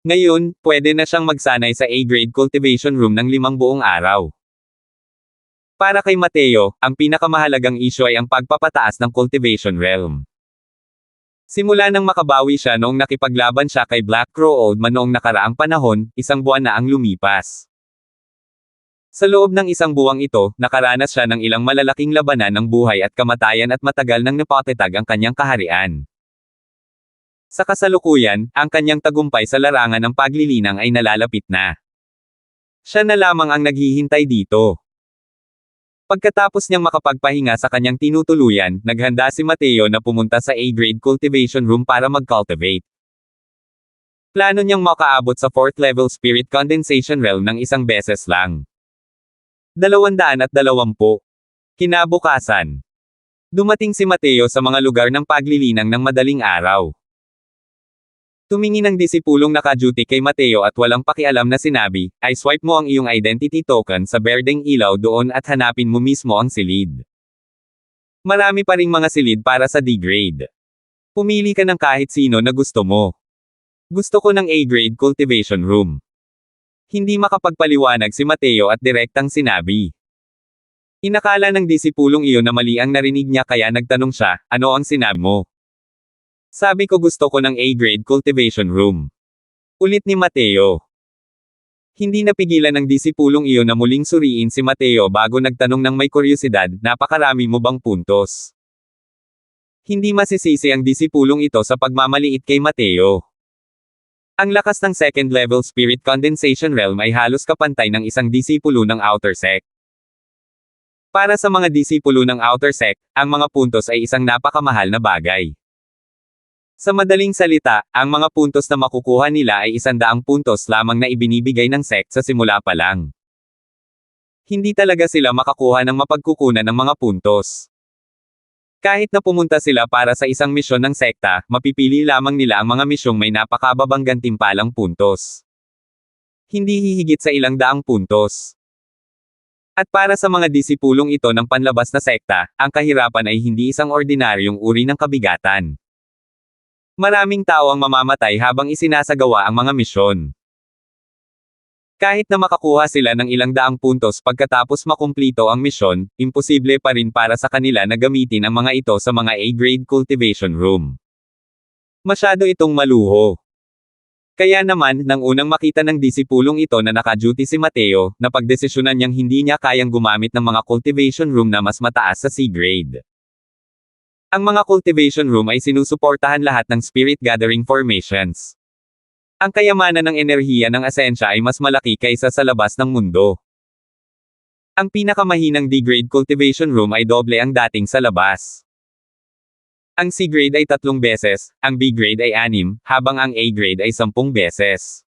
Ngayon, pwede na siyang magsanay sa A-grade cultivation room ng 5 buong araw. Para kay Mateo, ang pinakamahalagang issue ay ang pagpapataas ng cultivation realm. Simula nang makabawi siya noong nakipaglaban siya kay Black Crow Old Man noong nakaraang panahon, 1 buwan na ang lumipas. Sa loob ng 1 buwang ito, nakaranas siya ng ilang malalaking labanan ng buhay at kamatayan at matagal nang napatetag ang kanyang kaharian. Sa kasalukuyan, ang kanyang tagumpay sa larangan ng paglilinang ay nalalapit na. Siya na lamang ang naghihintay dito. Pagkatapos niyang makapagpahinga sa kanyang tinutuluyan, naghanda si Mateo na pumunta sa A-grade cultivation room para mag-cultivate. Plano niyang makaabot sa 4th level Spirit Condensation Realm ng 1 beses lang. 220. Kinabukasan. Dumating si Mateo sa mga lugar ng paglilinang ng madaling araw. Tumingin ang disipulong naka-duty kay Mateo at walang pakialam na sinabi, ay swipe mo ang iyong identity token sa berdeng ilaw doon at hanapin mo mismo ang silid. Marami pa ring mga silid para sa D-grade. Pumili ka ng kahit sino na gusto mo. Gusto ko ng A-grade cultivation room. Hindi makapagpaliwanag si Mateo at direktang sinabi. Inakala ng disipulong iyon na mali ang narinig niya kaya nagtanong siya, ano ang sinabi mo? Sabi ko gusto ko ng A-grade cultivation room. Ulit ni Mateo. Hindi napigilan ng disipulong iyon na muling suriin si Mateo bago nagtanong ng may kuryosidad, napakarami mo bang puntos? Hindi masisisi ang disipulong ito sa pagmamaliit kay Mateo. Ang lakas ng second level spirit condensation realm ay halos kapantay ng isang disipulo ng outer sect. Para sa mga disipulo ng outer sect, ang mga puntos ay isang napakamahal na bagay. Sa madaling salita, ang mga puntos na makukuha nila ay 100 puntos lamang na ibinibigay ng sect sa simula pa lang. Hindi talaga sila makakuha ng mapagkukunan ng mga puntos. Kahit na pumunta sila para sa isang misyon ng sekta, mapipili lamang nila ang mga misyong may napakababang gantimpalang puntos. Hindi hihigit sa ilang daang puntos. At para sa mga disipulong ito ng panlabas na sekta, ang kahirapan ay hindi isang ordinaryong uri ng kabigatan. Maraming tao ang mamamatay habang isinasagawa ang mga misyon. Kahit na makakuha sila ng ilang daang puntos pagkatapos makumplito ang misyon, imposible pa rin para sa kanila na gamitin ang mga ito sa mga A-grade cultivation room. Masyado itong maluho. Kaya naman, nang unang makita ng disipulong ito na naka-duty si Mateo, napagdesisyonan niyang hindi niya kayang gumamit ng mga cultivation room na mas mataas sa C-grade. Ang mga cultivation room ay sinusuportahan lahat ng spirit gathering formations. Ang kayamanan ng enerhiya ng asensya ay mas malaki kaysa sa labas ng mundo. Ang pinakamahinang D-grade cultivation room ay doble ang dating sa labas. Ang C-grade ay 3 beses, ang B-grade ay 6, habang ang A-grade ay 10 beses.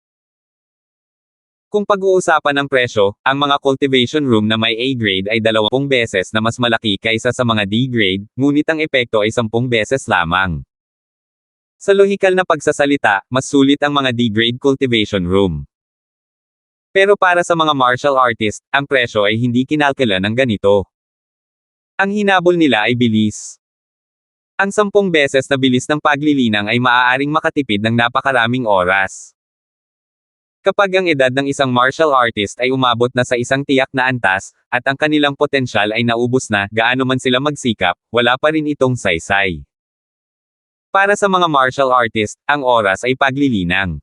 Kung pag-uusapan ng presyo, ang mga cultivation room na may A-grade ay 20 beses na mas malaki kaysa sa mga D-grade, ngunit ang epekto ay 10 beses lamang. Sa lohikal na pagsasalita, mas sulit ang mga D-grade cultivation room. Pero para sa mga martial artist, ang presyo ay hindi kinalkula ng ganito. Ang hinabol nila ay bilis. Ang 10 beses na bilis ng paglilinang ay maaaring makatipid ng napakaraming oras. Kapag ang edad ng isang martial artist ay umabot na sa isang tiyak na antas, at ang kanilang potensyal ay naubos na, gaano man sila magsikap, wala pa rin itong saysay. Para sa mga martial artist, ang oras ay paglilinang.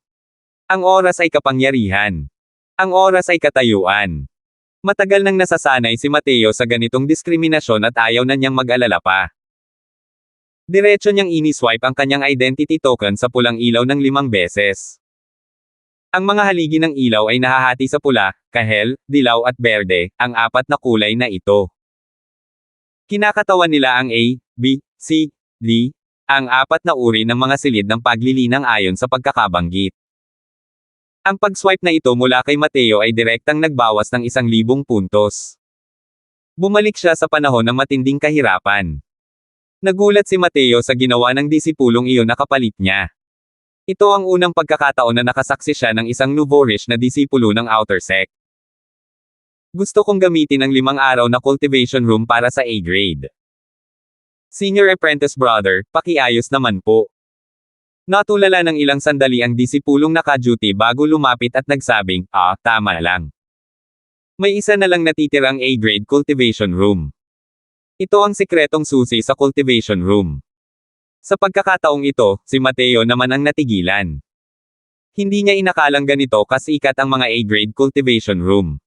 Ang oras ay kapangyarihan. Ang oras ay katayuan. Matagal nang nasasanay si Mateo sa ganitong diskriminasyon at ayaw na niyang mag-alala pa. Diretso niyang ini-swipe ang kanyang identity token sa pulang ilaw ng 5 beses. Ang mga haligi ng ilaw ay nahahati sa pula, kahel, dilaw at berde, ang 4 na kulay na ito. Kinakatawan nila ang A, B, C, D, ang 4 na uri ng mga silid ng paglilinang ayon sa pagkakabanggit. Ang pag-swipe na ito mula kay Mateo ay direktang nagbawas ng 1,000 puntos. Bumalik siya sa panahon ng matinding kahirapan. Nagulat si Mateo sa ginawa ng disipulong iyon na kapalit niya. Ito ang unang pagkakataon na nakasaksi siya ng isang nouvorish na disipulo ng outer sect. Gusto kong gamitin ang 5 araw na cultivation room para sa A-grade. Senior Apprentice Brother, pakiayos naman po. Natulala ng ilang sandali ang disipulong naka-duty bago lumapit at nagsabing, tama lang. May isa na lang natitirang A-grade cultivation room. Ito ang sikretong susi sa cultivation room. Sa pagkakataong ito, si Mateo naman ang natigilan. Hindi niya inakalang ganito kasikat ang mga A-grade cultivation room.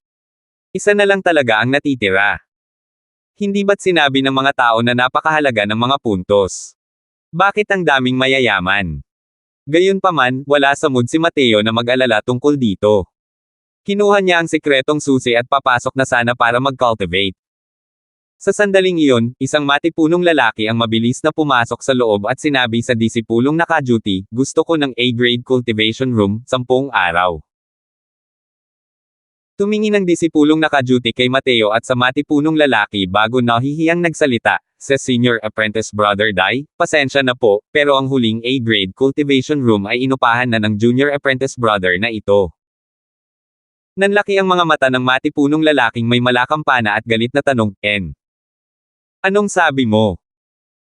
Isa na lang talaga ang natitira. Hindi ba't sinabi ng mga tao na napakahalaga ng mga puntos? Bakit ang daming mayayaman? Gayunpaman, wala sa mood si Mateo na mag-alala tungkol dito. Kinuha niya ang sikretong susi at papasok na sana para mag-cultivate. Sa sandaling iyon, isang matipunong lalaki ang mabilis na pumasok sa loob at sinabi sa disipulong naka-duty, gusto ko ng A-grade cultivation room, 10 araw. Tumingin ang disipulong naka-duty kay Mateo at sa matipunong lalaki bago nahihiyang nagsalita, sa Senior Apprentice Brother Dai, pasensya na po, pero ang huling A-grade cultivation room ay inupahan na ng Junior Apprentice Brother na ito. Nanlaki ang mga mata ng matipunong lalaking may malakampana at galit na tanong, Anong sabi mo?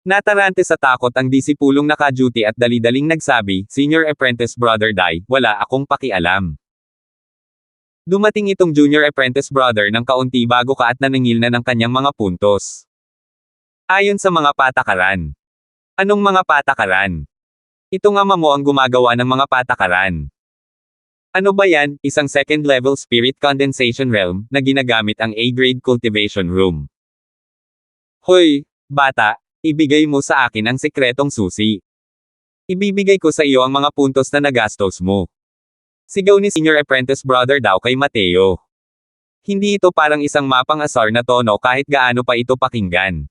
Natarante sa takot ang disipulong naka-duty at dali-daling nagsabi, Senior Apprentice Brother Dai, wala akong pakialam. Dumating itong Junior Apprentice Brother ng kaunti bago ka at naningil na ng kanyang mga puntos. Ayon sa mga patakaran. Anong mga patakaran? Ito nga mo ang gumagawa ng mga patakaran. Ano ba yan, isang second level spirit condensation realm, na ginagamit ang A-grade cultivation room. Hoy, bata, ibigay mo sa akin ang sikretong susi. Ibibigay ko sa iyo ang mga puntos na nagastos mo. Sigaw ni Senior Apprentice Brother Dao kay Mateo. Hindi ito parang isang mapang-asar na tono kahit gaano pa ito pakinggan.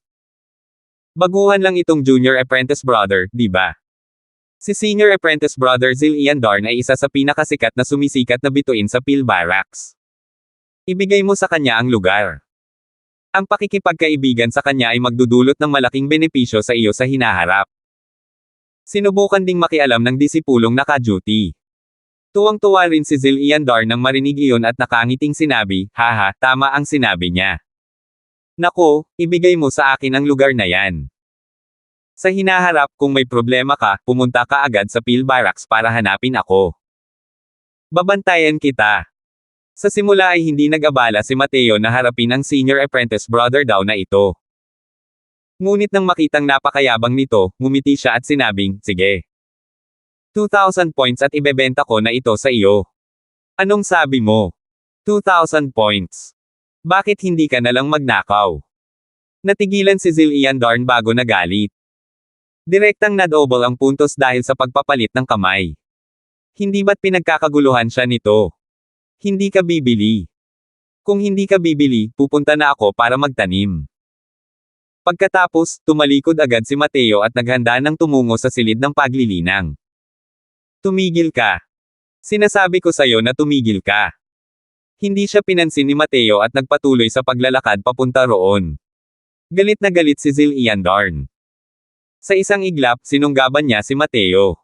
Baguhan lang itong Junior Apprentice Brother, di ba? Si Senior Apprentice Brother Zil Ian Darn ay isa sa pinakasikat na sumisikat na bituin sa Pil Barracks. Ibigay mo sa kanya ang lugar. Ang pakikipagkaibigan sa kanya ay magdudulot ng malaking benepisyo sa iyo sa hinaharap. Sinubukan ding makialam ng disipulong naka-duty. Tuwang-tuwa rin si Zil Ian Darn nang marinig iyon at nakangiting sinabi, haha, tama ang sinabi niya. Nako, ibigay mo sa akin ang lugar na yan. Sa hinaharap, kung may problema ka, pumunta ka agad sa Pil Barracks para hanapin ako. Babantayan kita. Sa simula ay hindi nag-abala si Mateo na harapin ang Senior Apprentice Brother Dao na ito. Ngunit nang makitang napakayabang nito, ngumiti siya at sinabing, sige. 2,000 points at ibebenta ko na ito sa iyo. Anong sabi mo? 2,000 points. Bakit hindi ka nalang magnakaw? Natigilan si Zil Ian Darn bago nagalit. Direktang na-double ang puntos dahil sa pagpapalit ng kamay. Hindi ba't pinagkakaguluhan siya nito? Hindi ka bibili. Kung hindi ka bibili, pupunta na ako para magtanim. Pagkatapos, tumalikod agad si Mateo at naghanda ng tumungo sa silid ng paglilinang. Tumigil ka. Sinasabi ko sa'yo na tumigil ka. Hindi siya pinansin ni Mateo at nagpatuloy sa paglalakad papunta roon. Galit na galit si Zil Ian Darn. Sa isang iglap, sinunggaban niya si Mateo.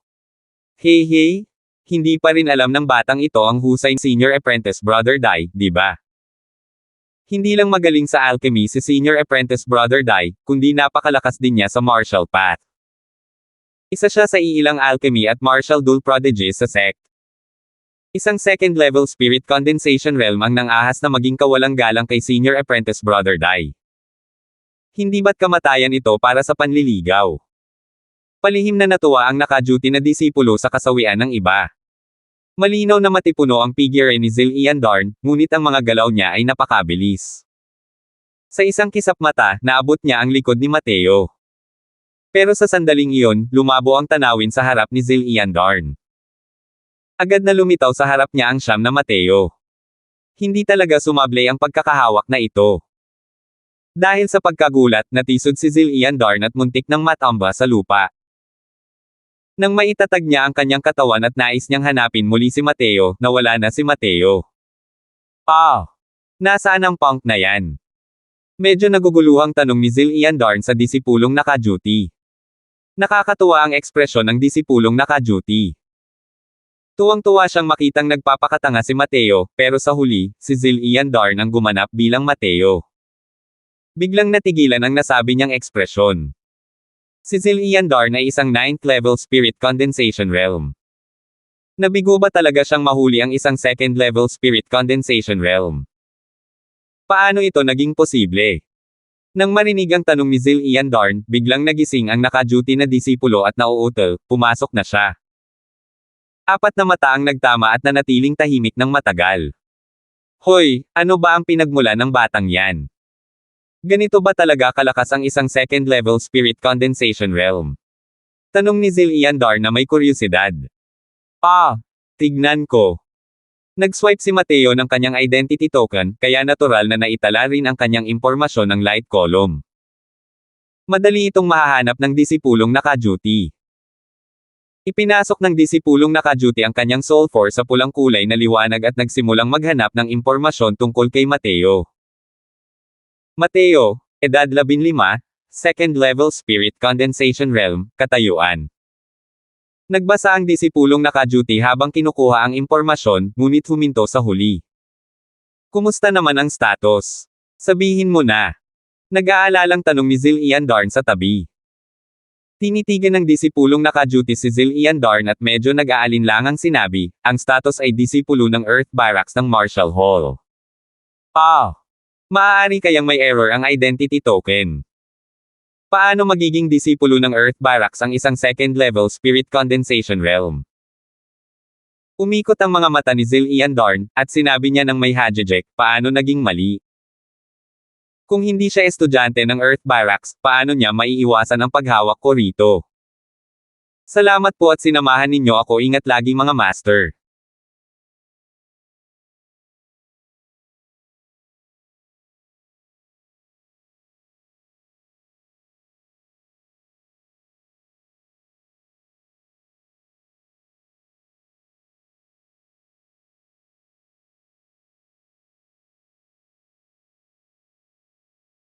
Hey, hindi pa rin alam ng batang ito ang husay Senior Apprentice Brother Dai, di ba? Hindi lang magaling sa alchemy si Senior Apprentice Brother Dai, kundi napakalakas din niya sa martial path. Isa siya sa iilang alchemy at martial duel prodigies sa sect. Isang second-level spirit condensation realm ang nang-ahas na maging kawalang galang kay Senior Apprentice Brother Dai. Hindi ba't kamatayan ito para sa panliligaw? Palihim na natuwa ang naka-duty na disipulo sa kasawian ng iba. Malinaw na matipuno ang figure ni Zil Ian Darn, ngunit ang mga galaw niya ay napakabilis. Sa isang kisap mata, naabot niya ang likod ni Mateo. Pero sa sandaling iyon, lumabo ang tanawin sa harap ni Zil Ian Darn. Agad na lumitaw sa harap niya ang siyam na Mateo. Hindi talaga sumable ang pagkakahawak na ito. Dahil sa pagkagulat, natisod si Zil Ian Darn at muntik ng matamba sa lupa. Nang maitatag niya ang kanyang katawan at nais niyang hanapin muli si Mateo, nawala na si Mateo. Nasaan ang punk na yan? Medyo naguguluhang tanong ni Zil Ian Darn sa disipulong naka-duty. Nakakatuwa ang ekspresyon ng disipulong naka-duty. Tuwang-tuwa siyang makitang nagpapakatanga si Mateo, pero sa huli, si Zil Ian Darn ang gumanap bilang Mateo. Biglang natigilan ang nasabi niyang ekspresyon. Si Zil Ian Darn ay isang 9th level spirit condensation realm. Nabigo ba talaga siyang mahuli ang isang 2nd level spirit condensation realm? Paano ito naging posible? Nang marinig ang tanong ni Zil Ian Darn, biglang nagising ang naka-duty na disipulo at nauutal, pumasok na siya. 4 na mata ang nagtama at nanatiling tahimik ng matagal. Hoy, ano ba ang pinagmula ng batang yan? Ganito ba talaga kalakas ang isang 2nd level spirit condensation realm? Tanong ni Zil Ian Darn na may kuryosidad. Tignan ko. Nag-swipe si Mateo ng kanyang identity token, kaya natural na naitala rin ang kanyang impormasyon ng light column. Madali itong mahahanap ng disipulong naka-duty. Ipinasok ng disipulong naka-duty ang kanyang soul force sa pulang kulay na liwanag at nagsimulang maghanap ng impormasyon tungkol kay Mateo. Mateo, edad 15, 2nd level spirit condensation realm, katayuan. Nagbasa ang disipulong naka-duty habang kinukuha ang impormasyon, ngunit huminto sa huli. Kumusta naman ang status? Sabihin mo na. Nag-aalalang tanong ni Zil Ian Darn sa tabi. Tinitigan ng disipulong naka-duty si Zil Ian Darn at medyo nag-aalinlangang sinabi, ang status ay disipulo ng Earth Barracks ng Marshall Hall. Maaari kayang may error ang identity token. Paano magiging disipulo ng Earth Barracks ang isang 2nd level spirit condensation realm? Umikot ang mga mata ni Zil Ian Darn, at sinabi niya ng may hajejek, paano naging mali? Kung hindi siya estudyante ng Earth Barracks, paano niya maiiwasan ang paghawak ko rito? Salamat po at sinamahan ninyo ako, ingat lagi mga master.